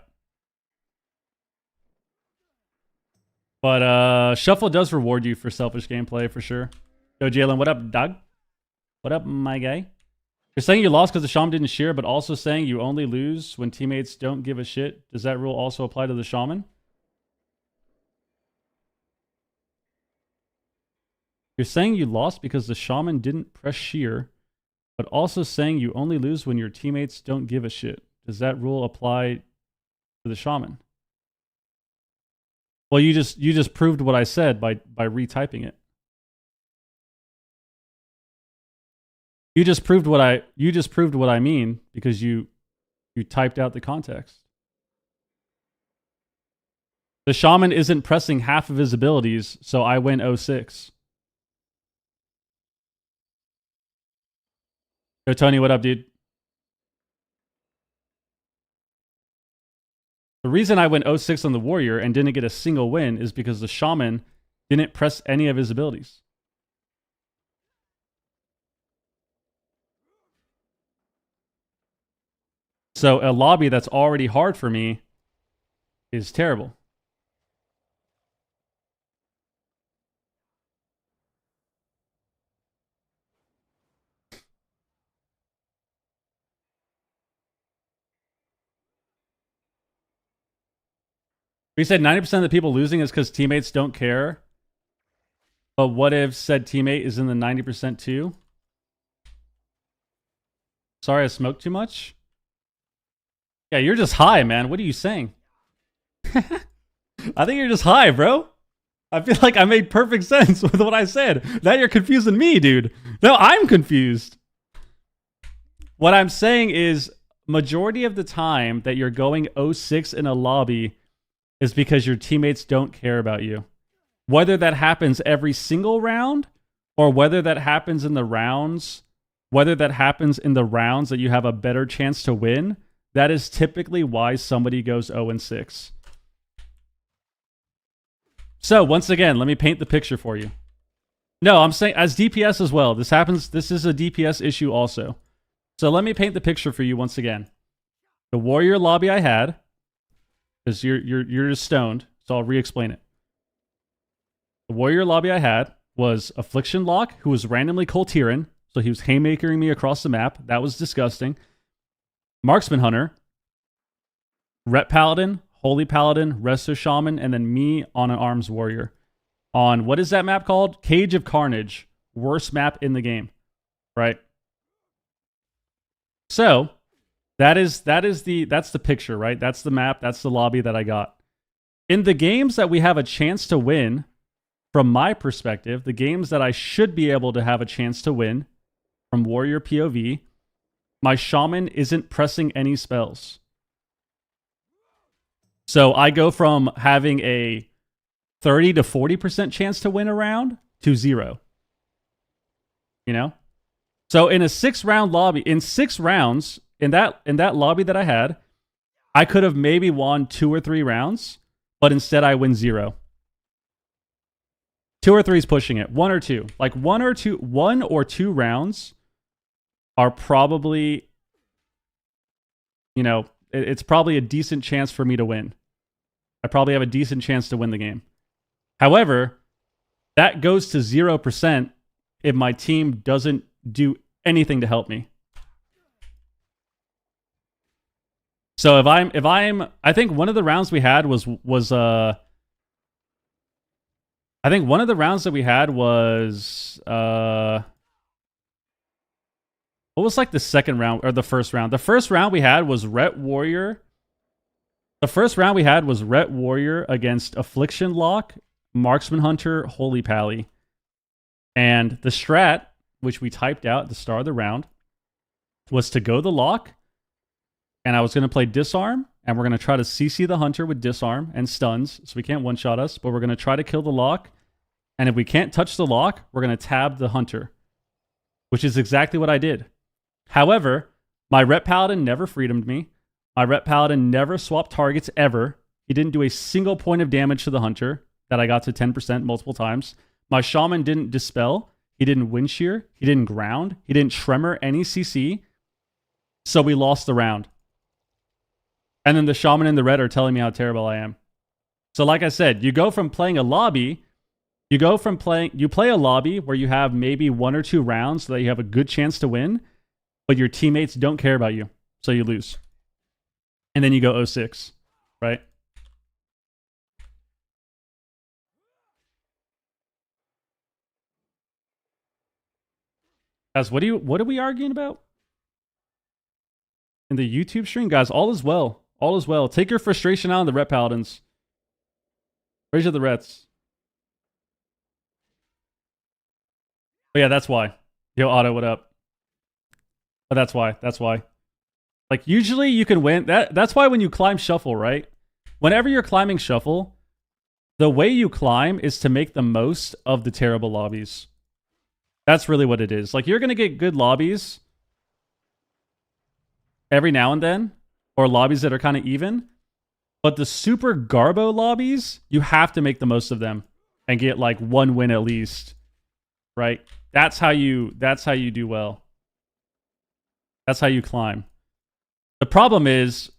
S1: But Shuffle does reward you for selfish gameplay for sure. Yo, Jalen, what up, Doug? What up, my guy? You're saying you lost because the Shaman didn't shear, but also saying you only lose when teammates don't give a shit. Does that rule also apply to the Shaman? You're saying you lost because the Shaman didn't press shear, but also saying you only lose when your teammates don't give a shit. Does that rule apply to the Shaman? Well, you just proved what I said by retyping it. You just proved what I mean because you typed out the context. The Shaman isn't pressing half of his abilities, so I win 0-6. Yo, Tony, what up, dude? The reason I went 0-6 on the Warrior and didn't get a single win is because the Shaman didn't press any of his abilities. So a lobby that's already hard for me is terrible. We said 90% of the people losing is because teammates don't care. But what if said teammate is in the 90% too? Sorry, I smoked too much? Yeah, you're just high, man. What are you saying? I think you're just high, bro. I feel like I made perfect sense with what I said. Now you're confusing me, dude. No, I'm confused. What I'm saying is majority of the time that you're going 0-6 in a lobby is because your teammates don't care about you. Whether that happens every single round or whether that happens in the rounds, that you have a better chance to win, that is typically why somebody goes 0-6. So once again, let me paint the picture for you. No, I'm saying as DPS as well. This happens. This is a DPS issue also. So let me paint the picture for you once again. The Warrior lobby I had, because you're just stoned, so I'll re-explain it. The Warrior lobby I had was Affliction Lock, who was randomly Coltiran, so he was haymakering me across the map. That was disgusting. Marksman Hunter, Ret Paladin, Holy Paladin, Resto Shaman, and then me on an Arms Warrior. On, what is that map called? Cage of Carnage. Worst map in the game. Right? So, that's the picture, right? That's the map, that's the lobby that I got. In the games that we have a chance to win, from my perspective, the games that I should be able to have a chance to win, from Warrior POV, my Shaman isn't pressing any spells. So I go from having a 30 to 40% chance to win a round to 0. You know? So in a 6-round lobby, in 6 rounds, in that lobby that I had, I could have maybe won 2 or 3 rounds, but instead I win 0. 2 or 3 is pushing it. 1 or 2. Like 1 or 2 rounds are probably, you know, it's probably a decent chance for me to win. I probably have a decent chance to win the game. However, that goes to 0% if my team doesn't do anything to help me. So I think one of the rounds we had was I think one of the rounds that we had was what was like the second round or the first round? The first round we had was Ret Warrior. The first round we had was Ret Warrior against Affliction Lock, Marksman Hunter, Holy Pally. And the strat, which we typed out at the start of the round, was to go the Lock, and I was going to play Disarm, and we're going to try to CC the Hunter with Disarm and stuns, so we can't one-shot us, but we're going to try to kill the Lock, and if we can't touch the Lock, we're going to tab the Hunter, which is exactly what I did. However, my Ret Paladin never freedomed me. My Ret Paladin never swapped targets ever. He didn't do a single point of damage to the Hunter that I got to 10% multiple times. My Shaman didn't dispel. He didn't wind shear. He didn't ground. He didn't tremor any CC. So we lost the round. And then the Shaman and the Red are telling me how terrible I am. So like I said, you go from playing a lobby, you play a lobby where you have maybe 1 or 2 rounds so that you have a good chance to win, but your teammates don't care about you, so you lose. And then you go 0-6, right? Guys, what are we arguing about? In the YouTube stream? Guys, all is well. All is well. Take your frustration out on the Ret Paladins. Raise the Rets. But yeah, that's why. Yo, Otto, what up? Oh, that's why. That's why. Like, usually you can win. That's why when you climb Shuffle, right? Whenever you're climbing Shuffle, the way you climb is to make the most of the terrible lobbies. That's really what it is. Like, you're going to get good lobbies every now and then, or lobbies that are kind of even. But the super Garbo lobbies, you have to make the most of them and get like 1 win at least, right? That's how you do well. That's how you climb. The problem is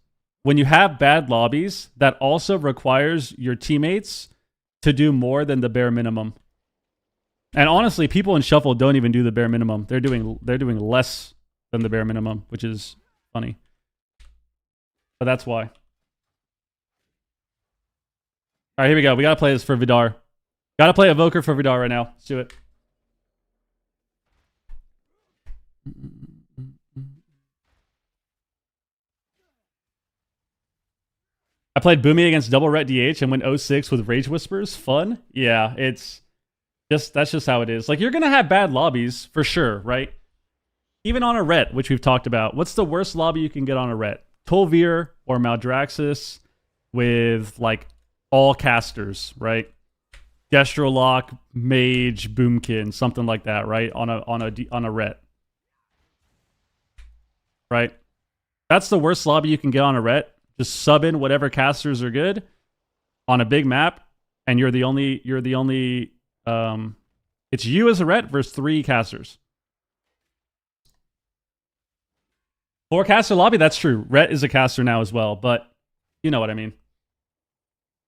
S1: when you have bad lobbies, that also requires your teammates to do more than the bare minimum. And honestly, people in Shuffle don't even do the bare minimum. They're doing less than the bare minimum, which is funny. But that's why. All right, here we go. We gotta play this for Vidar. Gotta play Evoker for Vidar right now. Let's do it. I played Boomy against double Ret DH and went 0-6 with Rage Whispers. Fun? Yeah, that's just how it is. Like, you're gonna have bad lobbies for sure, right? Even on a Ret, which we've talked about. What's the worst lobby you can get on a Ret? Tolvir or Maldraxxus with like all casters, right? Destrolock, Mage, Boomkin, something like that, right? On a Ret. Right? That's the worst lobby you can get on a Ret. Just sub in whatever casters are good on a big map, and you're the only it's you as a Ret versus 3 casters. 4 caster lobby, that's true. Ret is a caster now as well, but you know what I mean.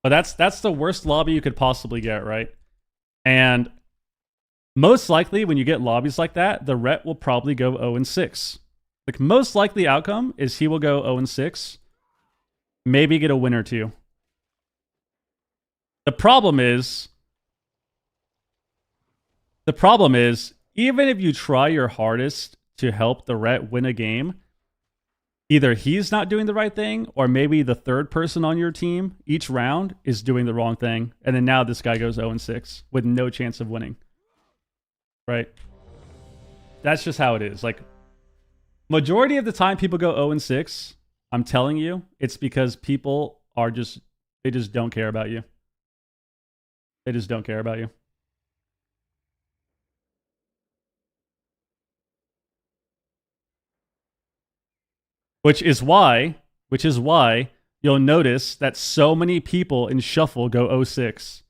S1: But that's the worst lobby you could possibly get, right? And most likely when you get lobbies like that, the Ret will probably go 0-6. Like, most likely outcome is he will go 0-6. Maybe get a win or 2. The problem is, even if you try your hardest to help the Ret win a game, either he's not doing the right thing, or maybe the third person on your team each round is doing the wrong thing. And then now this guy goes 0-6 with no chance of winning. Right? That's just how it is. Like, majority of the time people go 0-6, I'm telling you, it's because people are they just don't care about you. They just don't care about you. Which is why you'll notice that so many people in Shuffle go 0-6.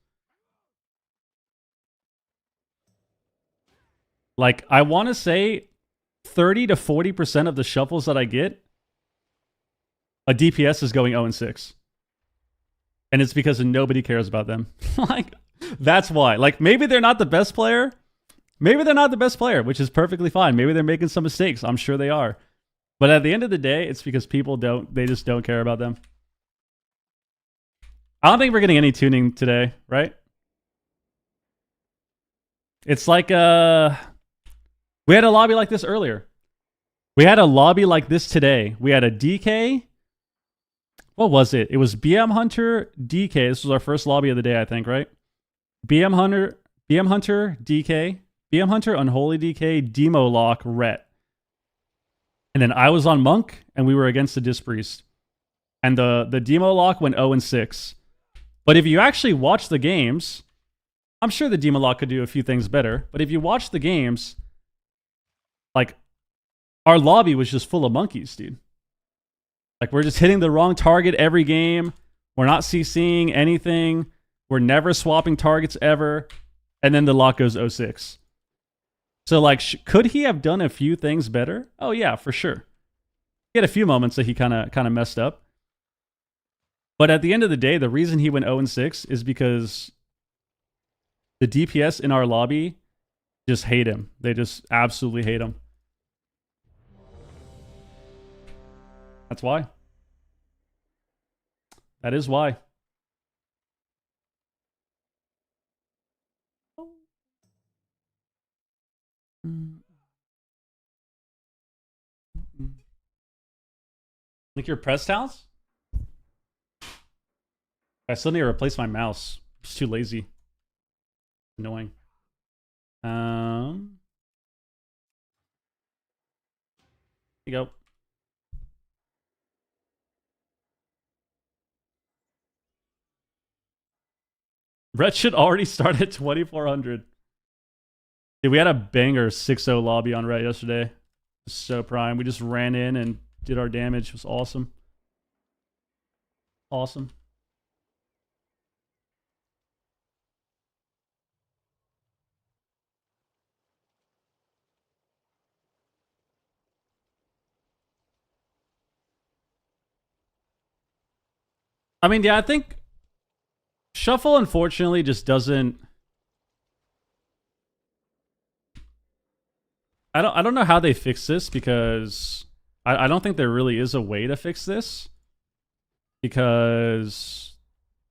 S1: Like, I want to say 30 to 40% of the shuffles that I get, a DPS is going 0-6. And it's because nobody cares about them. Like, that's why. Like, maybe they're not the best player. Maybe they're not the best player, which is perfectly fine. Maybe they're making some mistakes. I'm sure they are. But at the end of the day, it's because people they just don't care about them. I don't think we're getting any tuning today, right? It's like, we had a lobby like this earlier. We had a lobby like this today. We had a DK. What was it? It was BM Hunter, DK. This was our first lobby of the day, I think, right? BM Hunter, DK. BM Hunter, Unholy DK, Demo Lock, Ret. And then I was on Monk, and we were against the Disc Priest. And the Demo Lock went 0-6. But if you actually watch the games, I'm sure the Demo Lock could do a few things better. But if you watch the games, like, our lobby was just full of monkeys, dude. Like, we're just hitting the wrong target every game. We're not CCing anything. We're never swapping targets ever. And then the lock goes 0-6. So, like, could he have done a few things better? Oh, yeah, for sure. He had a few moments that he kind of messed up. But at the end of the day, the reason he went 0-6 is because the DPS in our lobby just hate him. They just absolutely hate him. That's why. That is why. Like your press towels? I still need to replace my mouse. I'm just too lazy. Annoying. Here you go. Brett should already start at 2,400. Dude, we had a banger 6-0 lobby on Ret yesterday. So prime. We just ran in and did our damage. It was awesome. Awesome. I mean, yeah, I think Shuffle unfortunately just doesn't. I don't know how they fix this because I don't think there really is a way to fix this because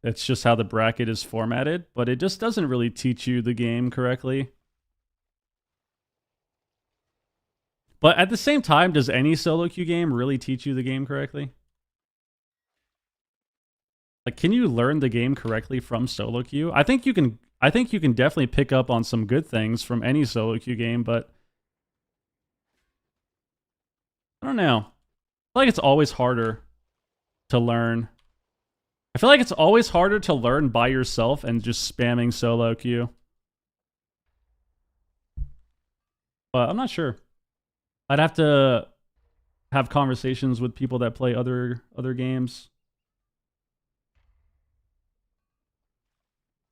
S1: it's just how the bracket is formatted, but it just doesn't really teach you the game correctly. But at the same time, does any solo queue game really teach you the game correctly? Like, can you learn the game correctly from solo queue? I think you can definitely pick up on some good things from any solo queue game, but I don't know. I feel like it's always harder to learn. I feel like it's always harder to learn by yourself and just spamming solo queue. But I'm not sure. I'd have to have conversations with people that play other games.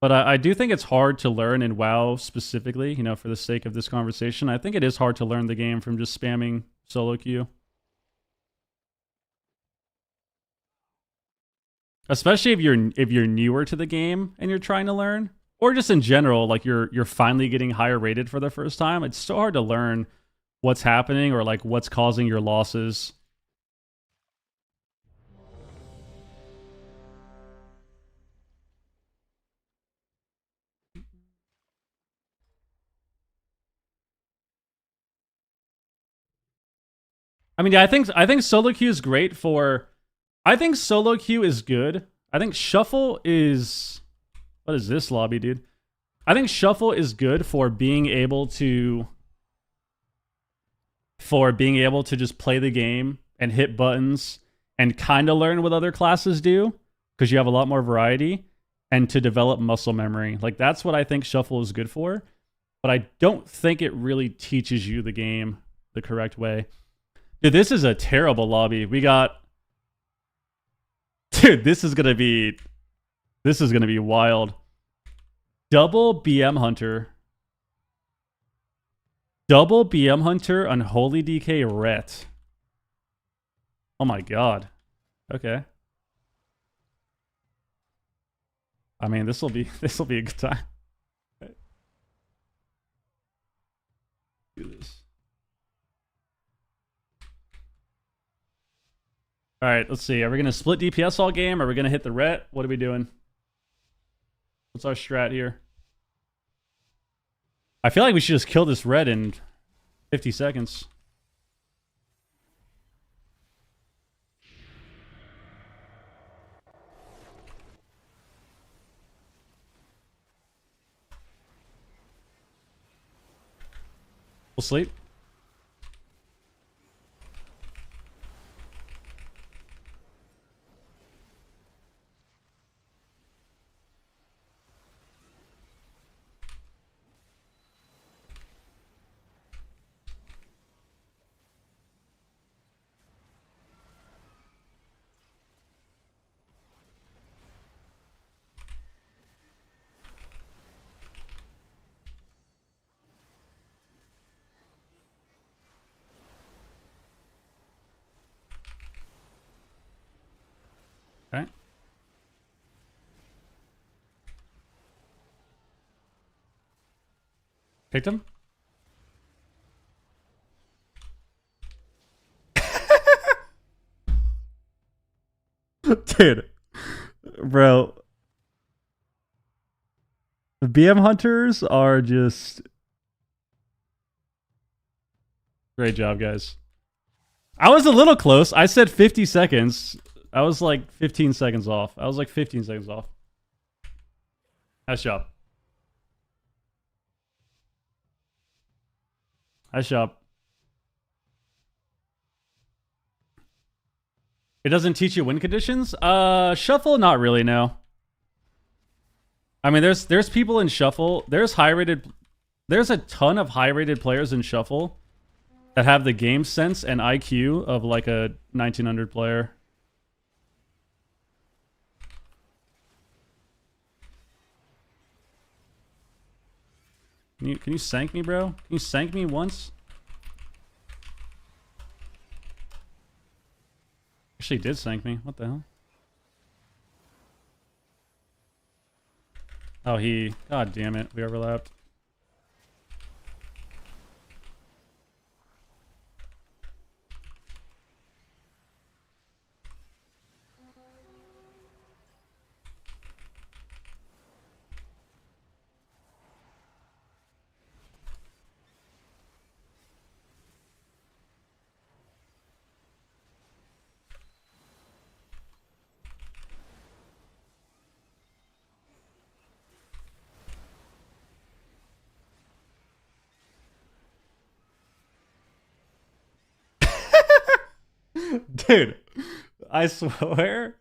S1: But I do think it's hard to learn in WoW specifically, you know, for the sake of this conversation. I think it is hard to learn the game from just spamming solo queue. Especially if you're newer to the game and you're trying to learn, or just in general, like you're finally getting higher rated for the first time. It's so hard to learn what's happening or like what's causing your losses. I mean, yeah, I think solo queue is great for. I think solo queue is good. I think shuffle is. What is this lobby, dude? I think shuffle is good for being able to. For being able to just play the game and hit buttons and kind of learn what other classes do because you have a lot more variety and to develop muscle memory. Like that's what I think shuffle is good for, but I don't think it really teaches you the game the correct way. Dude, this is a terrible lobby. We got Dude, this is going to be wild. Double BM Hunter. Double BM Hunter on Holy DK Ret. Oh my god. Okay. I mean, this will be a good time. Do this. All right, let's see. Are we going to split DPS all game? Are we going to hit the Ret? What are we doing? What's our strat here? I feel like we should just kill this Ret in 50 seconds. We'll sleep. Okay. Picked him? Dude. Bro. The BM hunters are just... Great job, guys. I was a little close. I said 50 seconds. I was like 15 seconds off. I was like 15 seconds off. Nice job. Nice job. It doesn't teach you win conditions? Shuffle, not really, no. I mean, there's people in Shuffle. There's a ton of high-rated players in Shuffle that have the game sense and IQ of like a 1900 player. Can you sank me, bro? Can you sank me once? Actually, did sank me. What the hell? Oh, he... God damn it. We overlapped. Dude, I swear.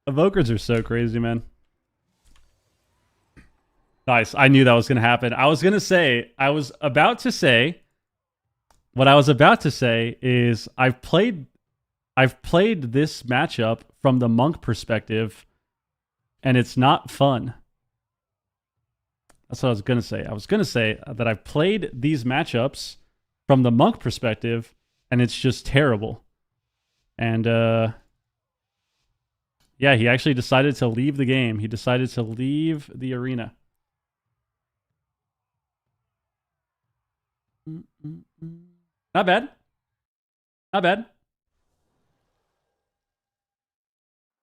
S1: Evokers are so crazy, man. Nice. I knew that was going to happen. I was about to say, what I was about to say is I've played this matchup from the monk perspective, and it's not fun. That's what I was going to say. I was going to say that I've played these matchups from the monk perspective, and it's just terrible. And yeah, he actually decided to leave the game. He decided to leave the arena. Not bad. Not bad.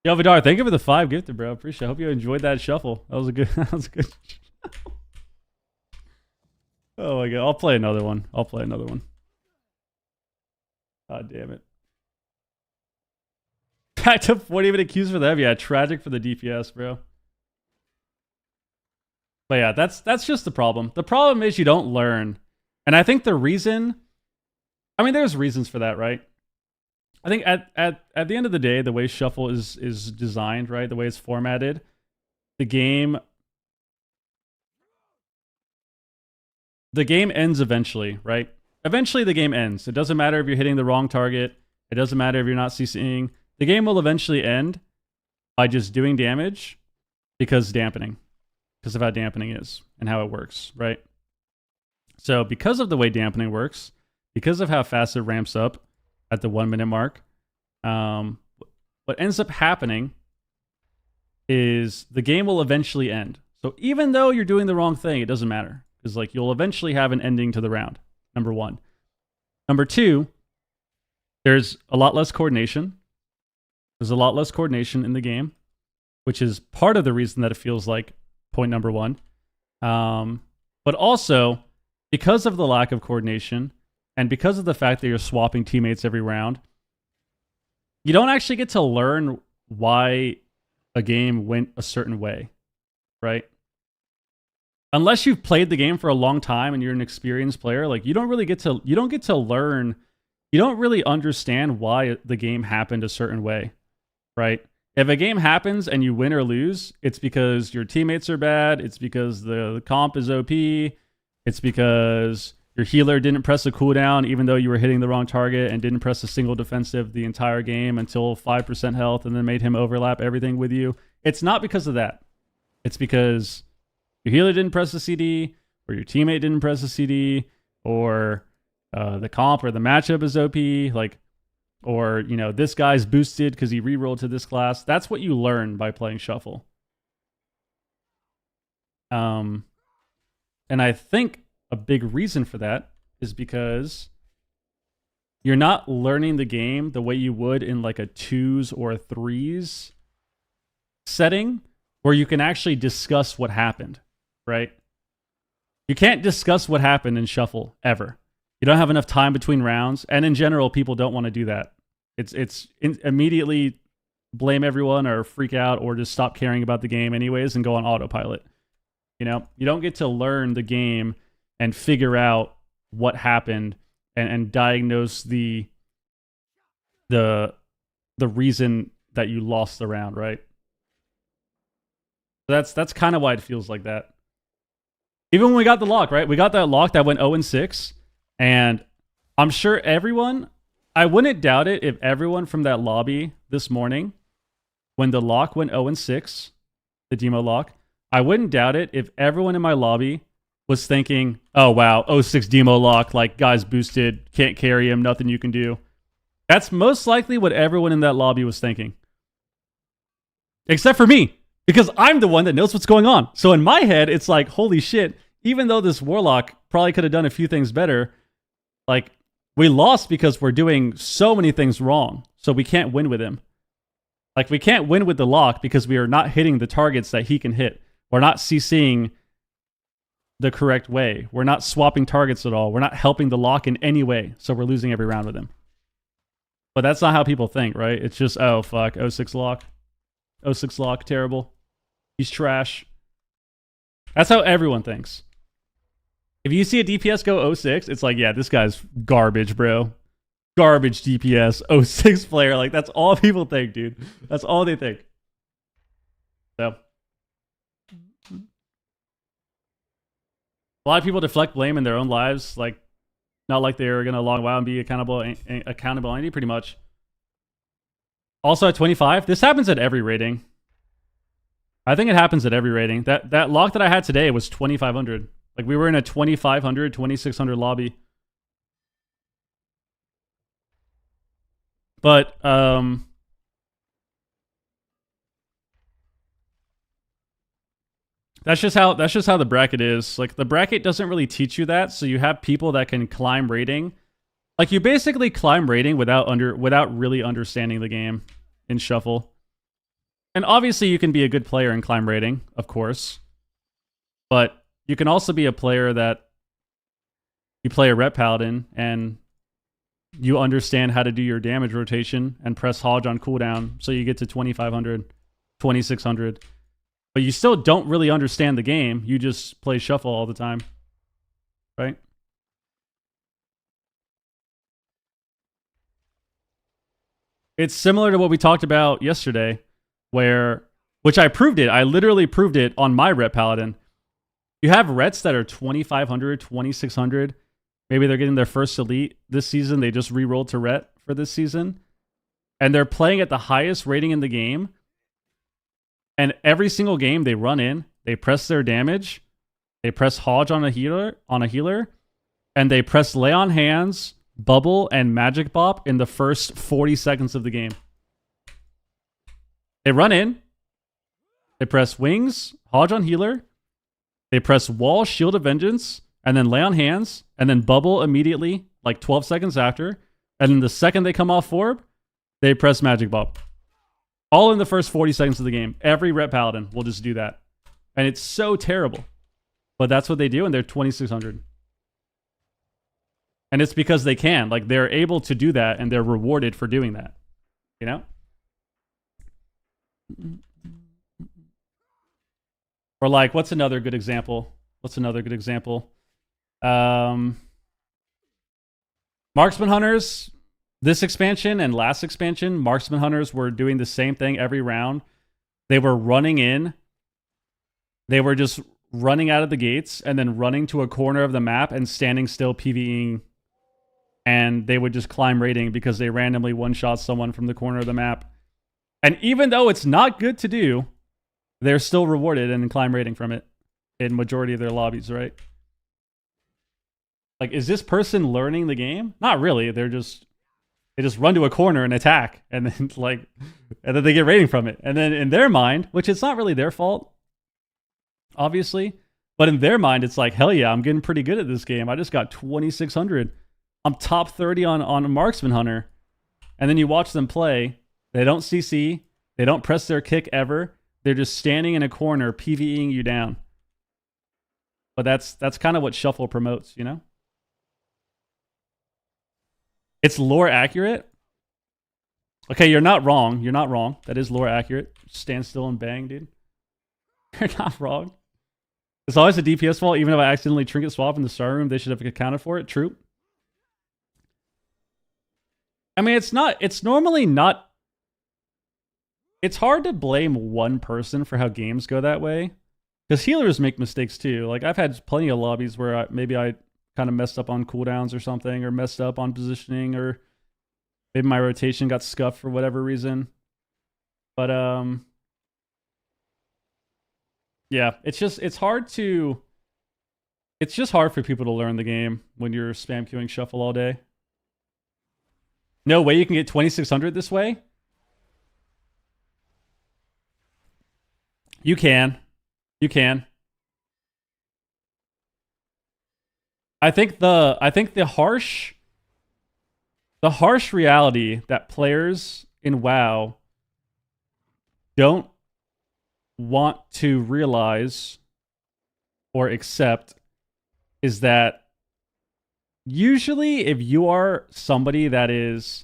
S1: Yo, Vidar, thank you for the 5 gifted, bro. Appreciate it. Hope you enjoyed that shuffle. That was a good. That was a good. Oh my god, I'll play another one. I'll play another one. God damn it. Back to 40-minute queues for them. Yeah, tragic for the DPS, bro. But yeah, that's just the problem. The problem is you don't learn. And I think the reason... I mean, there's reasons for that, right? I think at the end of the day, the way Shuffle is designed, right? The way it's formatted, the game ends eventually, right? Eventually the game ends. It doesn't matter if you're hitting the wrong target. It doesn't matter if you're not CCing. The game will eventually end by just doing damage because of how dampening is and how it works, right? So because of the way dampening works, because of how fast it ramps up at the 1 minute mark, what ends up happening is the game will eventually end. So even though you're doing the wrong thing, it doesn't matter because like you'll eventually have an ending to the round. Number one. Number two, there's a lot less coordination. There's a lot less coordination in the game, which is part of the reason that it feels like point number one. But also, because of the lack of coordination, and because of the fact that you're swapping teammates every round, you don't actually get to learn why a game went a certain way, right? Unless you've played the game for a long time and you're an experienced player, like you don't get to learn, you don't really understand why the game happened a certain way, right? If a game happens and you win or lose, it's because your teammates are bad, it's because the comp is OP, it's because your healer didn't press a cooldown even though you were hitting the wrong target and didn't press a single defensive the entire game until 5% health and then made him overlap everything with you. It's not because of that. It's because your healer didn't press the CD, or your teammate didn't press the CD, or the comp or the matchup is OP, like, or, you know, this guy's boosted because he rerolled to this class. That's what you learn by playing Shuffle. And And I think a big reason for that is because you're not learning the game the way you would in like a 2s or a 3s setting where you can actually discuss what happened, right? You can't discuss what happened in Shuffle ever. You don't have enough time between rounds, and in general, people don't want to do that. It's immediately blame everyone or freak out or just stop caring about the game anyways and go on autopilot. You know, you don't get to learn the game and figure out what happened and diagnose the reason that you lost the round, right? That's kind of why it feels like that. Even when we got the lock, right? We got that lock that went 0-6, and I'm sure everyone, I wouldn't doubt it if everyone from that lobby this morning, when the lock went 0-6, the demo lock, I wouldn't doubt it if everyone in my lobby was thinking, oh wow, 0-6 demo lock, like guys boosted, can't carry him, nothing you can do. That's most likely what everyone in that lobby was thinking. Except for me, because I'm the one that knows what's going on. So in my head, it's like, holy shit, even though this Warlock probably could have done a few things better, like, we lost because we're doing so many things wrong. So we can't win with him. Like, we can't win with the lock because we are not hitting the targets that he can hit. We're not CCing the correct way. We're not swapping targets at all. We're not helping the lock in any way. So we're losing every round with him. But that's not how people think, right? It's just, oh, fuck, 0-6 lock. 0-6 lock, terrible. He's trash. That's how everyone thinks. If you see a DPS go 0-6, it's like, yeah, this guy's garbage, bro. Garbage DPS, 0-6 player. Like, that's all people think, dude. That's all they think. So, a lot of people deflect blame in their own lives, like, not like they're going to log WoW and be accountable entity, pretty much. Also at 25, this happens at every rating. I think it happens at every rating. That lock that I had today was 2,500. Like, we were in a 2,500, 2,600 lobby. But, that's just how the bracket is. Like, the bracket doesn't really teach you that, so you have people that can climb rating. Like, you basically climb rating without really understanding the game in Shuffle. And obviously you can be a good player and climb rating, of course. But you can also be a player that you play a rep paladin and you understand how to do your damage rotation and press Hodge on cooldown, so you get to 2,500, 2,600. But you still don't really understand the game. You just play Shuffle all the time. Right? It's similar to what we talked about yesterday, which I proved it. I literally proved it on my Ret Paladin. You have Rets that are 2,500, 2,600. Maybe they're getting their first Elite this season. They just re-rolled to Ret for this season. And they're playing at the highest rating in the game. And every single game they run in, they press their damage, they press Hodge on a healer, and they press Lay on Hands, Bubble, and Magic Bop in the first 40 seconds of the game. They run in, they press Wings, Hodge on healer, they press Wall, Shield of Vengeance, and then Lay on Hands, and then Bubble immediately, like 12 seconds after, and then the second they come off Forb, they press Magic Bop. All in the first 40 seconds of the game. Every Ret Paladin will just do that. And it's so terrible. But that's what they do, and they're 2,600. And it's because they can. Like, they're able to do that, and they're rewarded for doing that. You know? Or like, what's another good example? Marksman Hunters, this expansion and last expansion, Marksman Hunters were doing the same thing every round. They were running in. They were just running out of the gates and then running to a corner of the map and standing still PvEing. And they would just climb rating because they randomly one-shot someone from the corner of the map. And even though it's not good to do, they're still rewarded and climb rating from it in majority of their lobbies, right? Like, is this person learning the game? Not really. They just run to a corner and attack, and then they get rating from it. And then in their mind, which it's not really their fault, obviously, But in their mind, it's like, hell yeah, I'm getting pretty good at this game. I just got 2,600. I'm top 30 on a Marksman Hunter. And then you watch them play. They don't CC. They don't press their kick ever. They're just standing in a corner, PvEing you down. But that's kind of what Shuffle promotes, you know? It's lore accurate. Okay, you're not wrong. You're not wrong. That is lore accurate. Stand still and bang, dude. You're not wrong. It's always a DPS fault. Even if I accidentally trinket swap in the star room, they should have accounted for it. True. I mean, it's normally not. It's hard to blame one person for how games go that way. Because healers make mistakes too. Like, I've had plenty of lobbies where maybe I kind of messed up on cooldowns or something, or messed up on positioning, or maybe my rotation got scuffed for whatever reason. But, yeah, it's just hard for people to learn the game when you're spam queuing Shuffle all day. No way you can get 2,600 this way? You can. You can. I think the harsh reality that players in WoW don't want to realize or accept is that usually if you are somebody that's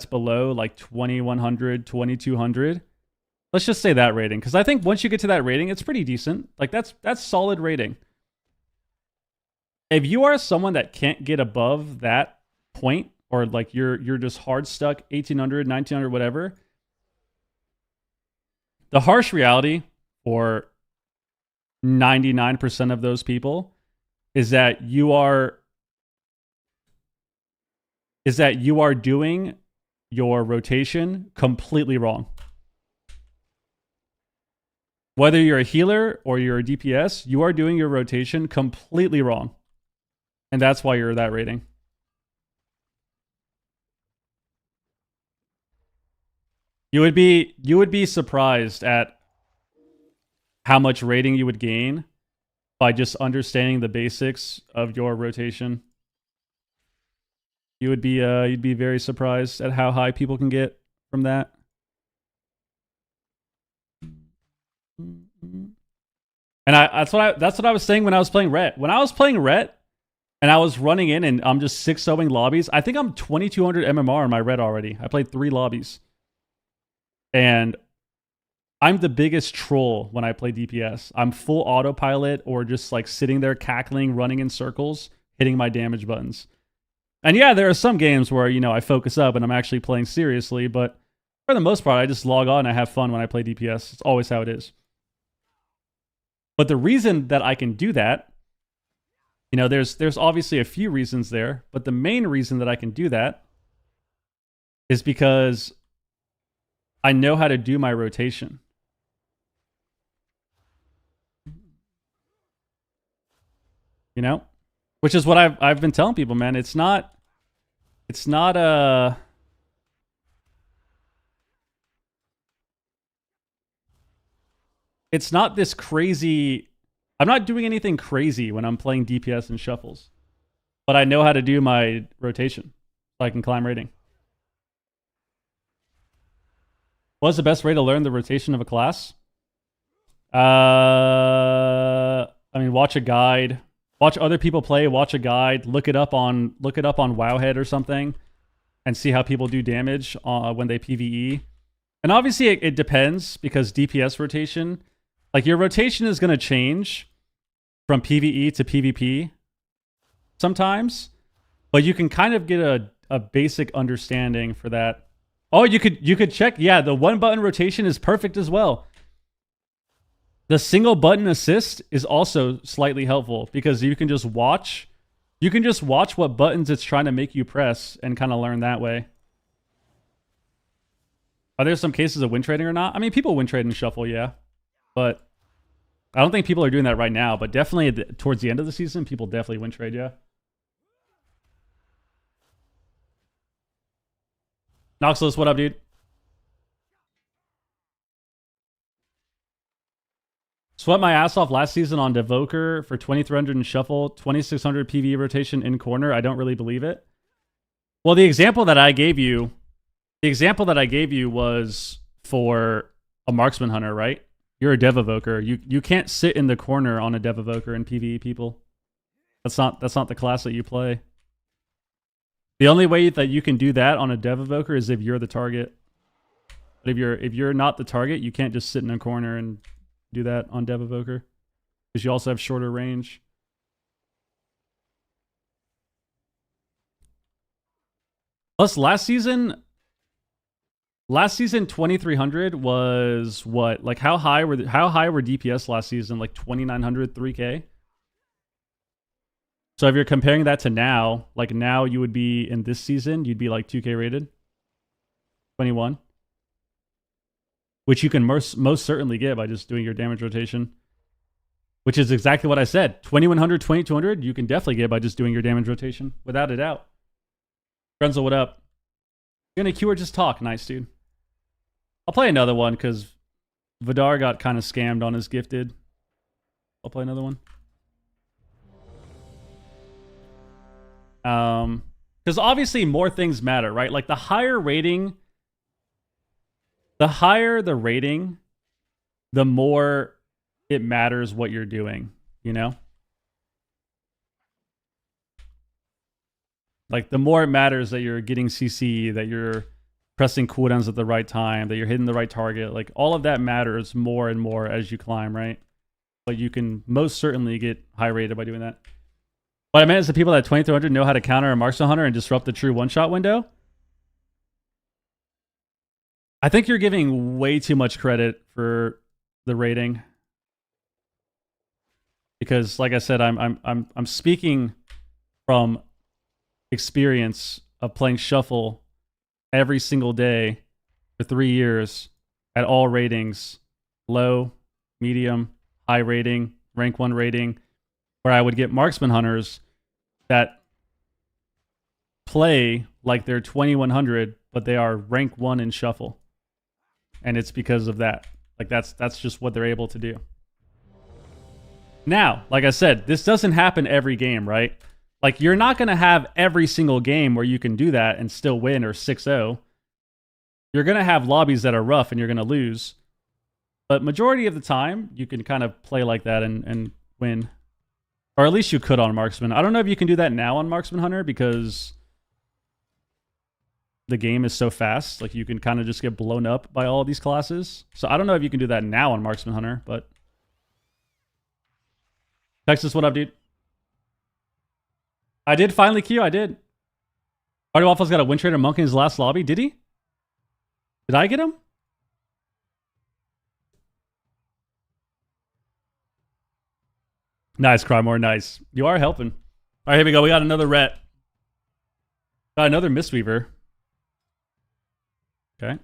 S1: below like 2,100, 2,200, let's just say that rating, because I think once you get to that rating, it's pretty decent. Like, that's solid rating. If you are someone that can't get above that point, or like you're just hard stuck 1,800, 1,900, whatever, the harsh reality for 99% of those people is that you are doing your rotation completely wrong. Whether you're a healer or you're a DPS, you are doing your rotation completely wrong. And that's why you're that rating. You would be surprised at how much rating you would gain by just understanding the basics of your rotation. You'd be very surprised at how high people can get from that. And that's what I was saying when I was playing Ret. When I was playing Ret and I was running in and I'm just 6-0ing lobbies, I think I'm 2,200 MMR in my Ret already. I played 3 lobbies. And I'm the biggest troll when I play DPS. I'm full autopilot or just like sitting there cackling, running in circles, hitting my damage buttons. And yeah, there are some games where, you know, I focus up and I'm actually playing seriously, but for the most part, I just log on and I have fun when I play DPS. It's always how it is. But the reason that I can do that, you know, there's obviously a few reasons there, but the main reason that I can do that is because I know how to do my rotation. You know? Which is what I've been telling people, man. It's not this crazy. I'm not doing anything crazy when I'm playing DPS and shuffles. But I know how to do my rotation so I can climb rating. What's the best way to learn the rotation of a class? I mean, watch a guide. Watch other people play, watch a guide, look it up on Wowhead or something, and see how people do damage when they PvE. And obviously it depends, because DPS rotation, like your rotation is going to change from PvE to PvP sometimes, but you can kind of get a basic understanding for that. Oh, you could check, yeah, the 1-button rotation is perfect as well. The single button assist is also slightly helpful because you can just watch what buttons it's trying to make you press and kind of learn that way. Are there some cases of win trading or not? I mean, people win trade and shuffle, yeah. But I don't think people are doing that right now, but definitely towards the end of the season, people definitely win trade, yeah. Noxless, what up, dude? Sweat my ass off last season on Devoker for 2300 in shuffle, 2600 PvE rotation in corner. I don't really believe it. Well, the example that I gave you was for a marksman hunter, right? You're a dev evoker. You can't sit in the corner on a dev evoker in PvE, people. That's not the class that you play. The only way that you can do that on a dev evoker is if you're the target. But if you're not the target, you can't just sit in a corner and do that on dev evoker, because you also have shorter range. Plus last season 2300 was what? Like how high were DPS last season? Like 2900, 3K. So if you're comparing that to now, like now you would be in this season, you'd be like 2K rated. 21. Which you can most certainly get by just doing your damage rotation. Which is exactly what I said. 2100, 2200, you can definitely get by just doing your damage rotation. Without a doubt. Frenzel, what up? You're gonna queue or just talk? Nice, dude. I'll play another one because Vidar got kind of scammed on his gifted. I'll play another one. Because obviously more things matter, right? Like the higher rating... The higher the rating, the more it matters what you're doing, you know? Like, the more it matters that you're getting CC, that you're pressing cooldowns at the right time, that you're hitting the right target. Like, all of that matters more and more as you climb, right? But you can most certainly get high rated by doing that. What I meant is the people that 2300 know how to counter a marksman hunter and disrupt the true one-shot window. I think you're giving way too much credit for the rating, because, like I said, I'm speaking from experience of playing shuffle every single day for 3 years at all ratings, low, medium, high rating, rank 1 rating, where I would get marksman hunters that play like they're 2100, but they are rank 1 in shuffle. And it's because of that. Like, that's just what they're able to do. Now, like I said, this doesn't happen every game, right? Like, you're not going to have every single game where you can do that and still win or 6-0. You're going to have lobbies that are rough and you're going to lose. But majority of the time, you can kind of play like that and win. Or at least you could on Marksman. I don't know if you can do that now on Marksman Hunter because the game is so fast. Like, you can kind of just get blown up by all of these classes. So I don't know if you can do that now on Marksman Hunter, but... Texas, what up, dude? I did finally queue. I did. Party Waffles got a win trader monk in his last lobby. Did he? Did I get him? Nice, Crymore. Nice. You are helping. All right, here we go. We got another ret. Got another Mistweaver. Okay.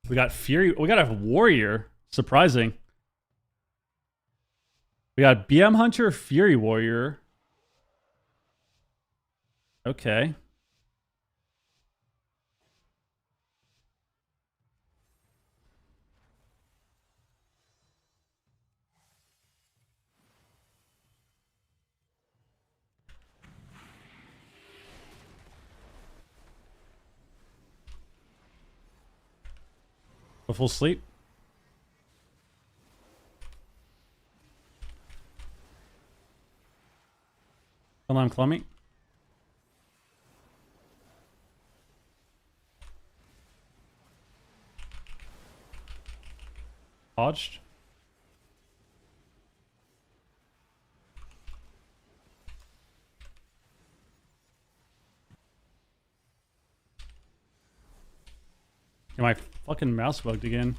S1: We got Fury. We got a Warrior. Surprising. We got BM Hunter, Fury Warrior. Okay. A full sleep. Hold on, Clummy. Dodged. Yeah, my fucking mouse bugged again.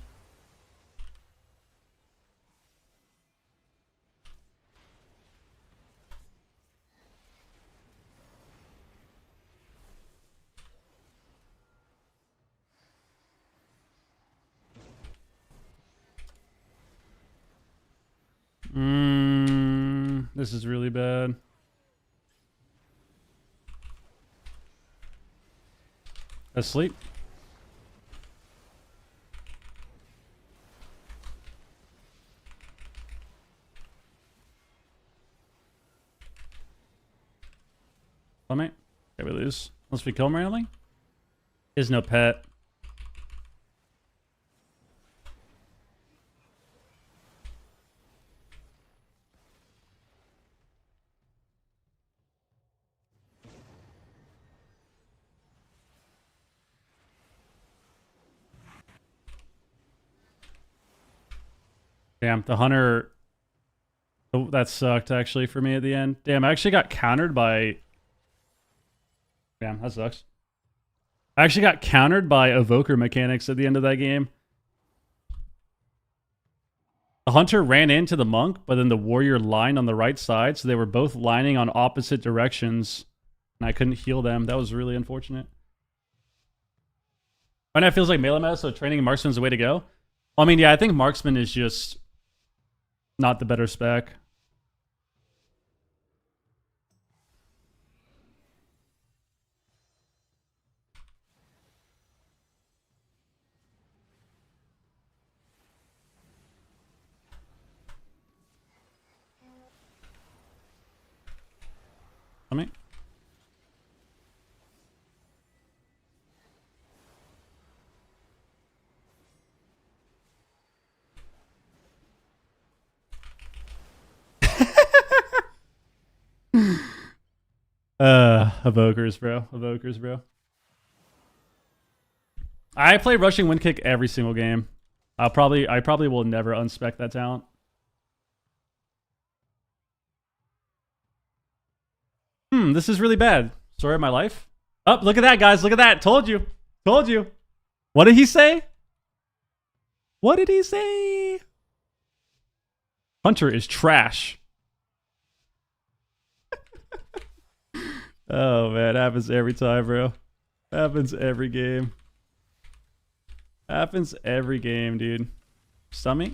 S1: This is really bad. Asleep. Let me. Okay, we lose. Unless we kill him randomly. He has no pet. Damn, the hunter. Oh, that sucked actually for me at the end. Damn, I actually got countered by. Damn, that sucks. I actually got countered by evoker mechanics at the end of that game. The hunter ran into the monk, but then the warrior lined on the right side, so they were both lining on opposite directions, and I couldn't heal them. That was really unfortunate. Right now it feels like melee meta, so training marksman is the way to go. I mean, yeah, I think marksman is just not the better spec. I mean, evokers, bro. Evokers, bro. I play rushing wind kick every single game. I probably will never unspec that talent. This is really bad. Story of my life. Oh, look at that, guys. Look at that. Told you. Told you. What did he say? What did he say? Hunter is trash. Oh, man. Happens every time, bro. Happens every game. Happens every game, dude. Stomach?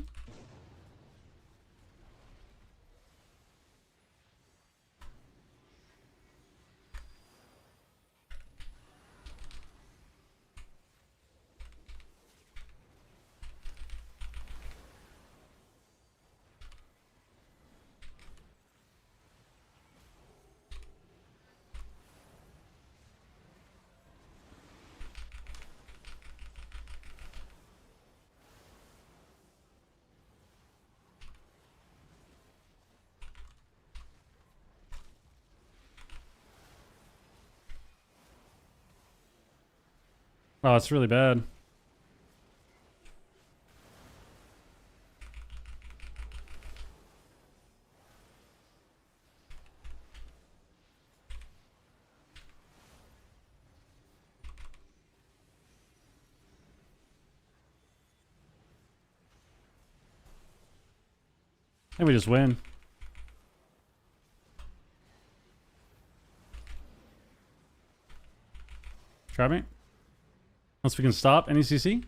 S1: Oh, it's really bad. I think we just win. Try me. Unless we can stop any CC.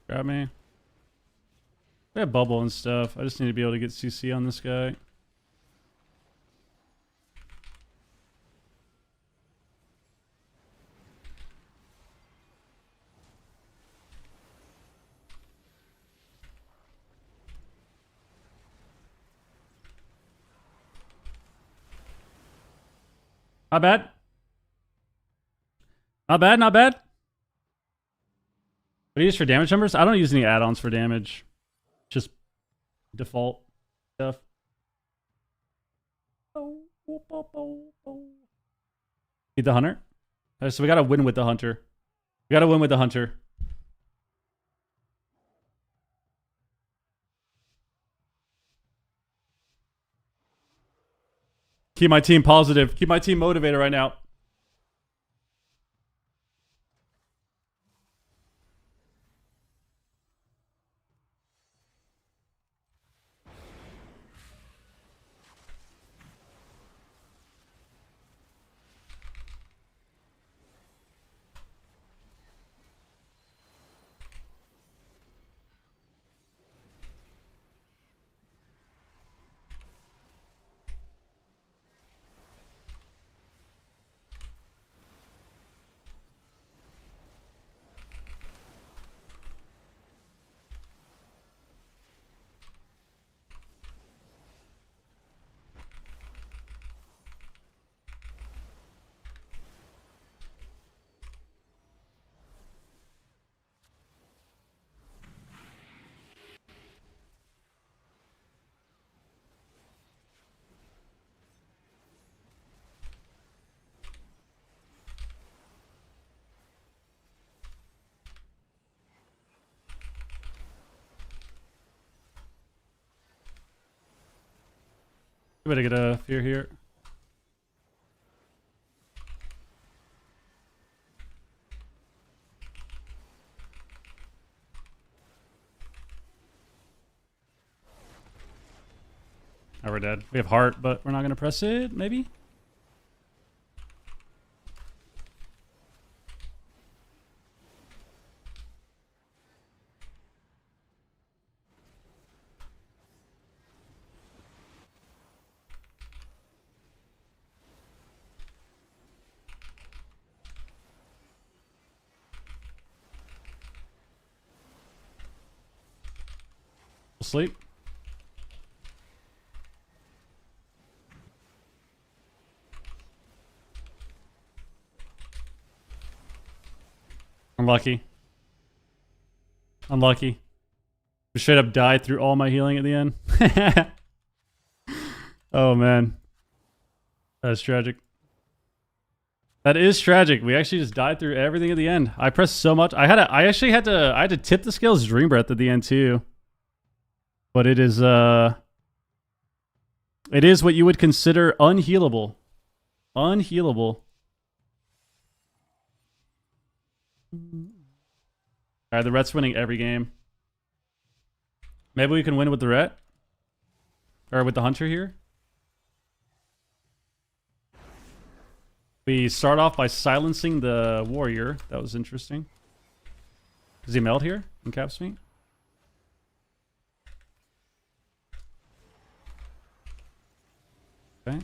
S1: Grab me. We have bubble and stuff. I just need to be able to get CC on this guy. Not bad. Not bad, not bad. What do you use for damage numbers? I don't use any add-ons for damage. Just default stuff. Need the hunter? So we gotta win with the hunter. We gotta win with the hunter. Keep my team positive. Keep my team motivated right now. We better get a fear here. Oh, we're dead. We have heart, but we're not gonna press it, maybe? We'll sleep. Unlucky. Unlucky. We straight up died through all my healing at the end. Oh man. That's tragic. That is tragic. We actually just died through everything at the end. I pressed so much. I had to tip the scales Dream Breath at the end too. But it is what you would consider unhealable. Unhealable. Alright, the Ret's winning every game. Maybe we can win with the Ret? Or with the Hunter here? We start off by silencing the Warrior. That was interesting. Does he melt here in Caps me? Okay.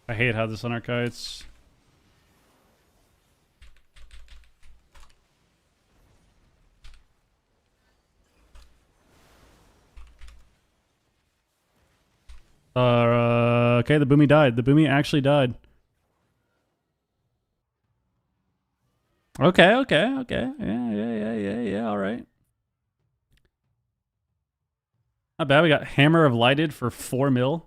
S1: I hate how this unarchites. Okay, the Boomy died. The Boomy actually died. Okay. Yeah, alright. Not bad, we got Hammer of Lighted for 4 mil.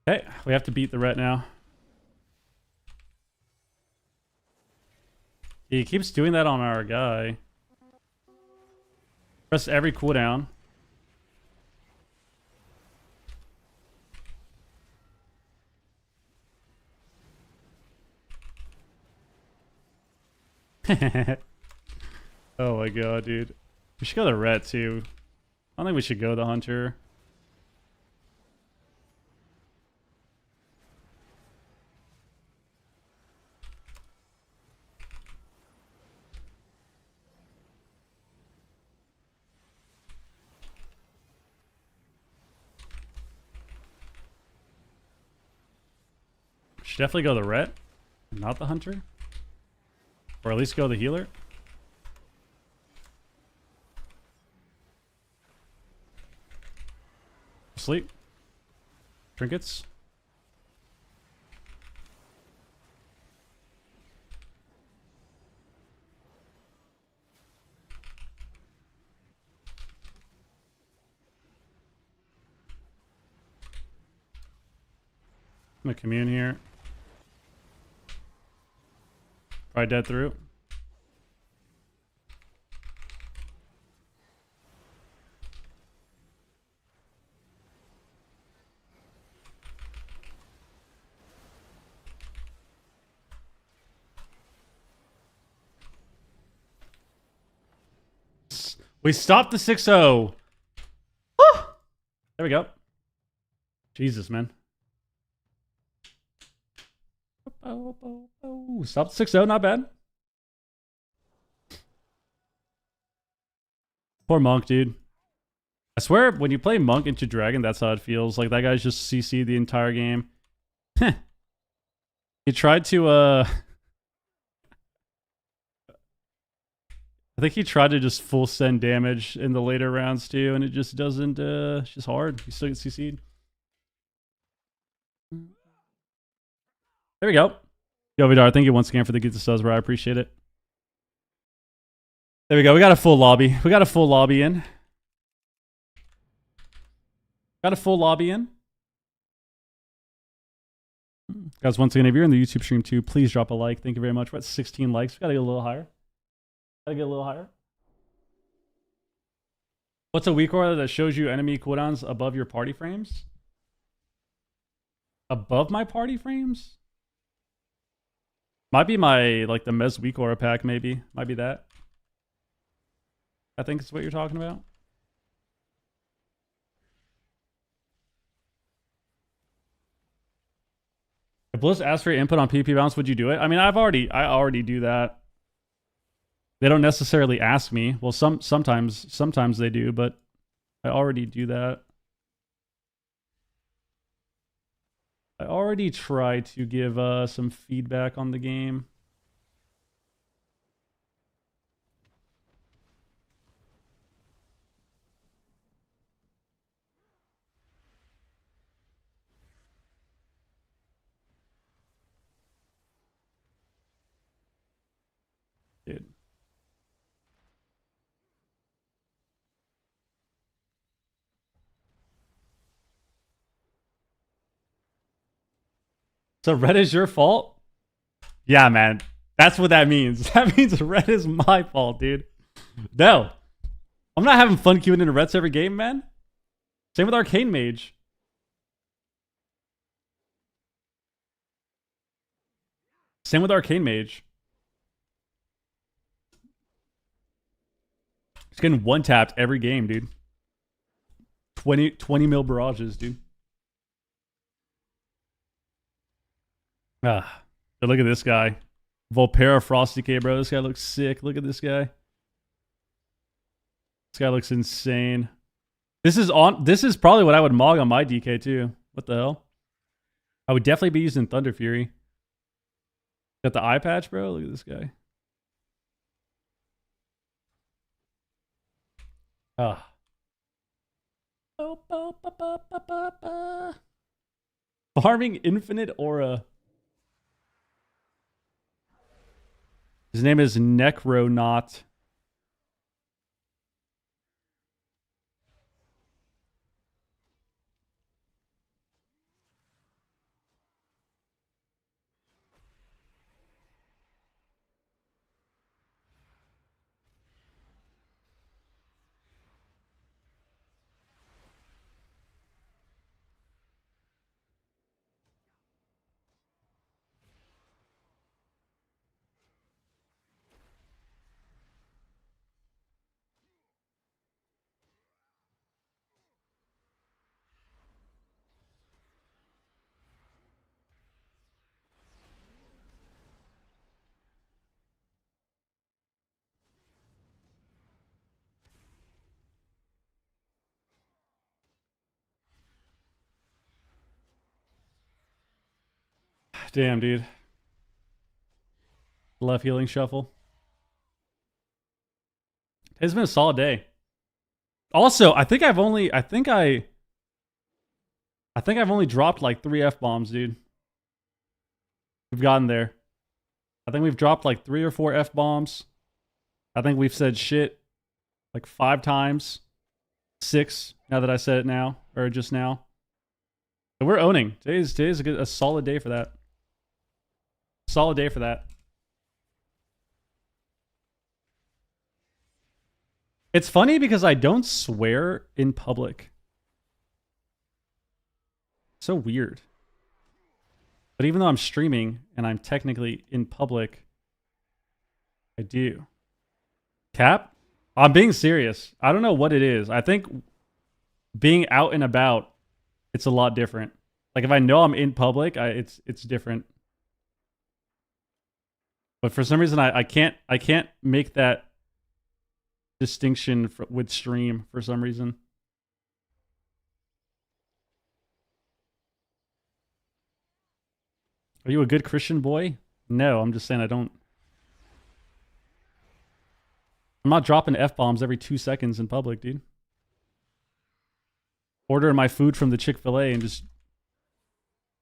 S1: Okay, we have to beat the Ret now. He keeps doing that on our guy. Press every cooldown. Oh my god, dude. We should go the Ret too. I don't think we should go the Hunter. Should definitely go the Ret, not the Hunter. Or at least go the healer. Sleep. Trinkets. I'm gonna commune here. Probably dead through. We stopped the 6-0. There we go. Jesus, man. Stopped 6-0, not bad. Poor Monk, dude. I swear, when you play Monk into Dragon, that's how it feels. Like, that guy's just CC'd the entire game. He tried to, I I think he tried to just full send damage in the later rounds too, and it just doesn't. It's just hard. He still gets CC'd. There we go. Yo, Vidar, thank you once again for the gift of subs, bro. I appreciate it. There we go. We got a full lobby. We got a full lobby in. Got a full lobby in. Guys, once again, if you're in the YouTube stream too, please drop a like. Thank you very much. We're at 16 likes. We gotta get a little higher. Gotta get a little higher. What's a weak aura that shows you enemy cooldowns above your party frames? Above my party frames? Might be my, like, the Mez weak aura pack, maybe. Might be that. I think it's what you're talking about. If Bliss asked for your input on PvP bounce, would you do it? I mean, I already do that. They don't necessarily ask me. Well, sometimes they do, but I already do that. I already try to give some feedback on the game. Dude. So red is your fault? Yeah, man. That's what that means. That means red is my fault, dude. No. I'm not having fun queuing into reds every game, man. Same with Arcane Mage. Same with Arcane Mage. It's getting one-tapped every game, dude. 20 mil barrages, dude. Ah, but look at this guy. Volpera Frosty K, bro. This guy looks sick. Look at this guy. This guy looks insane. This is probably what I would mog on my DK too. What the hell? I would definitely be using Thunder Fury. Got the eye patch, bro. Look at this guy. Ah. Farming Infinite Aura. His name is Necronaut. Damn, dude. Left healing shuffle. It's been a solid day. Also, I think I've only dropped like 3 F-bombs, dude. We've gotten there. I think we've dropped like 3 or 4 F-bombs. I think we've said shit like 5 times. 6, now that I said it now, or just now. So we're owning. Today's a solid day for that. Solid day for that. It's funny because I don't swear in public. So weird. But even though I'm streaming and I'm technically in public, I do. Cap? I'm being serious. I don't know what it is. I think being out and about, it's a lot different. Like if I know I'm in public, it's different. But for some reason, I can't make that distinction with stream for some reason. Are you a good Christian boy? No, I'm just saying I don't. I'm not dropping F-bombs every 2 seconds in public, dude. Ordering my food from the Chick-fil-A and just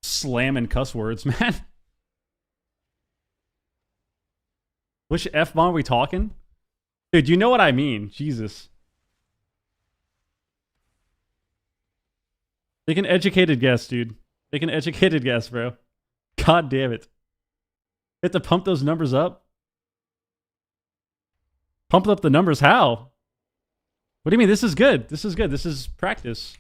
S1: slamming cuss words, man. Which F-bomb are we talking? Dude, you know what I mean. Jesus. Make an educated guess, dude. Make an educated guess, bro. God damn it. You have to pump those numbers up? Pump up the numbers how? What do you mean? This is good. This is good. This is practice.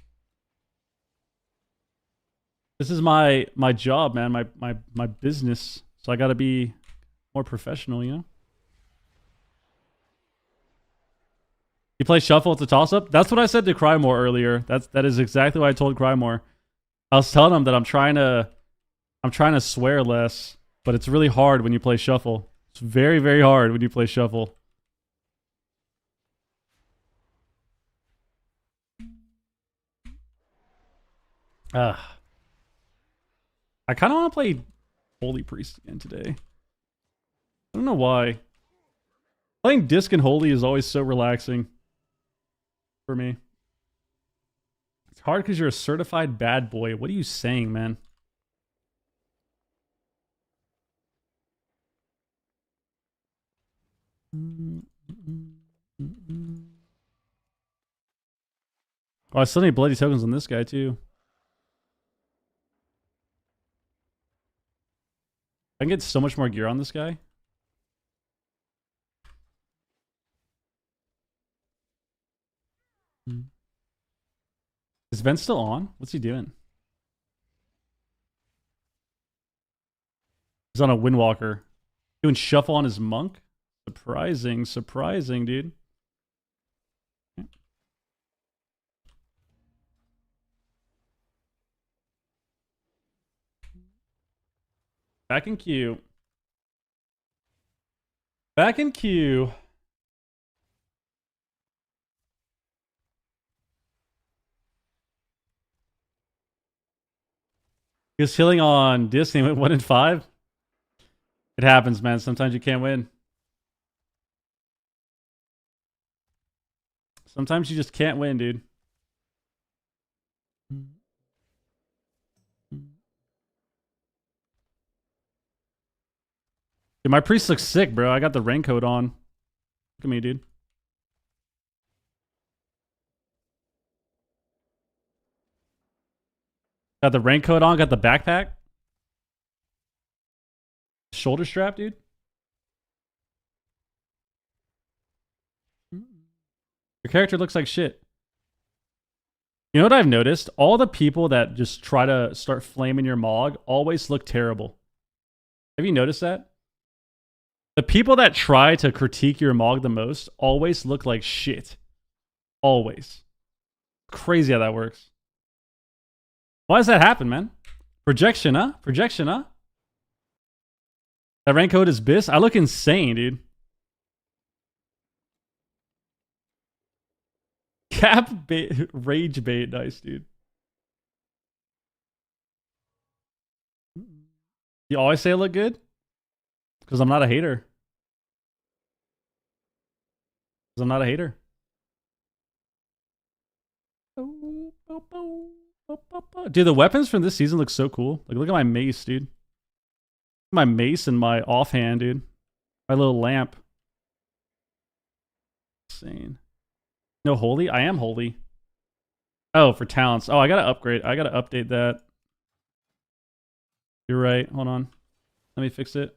S1: This is my job, man. My business. So I gotta be more professional, you know? You play shuffle at the toss-up? That's what I said to Crymore earlier. That is exactly what I told Crymore. I was telling him that I'm trying to swear less, but it's really hard when you play shuffle. It's very, very hard when you play shuffle. I kind of want to play Holy Priest again today. I don't know why. Playing Disc and Holy is always so relaxing for me. It's hard because you're a certified bad boy. What are you saying, man? Oh, I still need bloody tokens on this guy, too. I can get so much more gear on this guy. Is Vent still on? What's he doing? He's on a Windwalker. Doing shuffle on his monk? Surprising, surprising, dude. Back in queue. Back in queue. He was healing on Disney went 1 in 5. It happens, man. Sometimes you can't win. Sometimes you just can't win, dude. Dude, my priest looks sick, bro. I got the raincoat on. Look at me, dude. Got the raincoat on, got the backpack. Shoulder strap, dude. Your character looks like shit. You know what I've noticed? All the people that just try to start flaming your Mog always look terrible. Have you noticed that? The people that try to critique your Mog the most always look like shit. Always. Crazy how that works. Why does that happen, man? Projection, huh? Projection, huh? That raincoat is bis. I look insane, dude. Cap bait, rage bait, nice, dude. You always say I look good? Because I'm not a hater. Because I'm not a hater. Dude, the weapons from this season look so cool. Like, look at my mace, dude. My mace and my offhand, dude. My little lamp. Insane. No holy? I am holy. Oh, for talents. Oh, I gotta upgrade. I gotta update that. You're right. Hold on. Let me fix it.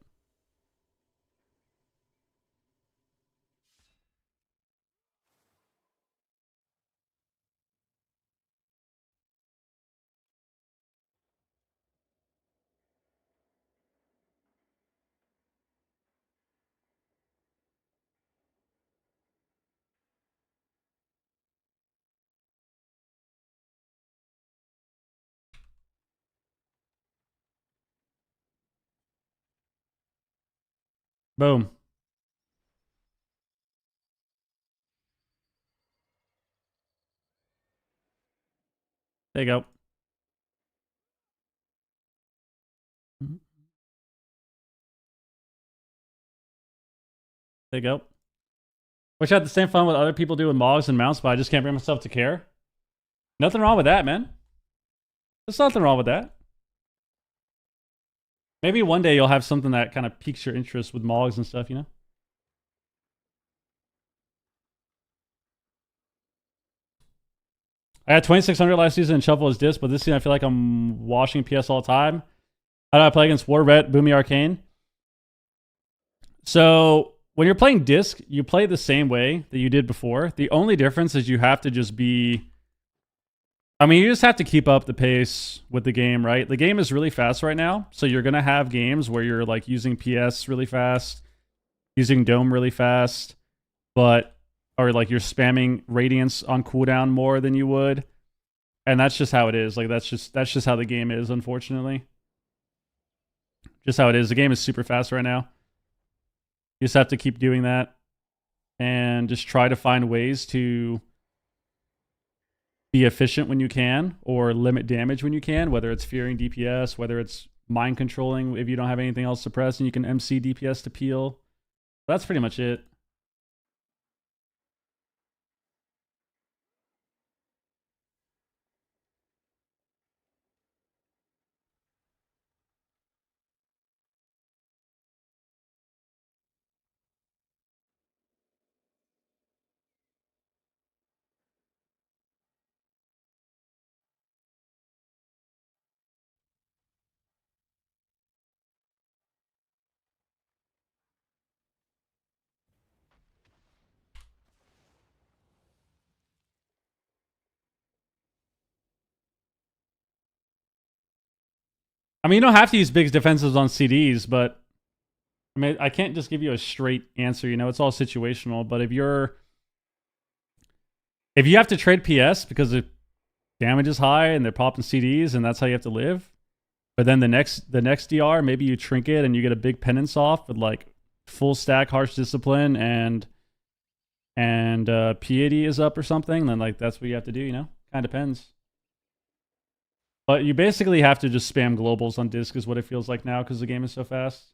S1: Boom. There you go. There you go. Wish I had the same fun with other people do with mogs and mounts, but I just can't bring myself to care. Nothing wrong with that, man. There's nothing wrong with that. Maybe one day you'll have something that kind of piques your interest with mogs and stuff, you know? I had 2600 last season and Shuffle as disc, but this season I feel like I'm washing PS all the time. How do I play against War Vet, Boomy Arcane? So when you're playing disc, you play the same way that you did before. The only difference is you have to just be... I mean, you just have to keep up the pace with the game, right? The game is really fast right now, so you're going to have games where you're like using PS really fast, using Dome really fast, but... or like you're spamming Radiance on cooldown more than you would. And that's just how it is. Like that's just how the game is, unfortunately. Just how it is. The game is super fast right now. You just have to keep doing that and just try to find ways to be efficient when you can or limit damage when you can, whether it's fearing DPS, whether it's mind controlling if you don't have anything else suppressed and you can MC DPS to peel. That's pretty much it. I mean, you don't have to use big defensives on CDs, but I mean, I can't just give you a straight answer. You know, it's all situational. But if you have to trade PS because the damage is high and they're popping CDs and that's how you have to live, but then the next DR maybe you trinket and you get a big penance off with like full stack harsh discipline and piety is up or something, then like that's what you have to do. You know, kind of depends. But you basically have to just spam globals on disc is what it feels like now because the game is so fast.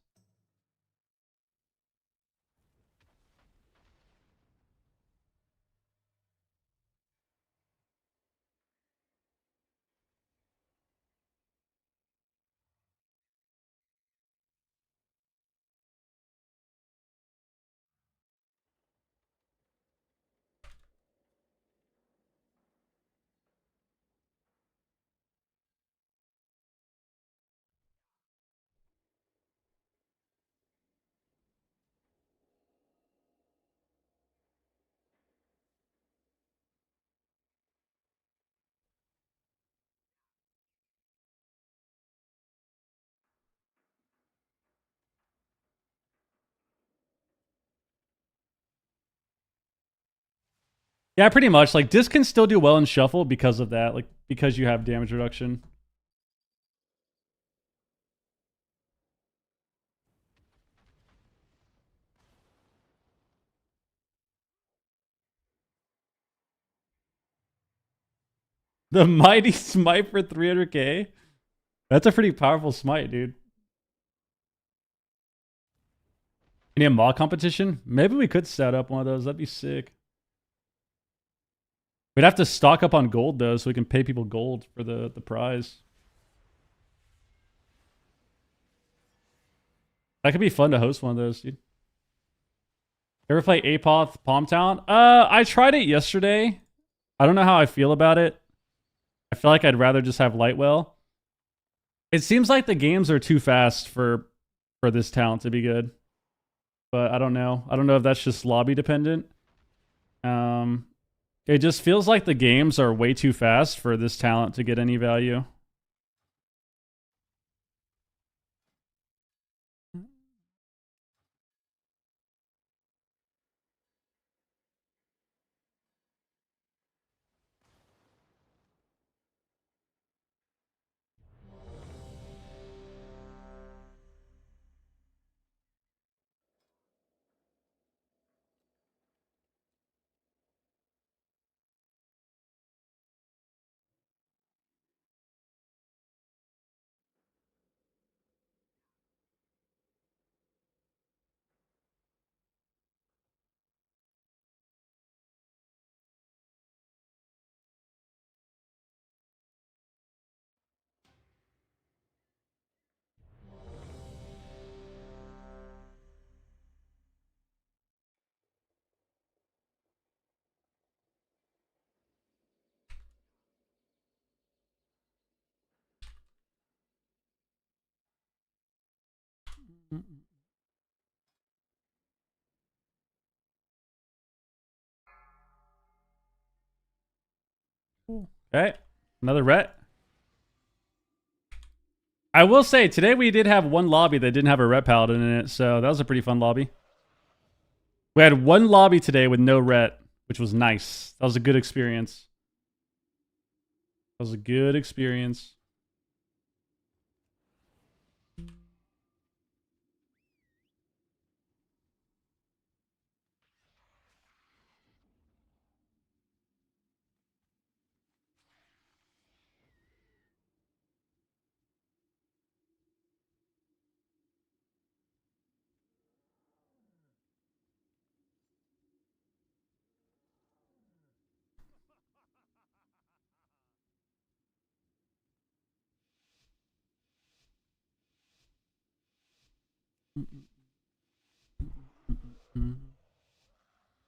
S1: Yeah, pretty much. Like disc can still do well in shuffle because of that, like because you have damage reduction. The mighty smite for 300k. That's a pretty powerful smite, dude. You need a mod competition? Maybe we could set up one of those. That'd be sick. We'd have to stock up on gold though, so we can pay people gold for the prize. That could be fun to host one of those, dude. Ever play Apoth Palm Town? I tried it yesterday. I don't know how I feel about it. I feel like I'd rather just have Lightwell. It seems like the games are too fast for this talent to be good. But I don't know. I don't know if that's just lobby dependent. It just feels like the games are way too fast for this talent to get any value. Okay, another ret. I will say, today we did have one lobby that didn't have a ret paladin in it, so that was a pretty fun lobby. We had one lobby today with no ret, which was nice. That was a good experience. That was a good experience.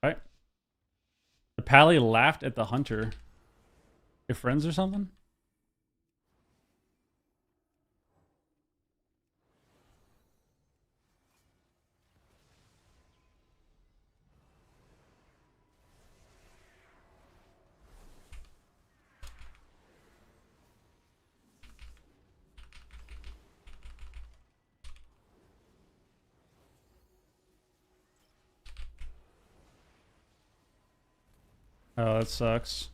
S1: All right. The pally laughed at the hunter. Your friends or something? Oh, that sucks.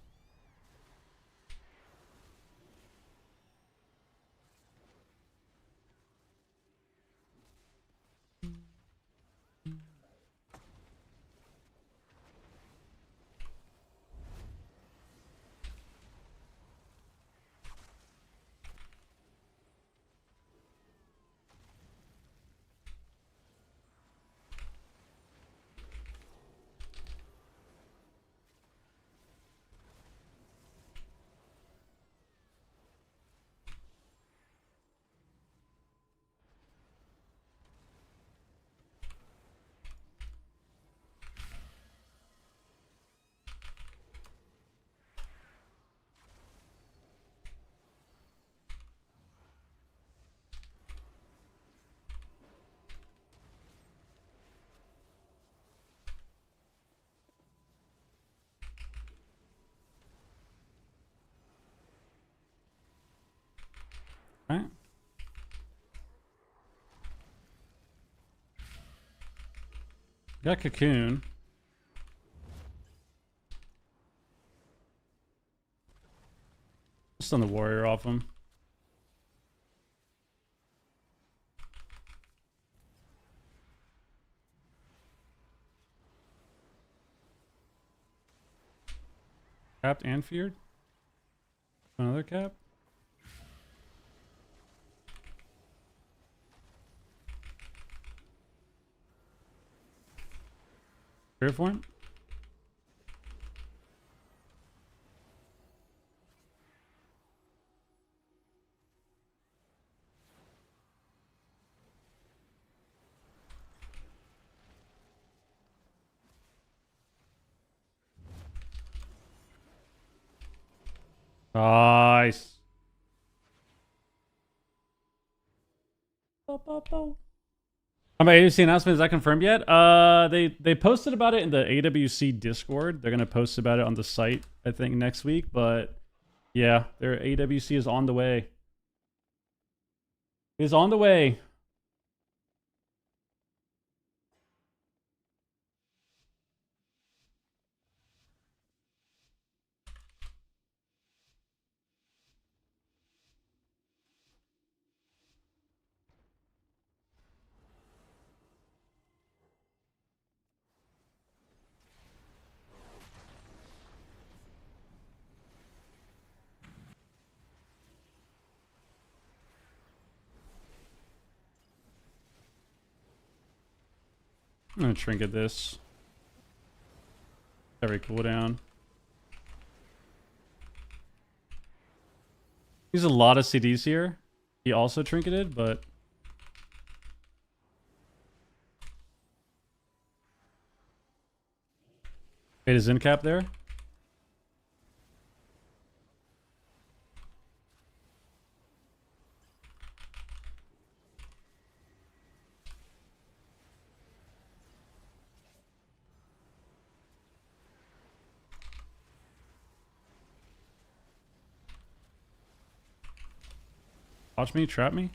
S1: All right. Got cocoon. Just on the warrior off him. Capped and feared. Another cap. Fear form. Nice. My AWC announcement, is that confirmed yet? They posted about it in the AWC Discord. They're gonna post about it on the site, I think, next week. But yeah, their AWC is on the way. Is on the way. I'm gonna trinket this. Every cooldown. He's a lot of CDs here. He also trinketed, but made his in cap there. Watch me, trap me.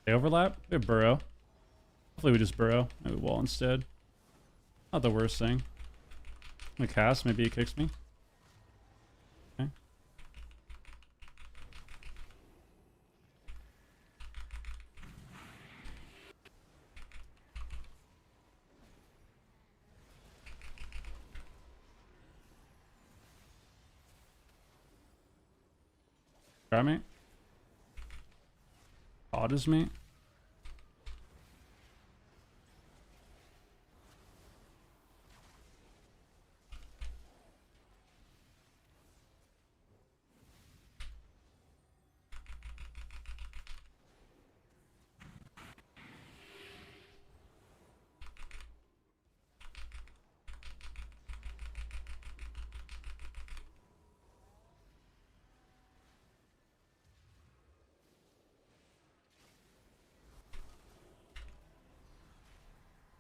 S1: They overlap. We have burrow. Hopefully we just burrow. Maybe wall instead. Not the worst thing. I'm gonna cast. Maybe it kicks me. Okay. Grab me. Odd is me.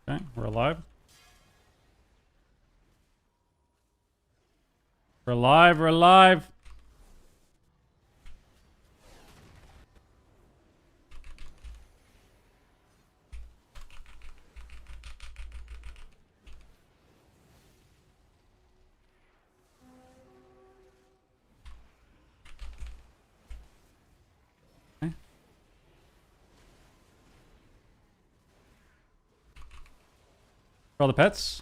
S1: Okay, we're alive. We're alive, we're alive. Okay. For all the pets.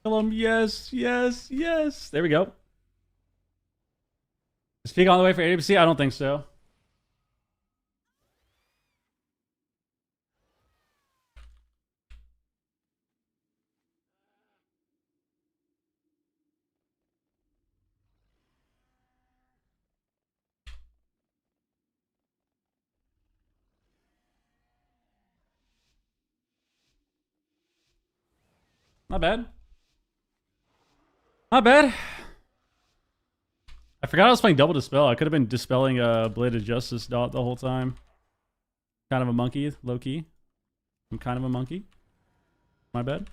S1: Kill him. Yes, yes, yes. There we go. Is Peak on the way for AWC? I don't think so. Not bad. Not bad. I forgot I was playing double dispel. I could have been dispelling Blade of Justice dot the whole time. Kind of a monkey, low key. I'm kind of a monkey. My bad.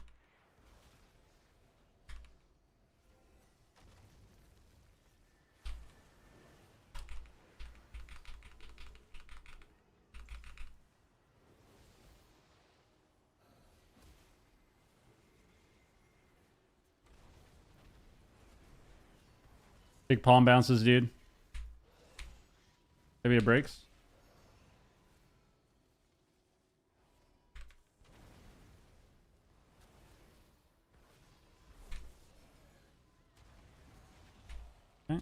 S1: Big palm bounces, dude. Maybe it breaks. Okay.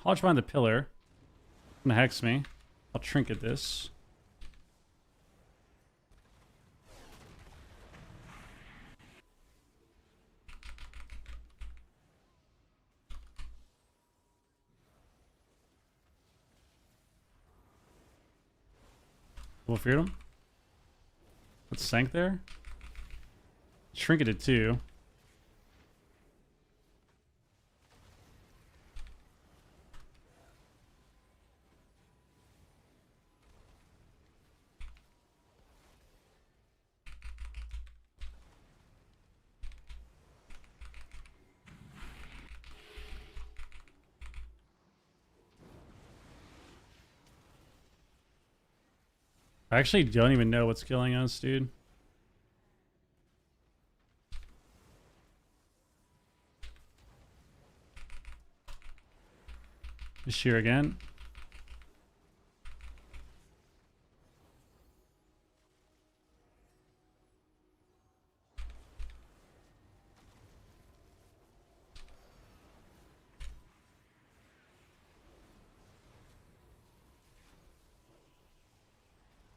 S1: Hodge behind the pillar. Gonna hex me. I'll trinket this. We'll fear him. Let's sank there. Trinketed too. I actually don't even know what's killing us, dude. Shear again.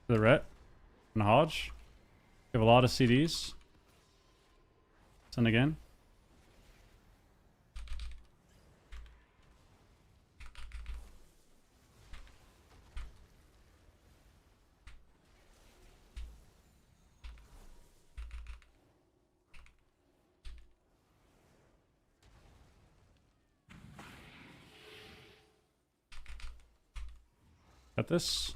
S1: The Ret and Hodge. We have a lot of CDs. Send again. Got this.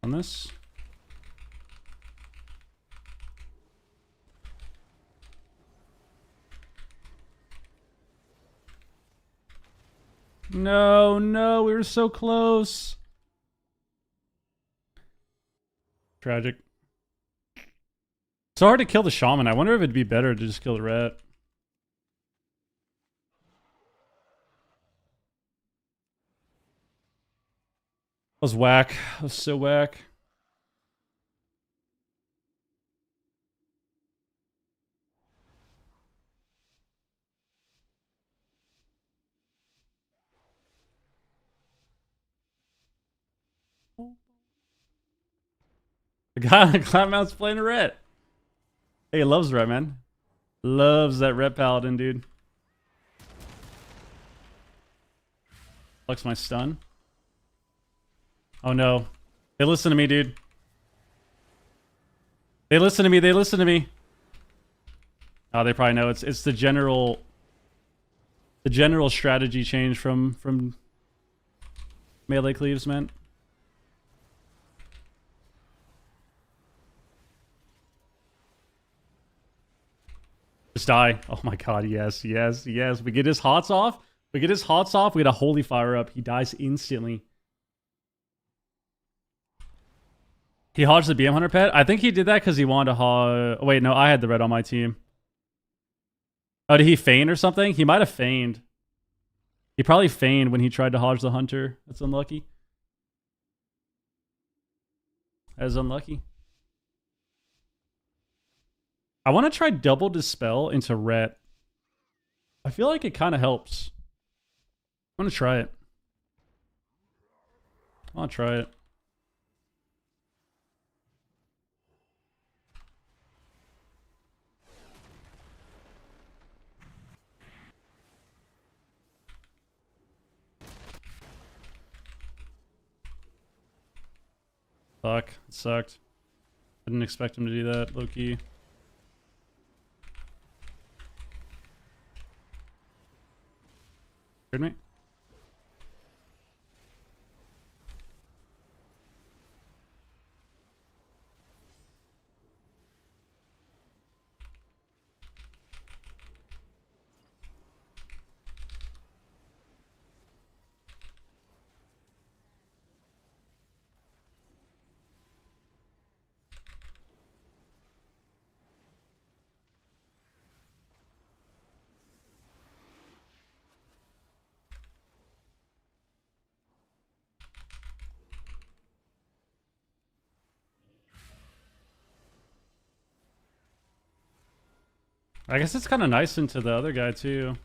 S1: On this. No, no, we were so close. Tragic. So hard to kill the shaman. I wonder if it'd be better to just kill the rat. That was whack. That was so whack. The guy on the cloud mount's playing a ret. Hey, he loves ret, man. Loves that ret paladin, dude. Flex my stun. Oh no. They listen to me, dude. They listen to me, they listen to me. Oh, they probably know. It's the general strategy change from melee cleaves, man. Just die. Oh my god, yes, yes, yes. We get his hots off. We get his hots off. We get a holy fire up. He dies instantly. He hodged the BM Hunter pet? I think he did that because he wanted to hodge... Wait, no, I had the red on my team. Oh, did he feign or something? He might have feigned. He probably feigned when he tried to hodge the Hunter. That's unlucky. That is unlucky. I want to try double dispel into ret. I feel like it kind of helps. I want to try it. I want to try it. Fuck. It sucked. I didn't expect him to do that, low-key. Heard me? I guess it's kind of nice into the other guy, too.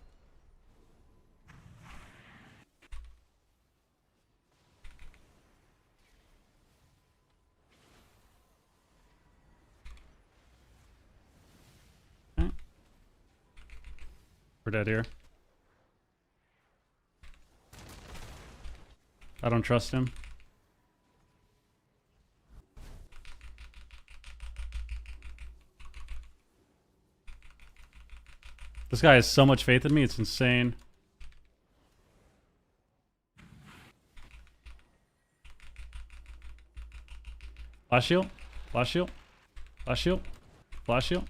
S1: Okay. We're dead here. I don't trust him. This guy has so much faith in me, it's insane. Flash shield, flash shield, flash shield, flash shield.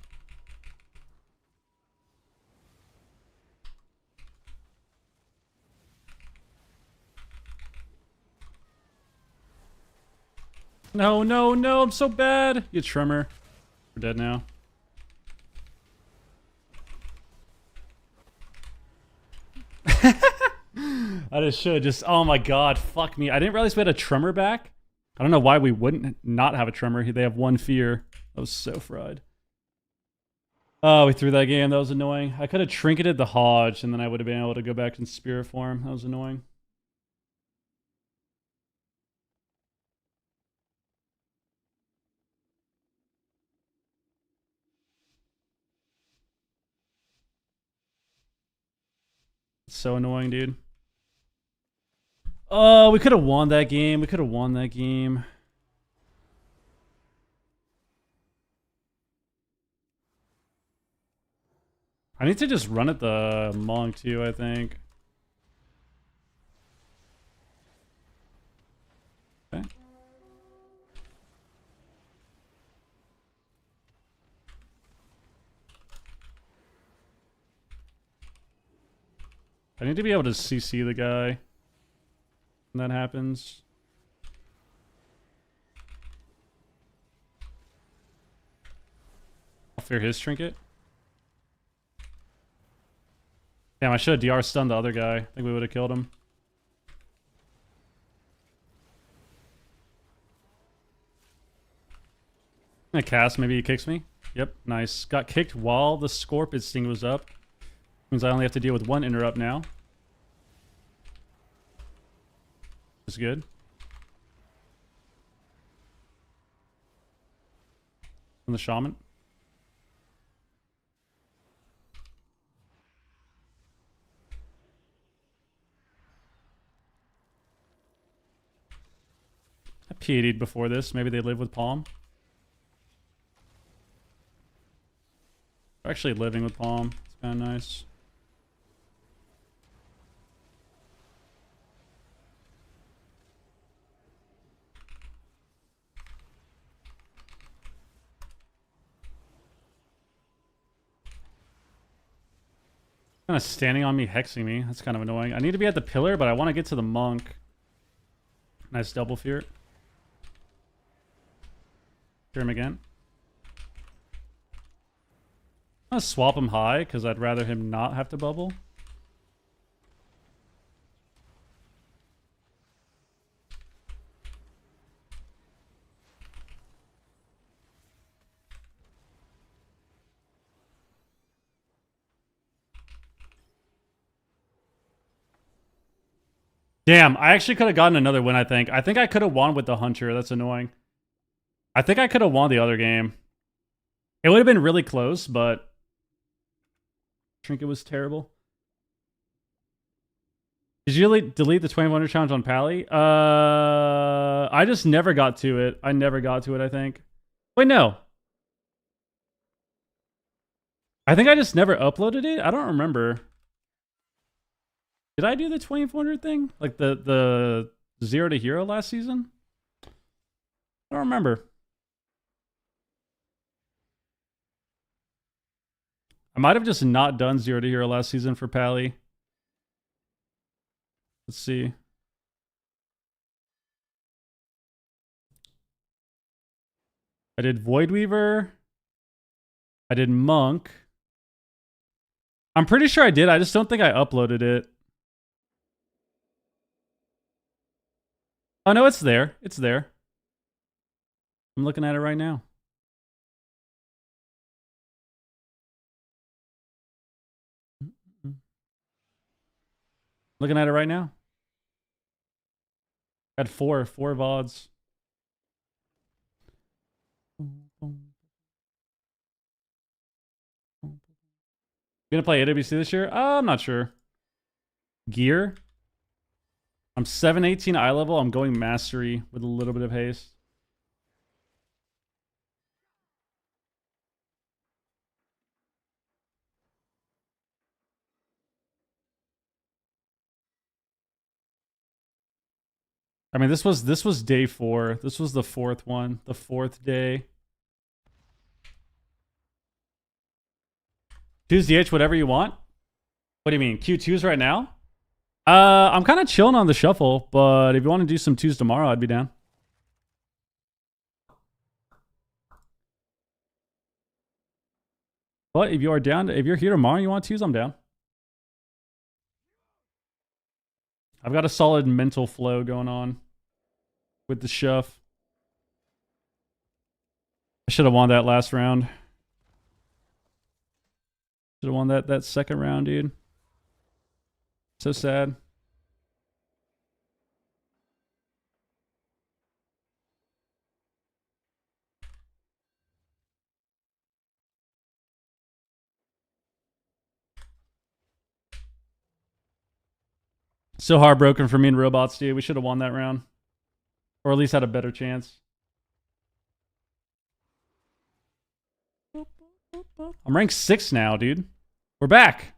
S1: No, no, no, I'm so bad. You trimmer. We're dead now. I just should just, oh my god, fuck me. I didn't realize we had a tremor back. I don't know why we wouldn't not have a tremor. They have one fear. That was so fried. Oh, we threw that game. That was annoying. I could have trinketed the Hodge and then I would have been able to go back in spirit form. That was annoying. So annoying, dude. Oh, we could have won that game. We could have won that game. I need to just run at the monk too, I think. Okay. I need to be able to CC the guy when that happens. I'll fear his trinket. Damn, I should have DR stunned the other guy. I think we would have killed him. I'm gonna cast, maybe he kicks me. Yep, nice. Got kicked while the Scorpion Sting was up. Means I only have to deal with one interrupt now. That's good. From the Shaman. I PAD'd before this. Maybe they live with Palm. They're actually living with Palm. It's kind of nice. Kind of standing on me, hexing me. That's kind of annoying. I need to be at the pillar, but I want to get to the monk. Nice double fear. Fear him again. I'm gonna swap him high because I'd rather him not have to bubble. Damn, I actually could have gotten another win, I think. I think I could have won with the Hunter. That's annoying. I think I could have won the other game. It would have been really close, but Trinket was terrible. Did you delete the 2100 challenge on Pally? I just never got to it. I never got to it, I think. Wait, no. I think I just never uploaded it. I don't remember. Did I do the 2400 thing? Like the 0 to hero last season? I don't remember. I might have just not done 0 to hero last season for Pally. Let's see. I did Void Weaver. I did Monk. I'm pretty sure I did. I just don't think I uploaded it. Oh, no, it's there. It's there. I'm looking at it right now. Looking at it right now. Had four VODs. Gonna play AWC this year? I'm not sure. Gear? I'm 718 eye level. I'm going mastery with a little bit of haste. I mean, this was day 4. This was the 4th one, the 4th day. Choose DH whatever you want. What do you mean? Q2s right now? I'm kind of chilling on the shuffle, but if you want to do some 2s tomorrow, I'd be down. But if you are down, if you're here tomorrow and you want 2s, I'm down. I've got a solid mental flow going on with the shuff. I should have won that last round. Should have won that second round, dude. So sad. So heartbroken for me and robots, dude. We should have won that round. Or at least had a better chance. I'm ranked 6 now, dude. We're back.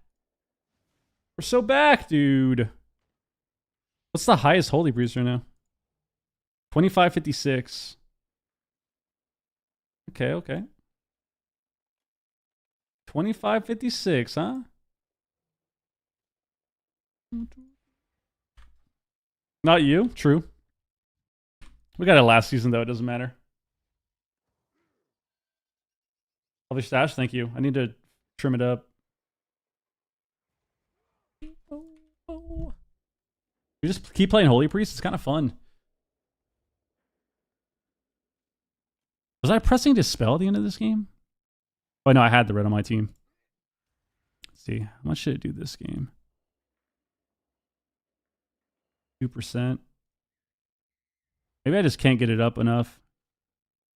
S1: We're so back, dude. What's the highest holy priest right now? 2556. Okay, okay. 2556, huh? Not you. True. We got it last season, though. It doesn't matter. Healthy stash, thank you. I need to trim it up. You just keep playing Holy Priest. It's kind of fun. Was I pressing Dispel at the end of this game? Oh, no, I had the red on my team. Let's see. How much should it do this game? 2%. Maybe I just can't get it up enough.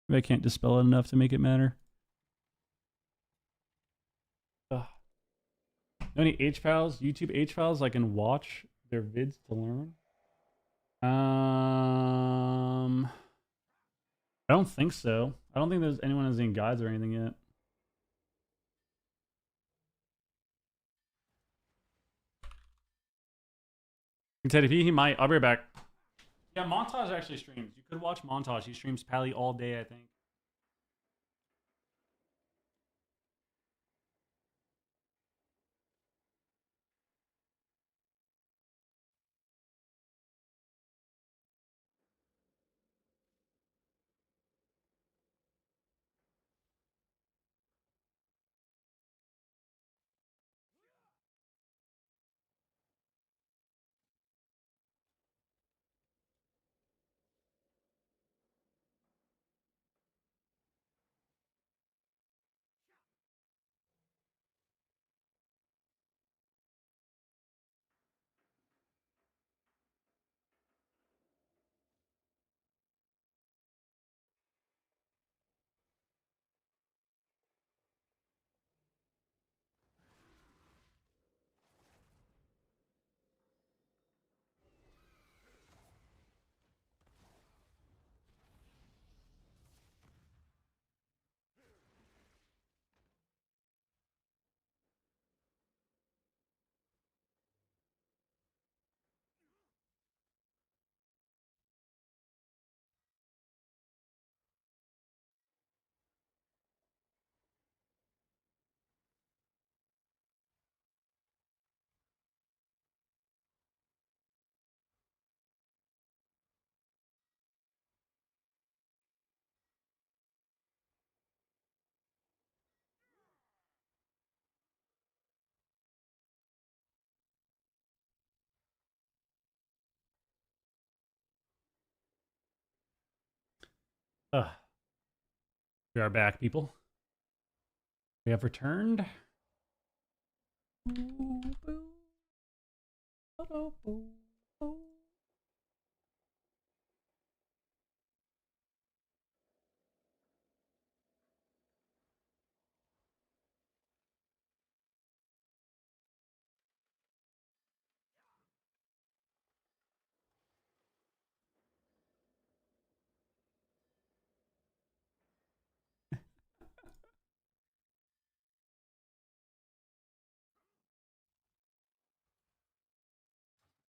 S1: Maybe I can't Dispel it enough to make it matter. Ugh. Know any H-Pals? YouTube H-Pals I can watch their vids to learn? I don't think so. I don't think there's anyone has any guides or anything yet. Teddy P, he might. I'll be right back. Yeah, Montage actually streams. You could watch Montage. He streams Pally all day, I think. Ugh. We are back, people. We have returned.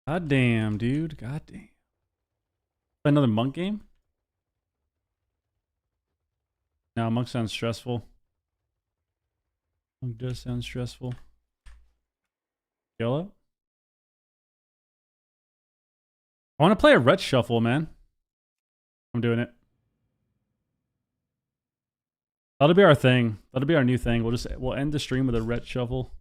S1: God damn, dude. God damn. Another monk game? No, monk sounds stressful. Monk does sound stressful. Yellow? I want to play a ret shuffle, man. I'm doing it. That'll be our thing. That'll be our new thing. We'll end the stream with a ret shuffle.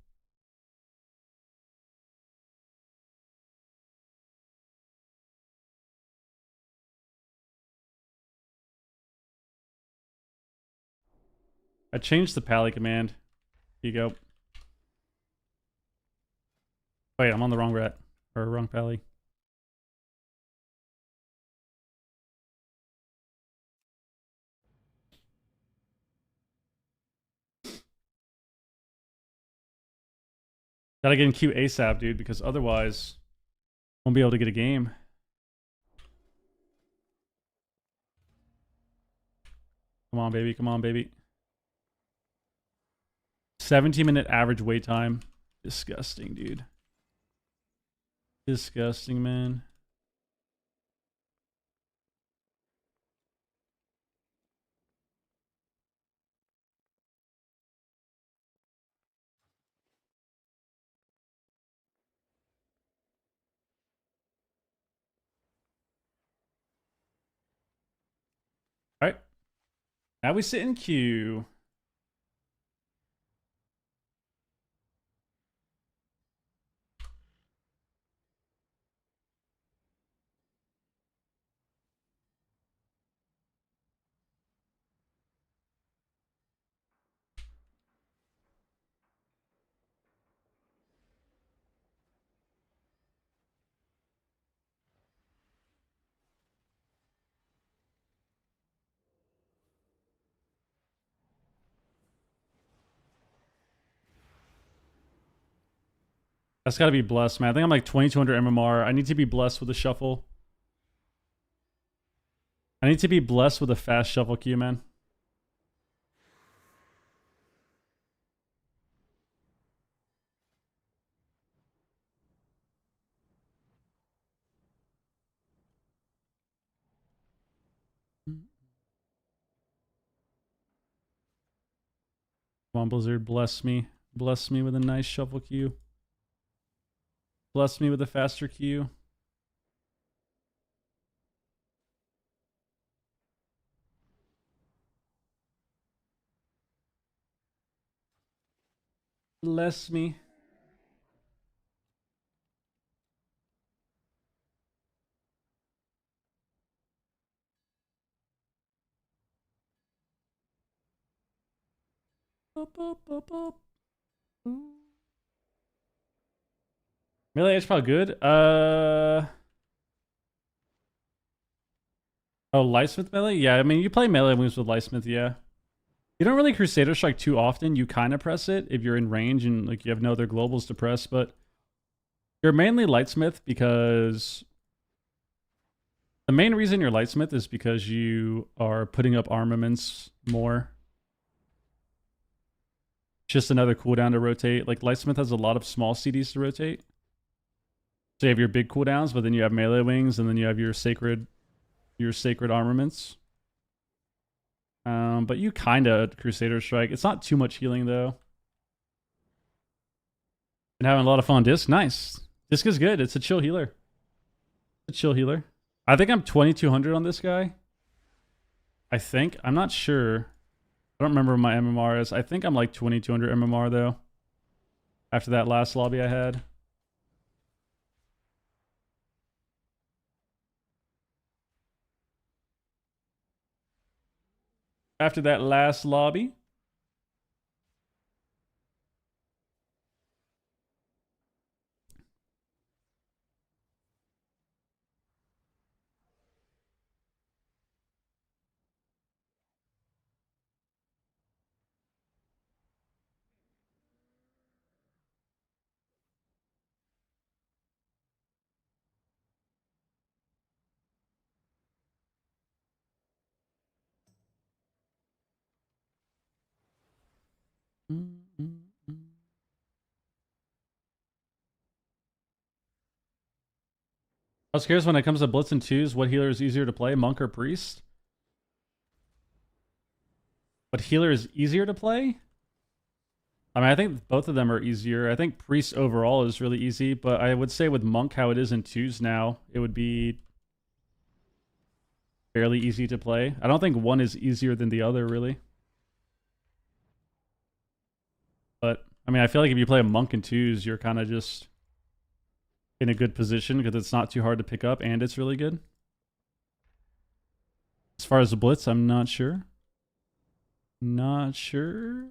S1: I changed the pally command. Here you go. Wait, I'm on the wrong ret. Or wrong pally. Gotta get in queue ASAP, dude, because otherwise won't be able to get a game. Come on, baby. Come on, baby. 17-minute average wait time. Disgusting, dude. Disgusting, man. All right. Now we sit in queue. That's got to be blessed, man. I think I'm like 2200 MMR. I need to be blessed with a shuffle. I need to be blessed with a fast shuffle queue, man. Come on, Blizzard, bless me. Bless me with a nice shuffle queue. Bless me with a faster queue. Bless me. Boop, boop, boop, boop. Melee is probably good. Oh, Lightsmith melee? Yeah, I mean, you play melee moves with Lightsmith, yeah. You don't really Crusader Strike too often. You kind of press it if you're in range and like you have no other globals to press, but you're mainly Lightsmith because the main reason you're Lightsmith is because you are putting up armaments more. Just another cooldown to rotate. Like Lightsmith has a lot of small CDs to rotate. So you have your big cooldowns, but then you have melee wings, and then you have your sacred armaments. But you kind of Crusader Strike. It's not too much healing though. Been having a lot of fun on Disc. Nice. Disc is good. It's a chill healer. It's a chill healer. I think I'm 2200 on this guy. I think. I'm not sure. I don't remember what my MMR is. I think I'm like 2200 MMR though. After that last lobby I had. After that last lobby. I was curious when it comes to Blitz and 2s, what healer is easier to play, Monk or Priest? What healer is easier to play? I mean, I think both of them are easier. I think Priest overall is really easy, but I would say with Monk, how it is in 2s now, it would be fairly easy to play. I don't think one is easier than the other, really. But, I mean, I feel like if you play a Monk in 2s, you're kind of just in a good position because it's not too hard to pick up and it's really good. As far as the Blitz, I'm not sure. Not sure.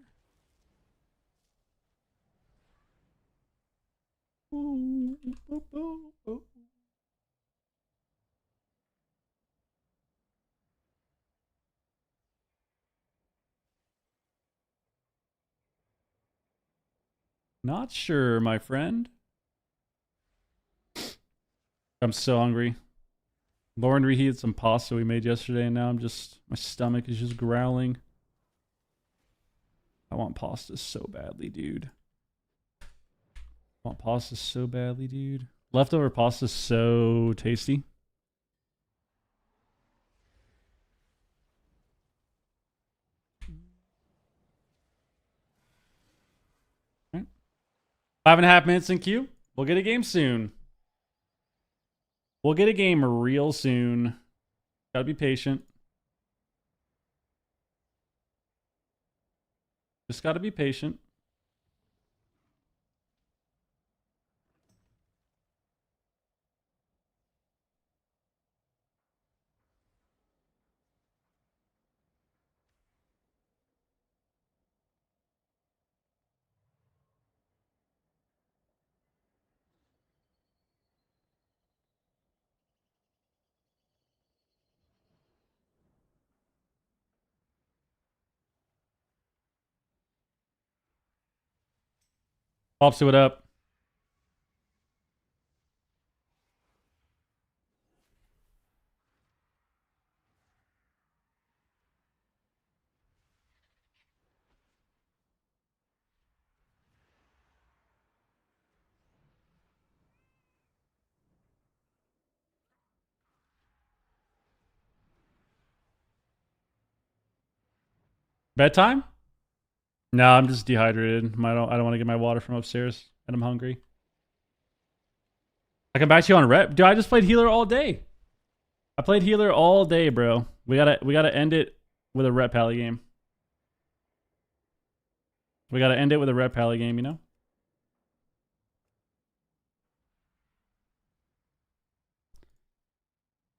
S1: Not sure, my friend. I'm so hungry. Lauren reheated some pasta we made yesterday, and now my stomach is just growling. I want pasta so badly, dude. I want pasta so badly, dude. Leftover pasta so tasty. All right. 5.5 minutes in queue. We'll get a game soon. We'll get a game real soon. Gotta be patient. Just gotta be patient. Popsy, what up? Bedtime? No, I'm just dehydrated. I don't want to get my water from upstairs, and I'm hungry. I come back to you on rep. Dude, I just played healer all day. I played healer all day, bro. We gotta end it with a rep pally game. We gotta end it with a rep pally game, you know?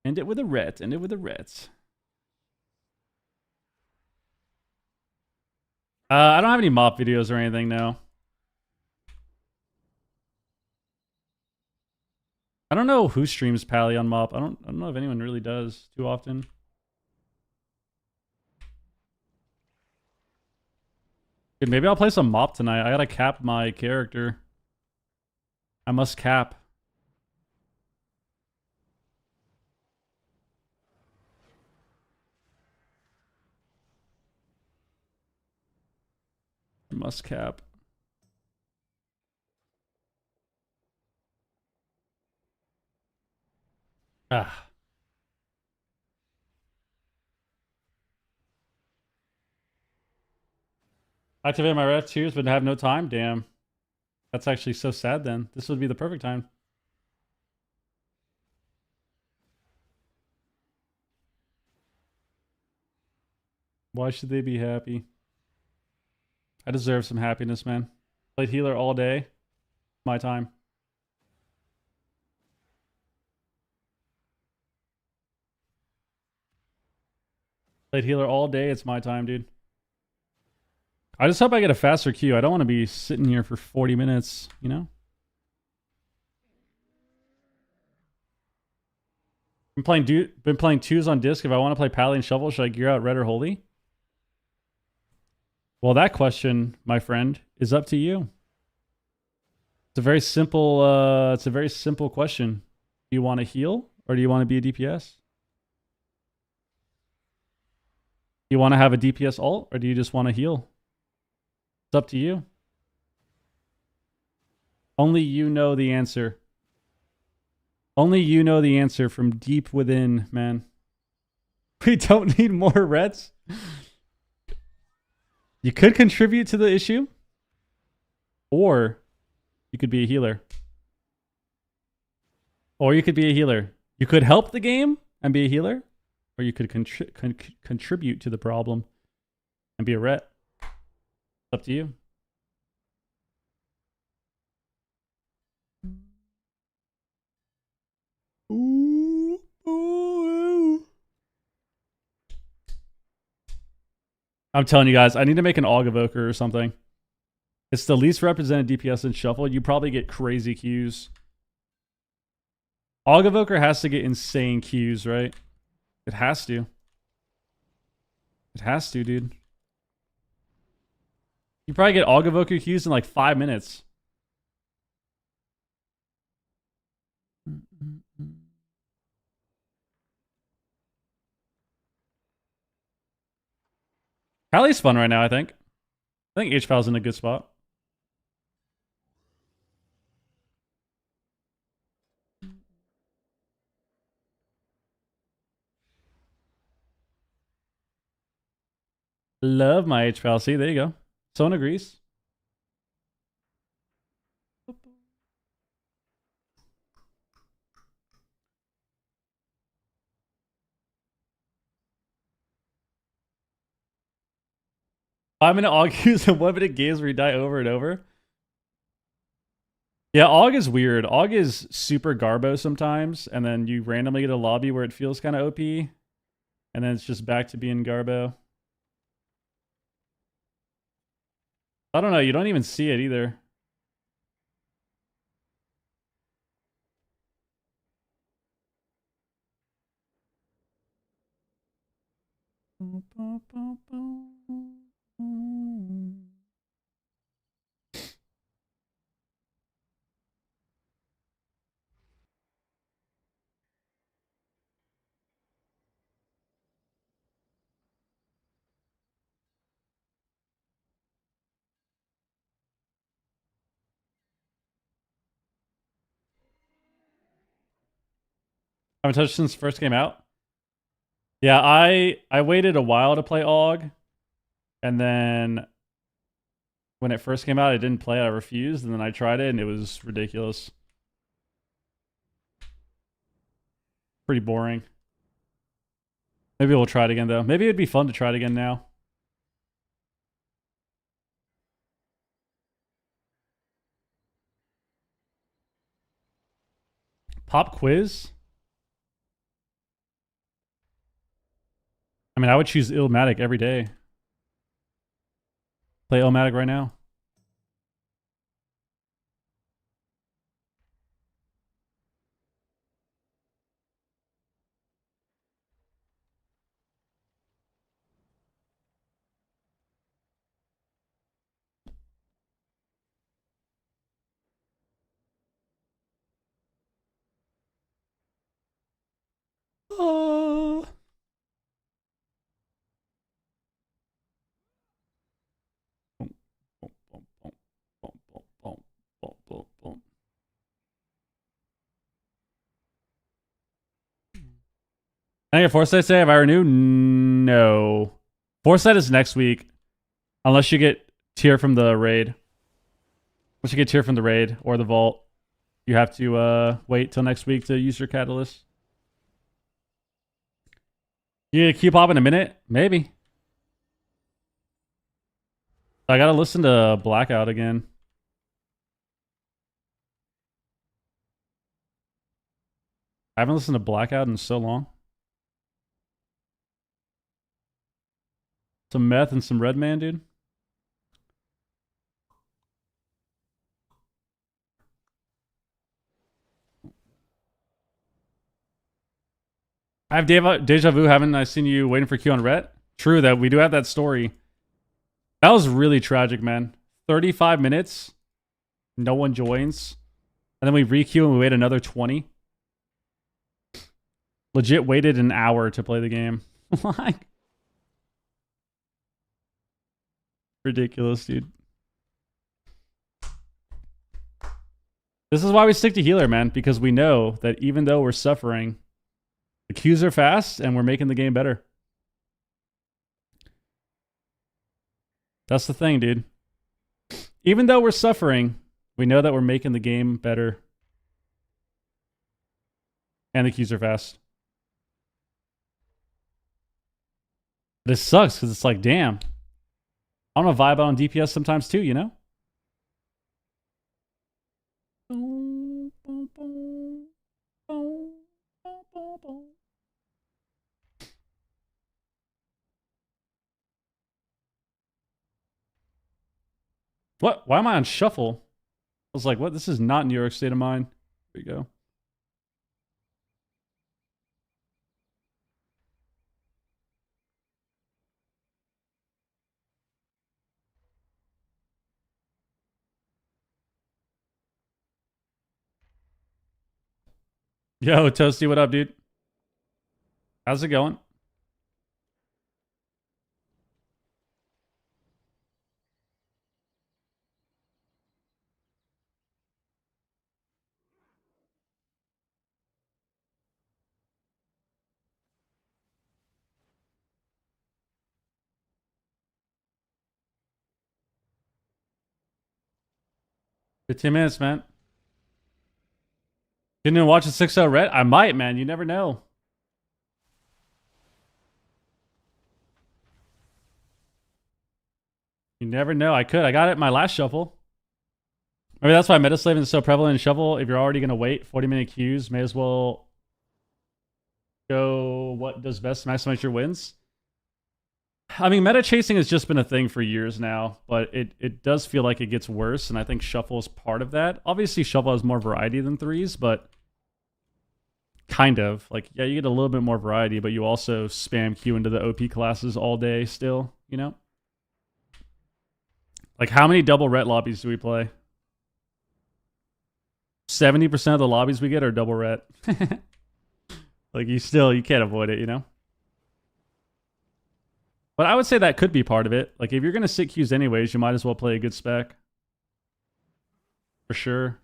S1: End it with a ret. End it with a ret. I don't have any mop videos or anything now. I don't know who streams pally on mop. I don't know if anyone really does too often. Dude, maybe I'll play some mop tonight. I gotta cap my character. I must cap. I must cap. Ah. Activate my ret tiers but have no time? Damn. That's actually so sad then. This would be the perfect time. Why should they be happy? I deserve some happiness, man. Played healer all day. My time. Played healer all day. It's my time, dude. I just hope I get a faster queue. I don't want to be sitting here for 40 minutes, you know? Been playing twos on disc. If I want to play Pally and Shovel, should I gear out Red or Holy? Well, that question, my friend, is up to you. It's a very simple question. Do you want to heal or do you want to be a DPS? Do you want to have a DPS ult or do you just want to heal? It's up to you. Only you know the answer. Only you know the answer from deep within, man. We don't need more rets. You could contribute to the issue, or you could be a healer. Or you could be a healer. You could help the game and be a healer, or you could contribute to the problem and be a ret. It's up to you. Ooh, ooh. I'm telling you guys, I need to make an Aug Evoker or something. It's the least represented DPS in Shuffle. You probably get crazy queues. Aug Evoker has to get insane queues, right? It has to. It has to, dude. You probably get Aug Evoker queues in like 5 minutes. Pally's fun right now, I think. I think H-Pal's in a good spot. Love my H-Pal. See, there you go. Someone agrees. Five-minute AUG and 1-minute games where you die over and over. Yeah, AUG is weird. AUG is super garbo sometimes, and then you randomly get a lobby where it feels kind of OP, and then it's just back to being garbo. I don't know. You don't even see it either. Haven't touched since first came out. Yeah, I waited a while to play AUG, and then when it first came out, I didn't play it. I refused, and then I tried it, and it was ridiculous. Pretty boring. Maybe we'll try it again, though. Maybe it'd be fun to try it again now. Pop quiz? I mean, I would choose Illmatic every day. Play Illmatic right now. Oh. Can I get Foresight today if I renew? No. Foresight is next week. Unless you get tier from the raid. Once you get tier from the raid or the vault, you have to wait till next week to use your catalyst. You get a Q-pop in a minute? Maybe. I gotta listen to Blackout again. I haven't listened to Blackout in so long. Some meth and some Red Man, dude. I have deja vu. Haven't I seen you waiting for Q on Rhett? True that we do have that story. That was really tragic, man. 35 minutes. No one joins. And then we re-queue and we wait another 20. Legit waited an hour to play the game. Like, ridiculous, dude. This is why we stick to healer, man. Because we know that even though we're suffering, the queues are fast and we're making the game better. That's the thing, dude. Even though we're suffering, we know that we're making the game better. And the queues are fast. But it sucks because it's like, damn. I want to vibe out on DPS sometimes too, you know? What? Why am I on shuffle? I was like, what? This is not New York State of Mind. There you go. Yo, Toasty, what up, dude? How's it going? 15 minutes, man. Didn't even watch a 6-0 red? I might, man. You never know. You never know. I could. I got it in my last shuffle. Maybe that's why meta slaving is so prevalent in shuffle. If you're already going to wait 40-minute queues, may as well go what does best to maximize your wins. I mean, meta chasing has just been a thing for years now, but it does feel like it gets worse, and I think shuffle is part of that. Obviously, shuffle has more variety than threes, but kind of. Like, yeah, you get a little bit more variety, but you also spam queue into the OP classes all day still, you know? Like, how many double ret lobbies do we play? 70% of the lobbies we get are double ret. Like, you can't avoid it, you know? But I would say that could be part of it. Like, if you're going to sit queues anyways, you might as well play a good spec. For sure.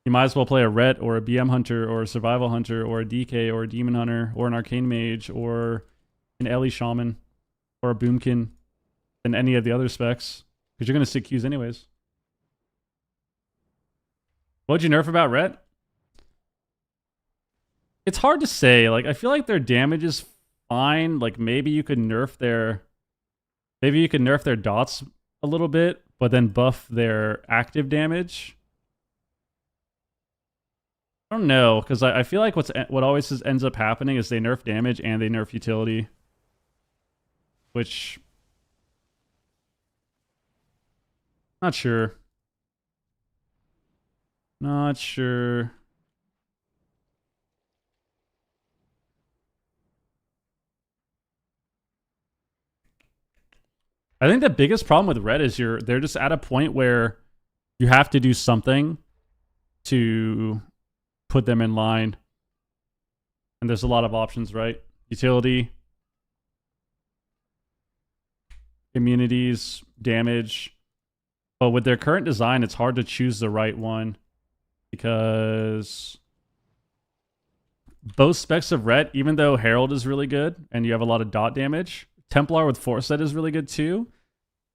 S1: You might as well play a ret or a BM hunter or a survival hunter or a DK or a demon hunter or an arcane mage or an Ellie shaman or a boomkin than any of the other specs. Because you're going to sit queues anyways. What'd you nerf about ret? It's hard to say. Like, I feel like their damage is fine. Like, maybe you could nerf their dots a little bit, but then buff their active damage. I don't know, because I feel like what always ends up happening is they nerf damage and they nerf utility, which not sure. Not sure. I think the biggest problem with red is they're just at a point where you have to do something to put them in line. And there's a lot of options, right? Utility, immunities, damage. But with their current design, it's hard to choose the right one because both specs of red, even though Herald is really good and you have a lot of dot damage, Templar with Foresight is really good too.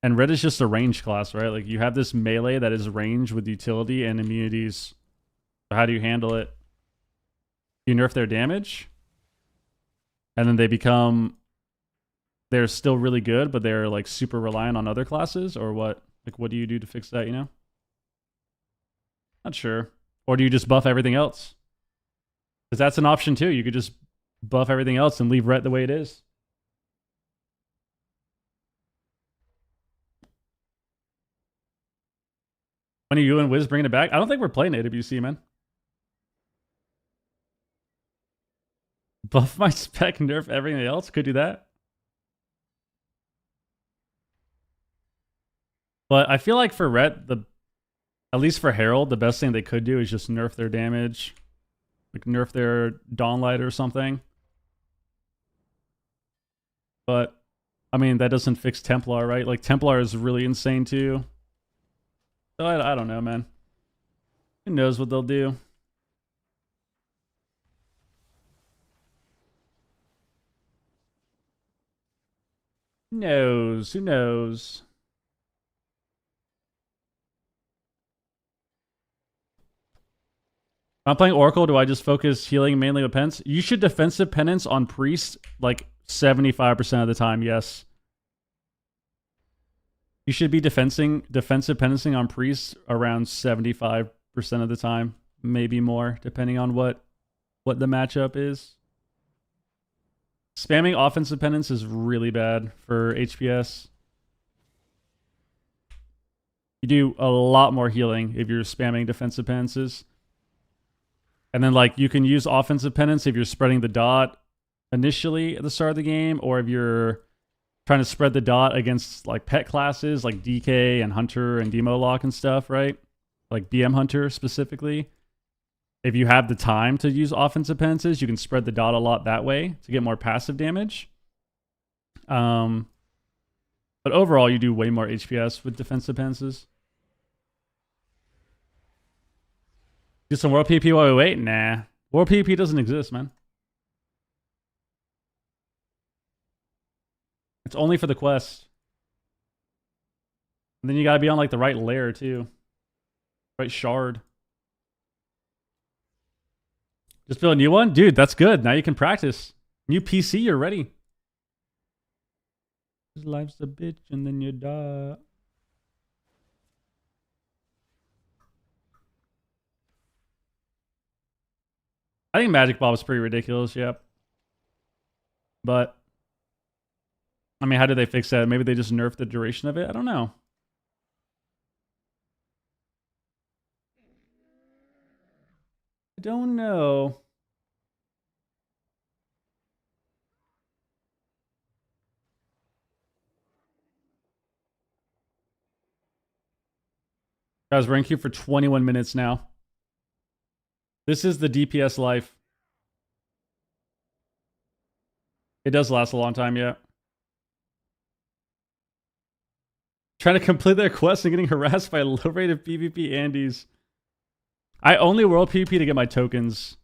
S1: And red is just a range class, right? Like, you have this melee that is range with utility and immunities. So how do you handle it? You nerf their damage, and then they're still really good, but they're like super reliant on other classes, or what? Like, what do you do to fix that, you know? Not sure. Or do you just buff everything else? Because that's an option too. You could just buff everything else and leave ret the way it is. When are you and Wiz bringing it back? I don't think we're playing AWC, man. Buff my spec, nerf everything else? Could do that. But I feel like for ret, at least for Herald, the best thing they could do is just nerf their damage. Like, nerf their Dawnlight or something. But, I mean, that doesn't fix Templar, right? Like, Templar is really insane too. So I don't know, man. Who knows what they'll do? Who knows? Who knows? If I'm playing Oracle, do I just focus healing mainly with Pence? You should defensive penance on Priest like 75% of the time, yes. You should be defensive penancing on Priest around 75% of the time. Maybe more, depending on what the matchup is. Spamming offensive penance is really bad for HPS. You do a lot more healing if you're spamming defensive penances. And then, like, you can use offensive penance if you're spreading the dot initially at the start of the game, or if you're trying to spread the dot against, like, pet classes like DK and Hunter and Demo Lock and stuff, right? Like BM Hunter specifically. If you have the time to use offensive penances, you can spread the dot a lot that way to get more passive damage. But overall, you do way more HPS with defensive penances. Do some World PvP while we wait? Nah. World PvP doesn't exist, man. It's only for the quest. And then you gotta be on like the right layer too. Right shard. Just build a new one? Dude, that's good. Now you can practice. New PC, you're ready. Life's a bitch and then you die. I think Magic Ball was pretty ridiculous, yep. But, I mean, how did they fix that? Maybe they just nerfed the duration of it? I don't know. I don't know. Guys, we're in queue for 21 minutes now. This is the DPS life. It does last a long time, yeah. Trying to complete their quest and getting harassed by low-rated PvP Andes. I only world PvP to get my tokens.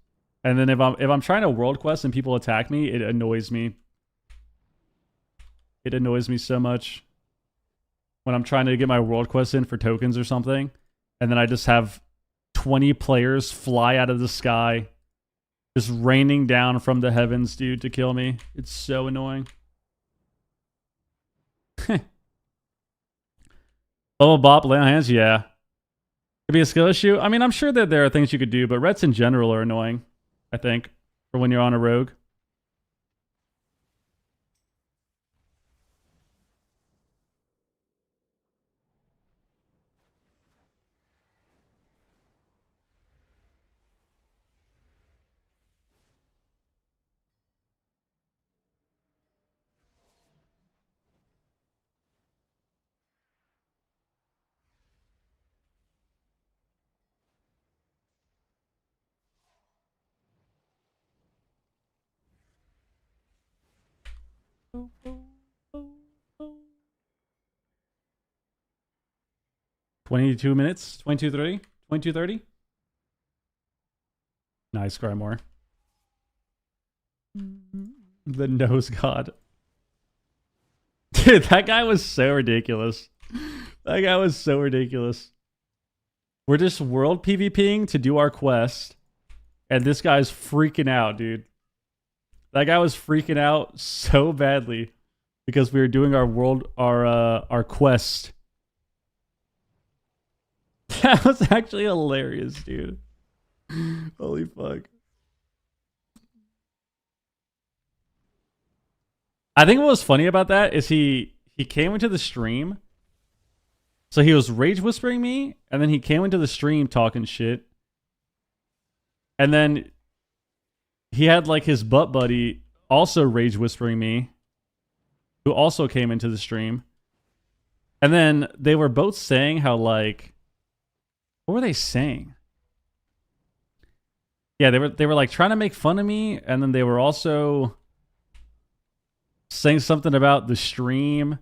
S1: And then if I'm trying to world quest and people attack me, it annoys me. It annoys me so much. When I'm trying to get my world quest in for tokens or something, and then I just have 20 players fly out of the sky, just raining down from the heavens, dude, to kill me. It's so annoying. Bubble Bop, lay on hands, yeah. Could be a skill issue. I mean, I'm sure that there are things you could do, but rets in general are annoying, I think, for when you're on a rogue. $22 minutes? 22:30? 22:30? Nice, Grymore. The nose god. Dude, that guy was so ridiculous. That guy was so ridiculous. We're just world PvPing to do our quest, and this guy's freaking out, dude. That guy was freaking out so badly because we were doing our quest. That was actually hilarious, dude. Holy fuck. I think what was funny about that is he came into the stream. So he was rage whispering me, and then he came into the stream talking shit. And then he had like his butt buddy also rage whispering me, who also came into the stream. And then they were both saying how like, what were they saying? Yeah, they were like trying to make fun of me, and then they were also saying something about the stream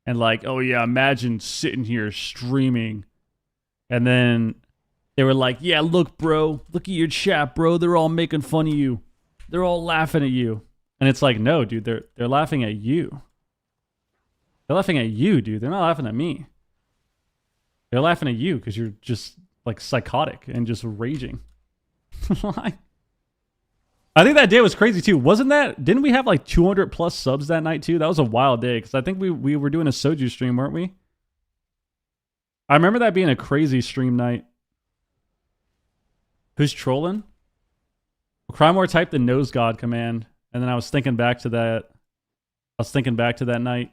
S1: and like, oh yeah, imagine sitting here streaming. And then they were like, yeah, look, bro, look at your chat, bro. They're all making fun of you. They're all laughing at you. And it's like, no, dude, they're laughing at you. They're laughing at you, dude. They're not laughing at me. They're laughing at you because you're just like psychotic and just raging. I think that day was crazy too. Didn't we have like 200 plus subs that night too? That was a wild day because I think we were doing a soju stream, weren't we? I remember that being a crazy stream night. Who's trolling? Crymore typed the nose god command, and then I was thinking back to that. Thinking back to that night.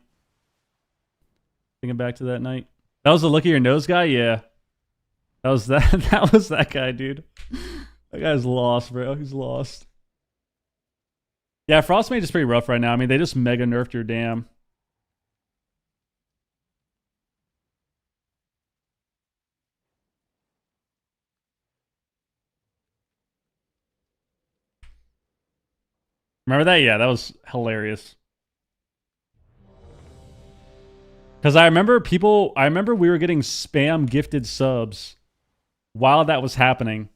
S1: That was the look at your nose guy? Yeah. That was that. That was that guy, dude. That guy's lost, bro. He's lost. Yeah, Frostmage is pretty rough right now. I mean, they just mega nerfed your dam. Remember that? Yeah, that was hilarious. Because I remember we were getting spam gifted subs while that was happening.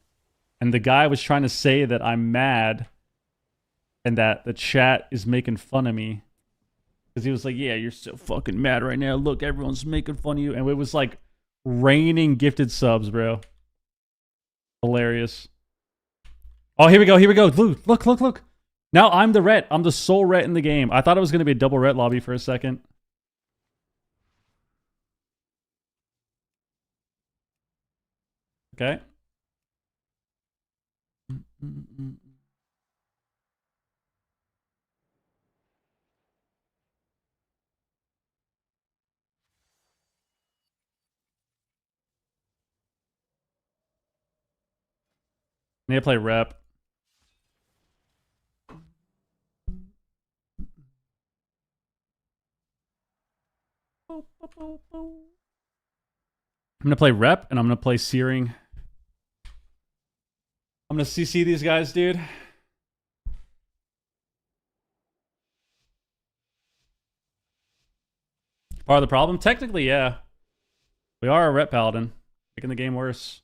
S1: And the guy was trying to say that I'm mad and that the chat is making fun of me. Because he was like, yeah, you're so fucking mad right now. Look, everyone's making fun of you. And it was like raining gifted subs, bro. Hilarious. Oh, here we go. Here we go. Look, look, look. Now I'm the ret. I'm the sole ret in the game. I thought it was going to be a double ret lobby for a second. Okay. Need to play rep. I'm gonna play rep and I'm gonna play searing. I'm gonna CC these guys, dude. Part of the problem? Technically, yeah. We are a rep paladin, making the game worse.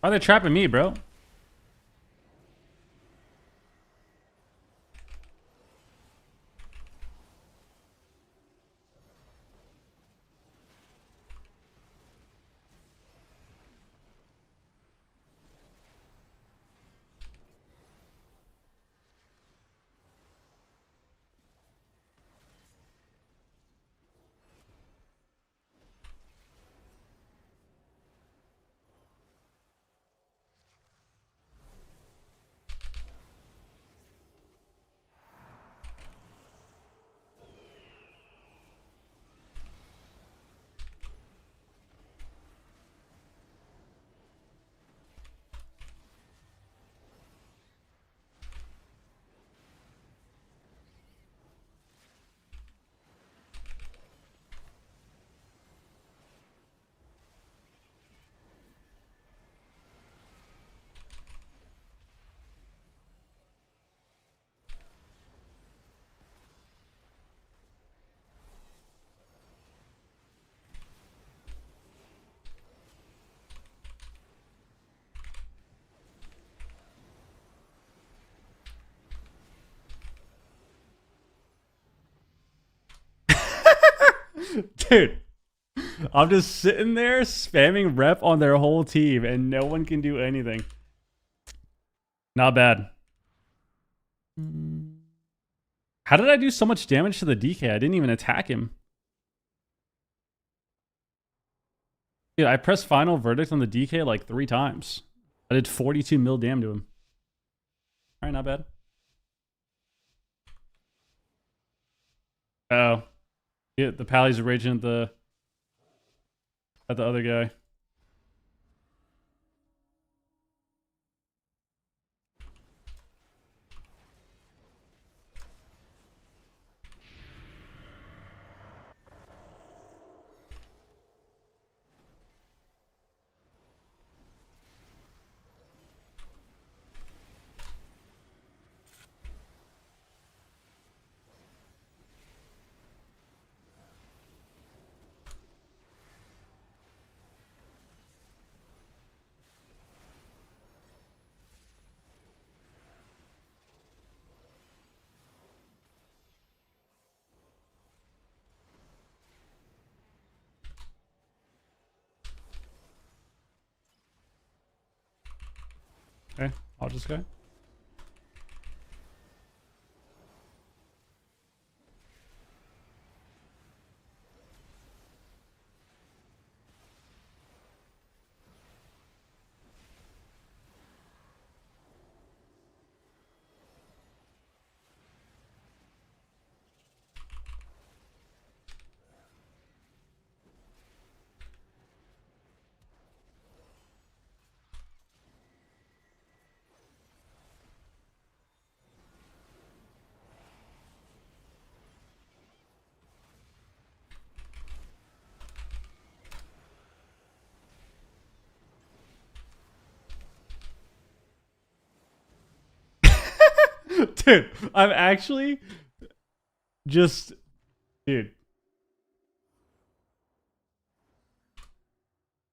S1: Why are they trapping me, bro? Dude, I'm just sitting there spamming rep on their whole team and no one can do anything. Not bad. How did I do so much damage to the DK? I didn't even attack him. Dude, I pressed final verdict on the DK like 3 times. I did 42 mil damn to him. Alright, not bad. Oh. Yeah, the pally's raging at the other guy. Okay, I'll just go. Dude, I'm actually just, dude.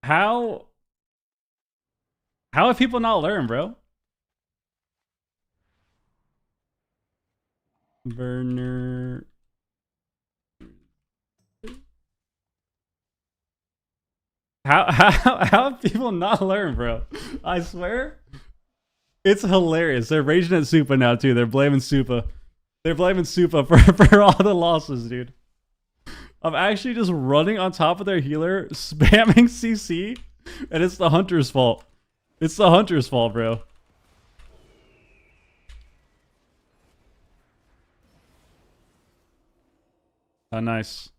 S1: How have people not learned, bro? Burner. How have people not learned, bro? I swear. It's hilarious. They're raging at Supa now too. They're blaming Supa. They're blaming Supa for all the losses, dude. I'm actually just running on top of their healer, spamming CC, and it's the hunter's fault. It's the hunter's fault, bro. Oh, nice.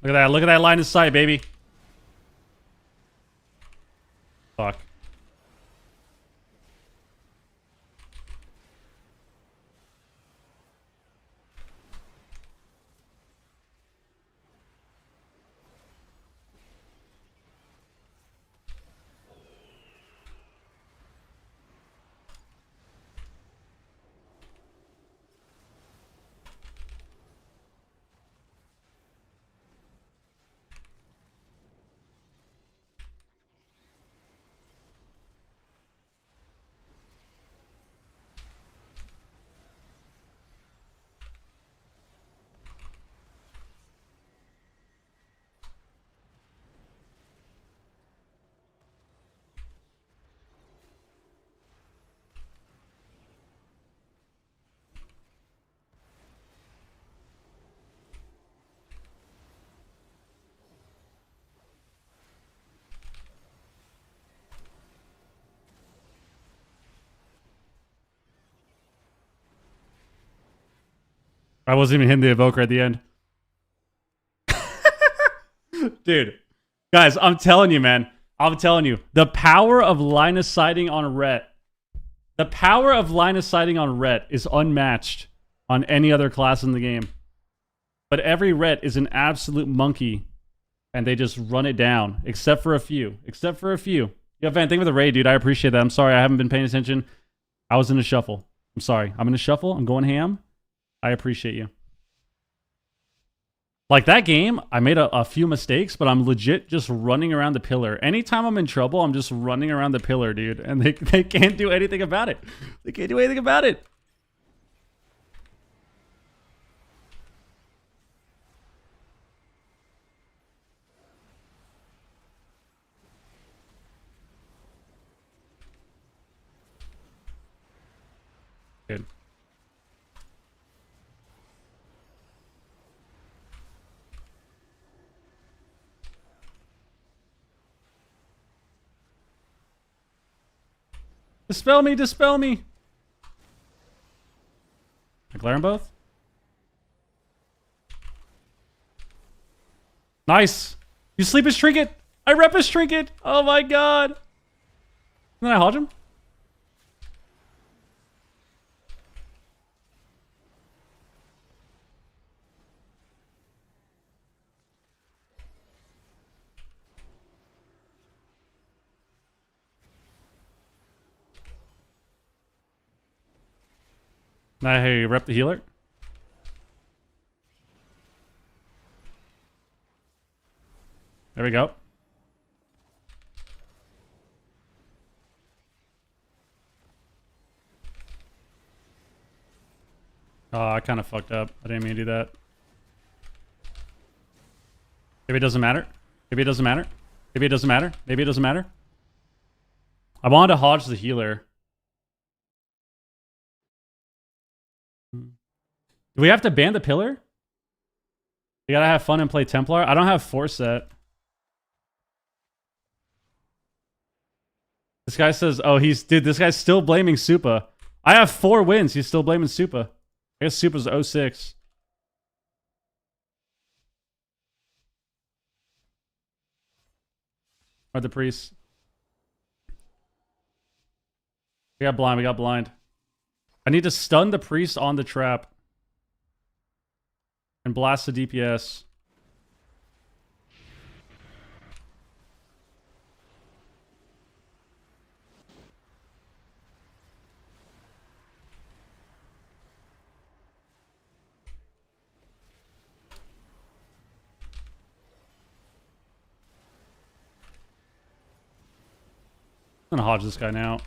S1: Look at that. Look at that line of sight, baby. Fuck. I wasn't even hitting the evoker at the end. Dude, guys, I'm telling you, man. I'm telling you. The power of line of sighting on Rhett. The power of line of sighting on Rhett is unmatched on any other class in the game. But every Rhett is an absolute monkey. And they just run it down. Except for a few. Except for a few. Yeah, Van, thank you for the raid, dude. I appreciate that. I'm sorry I haven't been paying attention. I was in a shuffle. I'm sorry. I'm in a shuffle. I'm going ham. I appreciate you. Like that game, I made a few mistakes, but I'm legit just running around the pillar. Anytime I'm in trouble, I'm just running around the pillar, dude. And they can't do anything about it. They can't do anything about it. Good. Dispel me, dispel me. I glare them both. Nice. You sleep his trinket. I rep his trinket. Oh my god. And then I hodge him. I rep the healer. There we go. Oh, I kind of fucked up. I didn't mean to do that. Maybe it doesn't matter. Maybe it doesn't matter. Maybe it doesn't matter. Maybe it doesn't matter. I wanted to hodge the healer. Do we have to ban the pillar? We gotta have fun and play Templar. I don't have force set. This guy says, oh, dude, this guy's still blaming Supa. I have 4 wins. He's still blaming Supa. I guess Supa's 06. Or the priest. We got blind. We got blind. I need to stun the priest on the trap. And blast the DPS. I'm gonna hodge this guy now.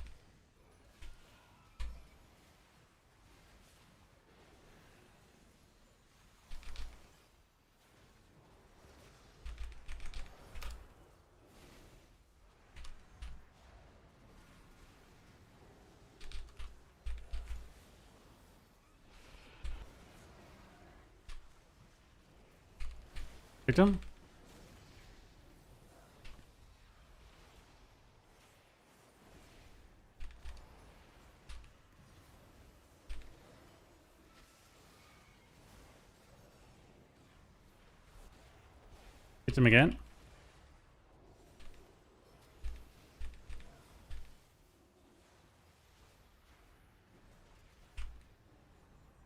S1: Victim? Hit him again.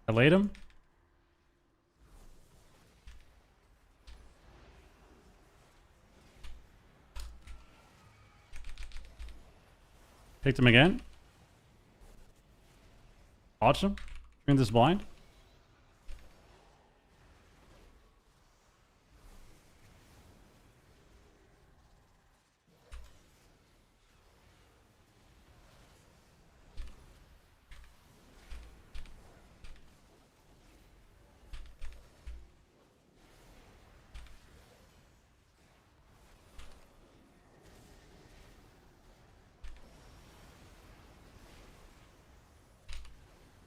S1: I laid him. Picked him again. Watch him. Bring this blind.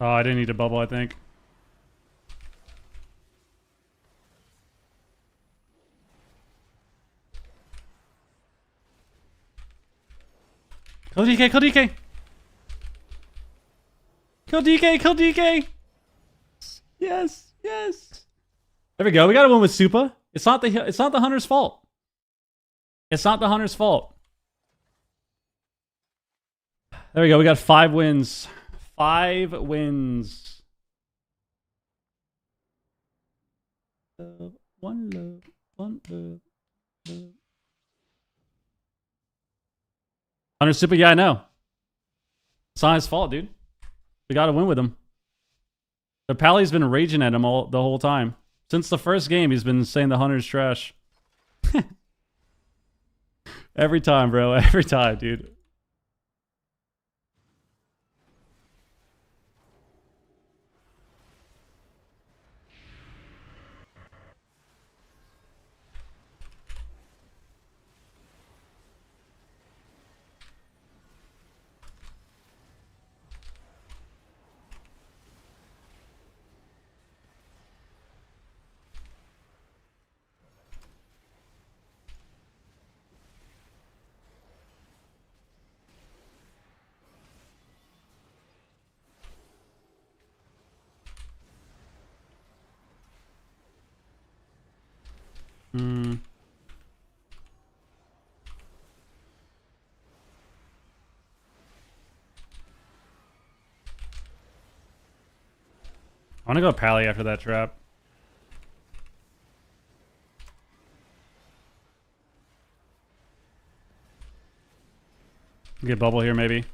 S1: Oh, I didn't need a bubble, I think. Kill DK, kill DK! Kill DK, kill DK! Yes, yes! There we go, we got a win with Supa. It's not the hunter's fault. It's not the hunter's fault. There we go, we got 5 wins. 5 wins. One love, one love, love. Hunter Super, yeah, I know. It's not his fault, dude. We got to win with him. The Pally's been raging at him the whole time. Since the first game, he's been saying the Hunter's trash. Every time, bro. Every time, dude. Hmm. I want to go Pally after that trap. Get bubble here, maybe.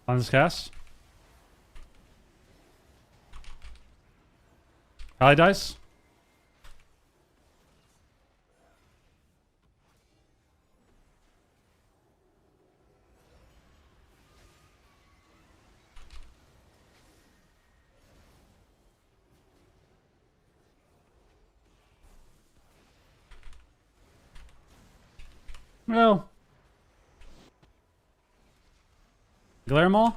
S1: On this cast. Pally dice. Well. Glare Mall?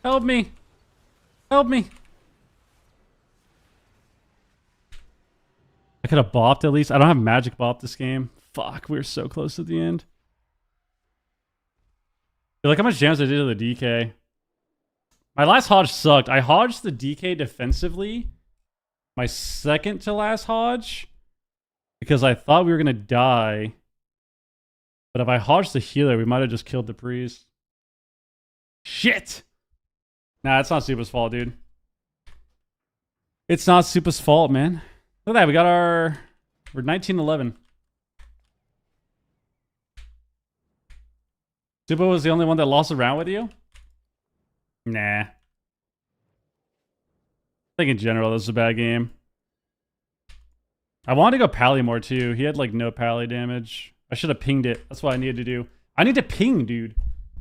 S1: Help me. Help me. I could have bopped at least. I don't have magic bop this game. Fuck, we were so close to the end. Look how much damage I did to the DK. My last Hodge sucked. I hodged the DK defensively. My second to last Hodge. Because I thought we were going to die. But if I hodged the healer, we might have just killed the priest. Shit! Nah, it's not Supa's fault, dude. It's not Supa's fault, man. Look at that. We got our... We're 19-11. Supa was the only one that lost a round with you? Nah. I think in general, this is a bad game. I wanted to go Pally more, too. He had, like, no Pally damage. I should have pinged it. That's what I needed to do. I need to ping, dude.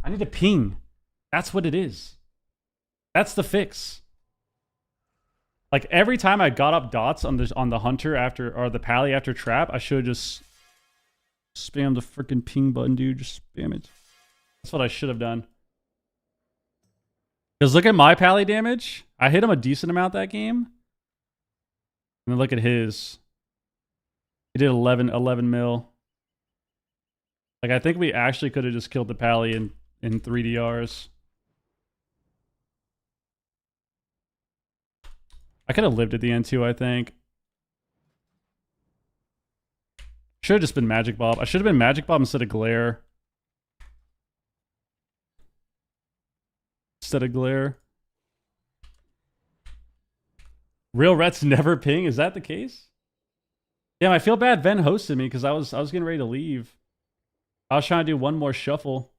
S1: I need to ping. That's what it is. That's the fix. Like, every time I got up dots on the hunter after, or the Pally after trap, I should have just spammed the freaking ping button, dude. Just spam it. That's what I should have done. Because look at my Pally damage. I hit him a decent amount that game. And then look at his. He did 11 mil. Like, I think we actually could have just killed the Pally in 3 DRs. I could have lived at the end too, I think. Should have just been Magic Bob. I should have been Magic Bob instead of Glare. Real Rets never ping? Is that the case? Damn, I feel bad Ven hosted me because I was getting ready to leave. I was trying to do one more shuffle.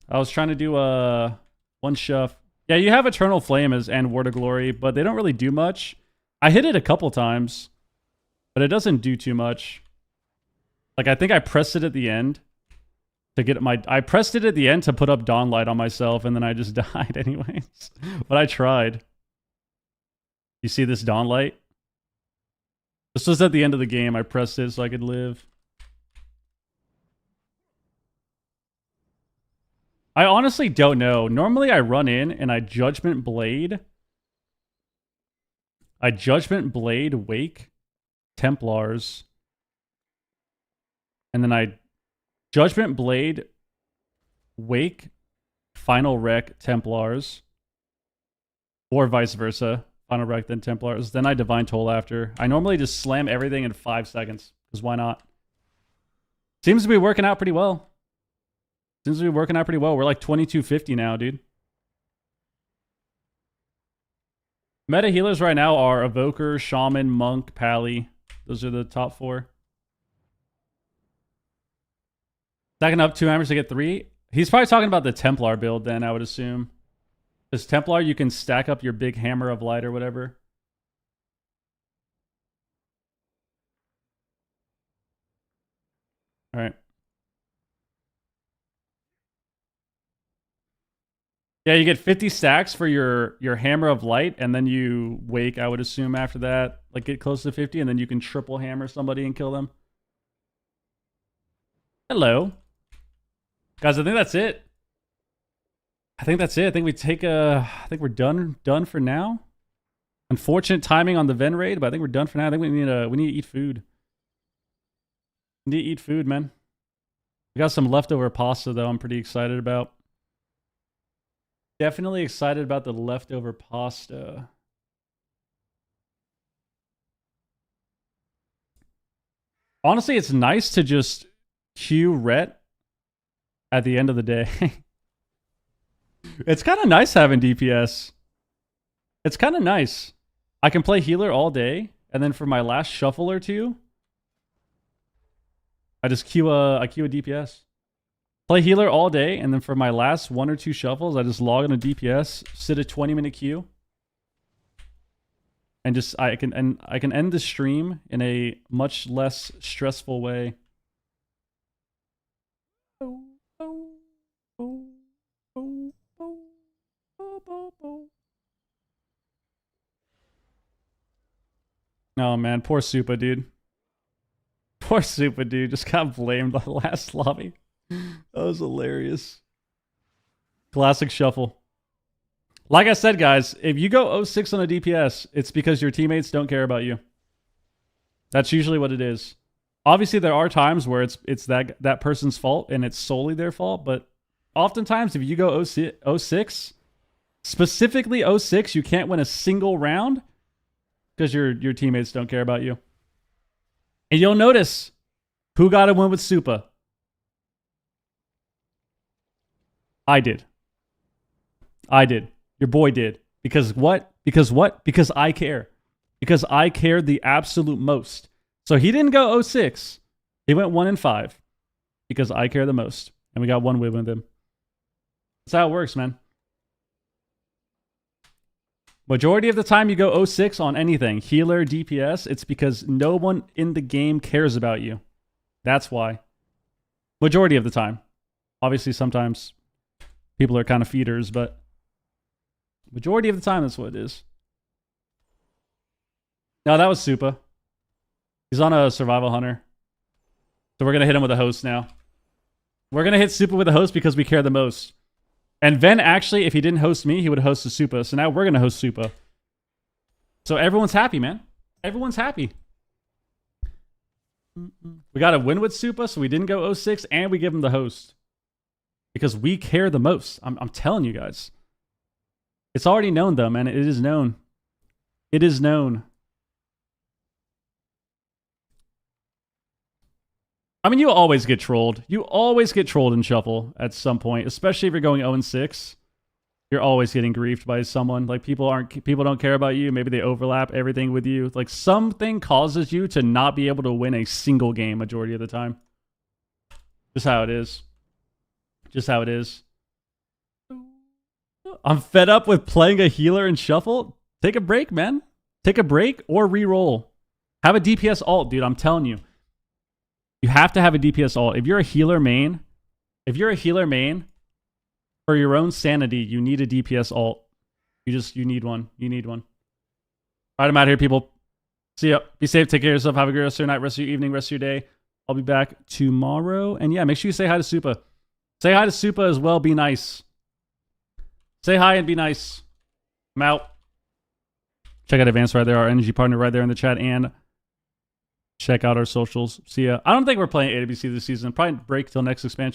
S1: I was trying to do one shuff. Yeah, you have Eternal Flame and Word of Glory, but they don't really do much. I hit it a couple times, but it doesn't do too much. Like, I think I pressed it at the end to get I pressed it at the end to put up Dawn Light on myself, and then I just died anyways. But I tried. You see this Dawn Light? This was at the end of the game. I pressed it so I could live. I honestly don't know. Normally I run in and I Judgment Blade. I Judgment Blade Wake Templars. And then I Judgment Blade Wake Final Wreck Templars. Or vice versa. Final Wreck then Templars. Then I Divine Toll after. I normally just slam everything in 5 seconds. Because why not? Seems to be working out pretty well. Seems to be working out pretty well. We're like 2250 now, dude. Meta healers right now are Evoker, Shaman, Monk, Pally. Those are the top 4. Stacking up 2 hammers to get 3. He's probably talking about the Templar build then, I would assume. Because Templar, you can stack up your big hammer of light or whatever. All right. Yeah, you get 50 stacks for your Hammer of Light, and then you wake, I would assume, after that. Like, get close to 50, and then you can triple hammer somebody and kill them. Hello. Guys, I think that's it. I think that's it. I think we take a... I think we're done for now. Unfortunate timing on the Ven raid, but I think we're done for now. I think we need to eat food. We need to eat food, man. We got some leftover pasta, though, I'm pretty excited about. Definitely excited about the leftover pasta. Honestly, it's nice to just queue Ret at the end of the day. It's kind of nice having DPS. It's kind of nice. I can play healer all day, and then for my last shuffle or two, I just queue a DPS. Play healer all day, and then for my last 1 or 2 shuffles, I just log in a DPS, sit a 20-minute queue, and just I can end the stream in a much less stressful way. Oh man, poor Supa, dude. Poor Supa, dude. Just got blamed on the last lobby. That was hilarious. Classic shuffle. Like I said, guys, if you go 0-6 on a DPS, it's because your teammates don't care about you. That's usually what it is. Obviously, there are times where it's that person's fault and it's solely their fault, but oftentimes if you go 0-6, specifically 0-6, you can't win a single round because your teammates don't care about you. And you'll notice who got a win with Supa. I did. Your boy did. Because what? Because what? Because I care. Because I cared the absolute most. So he didn't go 0-6. He went 1-5. Because I care the most. And we got one win with him. That's how it works, man. Majority of the time you go 0-6 on anything, healer, DPS, it's because no one in the game cares about you. That's why. Majority of the time. Obviously, sometimes people are kind of feeders, but majority of the time, that's what it is. No, that was Supa. He's on a survival hunter. So we're going to hit him with a host now. We're going to hit Supa with a host because we care the most. And Ven, actually, if he didn't host me, he would host the Supa. So now we're going to host Supa. So everyone's happy, man. Everyone's happy. We got a win with Supa, so we didn't go 0-6, and we give him the host. Because we care the most. I'm telling you guys. It's already known, though, man. It is known. It is known. I mean, you always get trolled. You always get trolled in Shuffle at some point, especially if you're going 0-6. You're always getting griefed by someone. Like, people don't care about you. Maybe they overlap everything with you. Like, something causes you to not be able to win a single game majority of the time. Just how it is. Just how it is. I'm fed up with playing a healer in Shuffle. Take a break, man. Take a break or re-roll. Have a DPS ult, dude. I'm telling you. You have to have a DPS ult. If you're a healer main, for your own sanity, you need a DPS ult. You need one. You need one. All right, I'm out here, people. See ya. Be safe. Take care of yourself. Have a great rest of your night, rest of your evening, rest of your day. I'll be back tomorrow. And yeah, make sure you say hi to Supa. Say hi to Supa as well. Be nice. Say hi and be nice. I'm out. Check out Advanced right there, our energy partner right there in the chat, and check out our socials. See ya. I don't think we're playing AWC this season. Probably break till next expansion.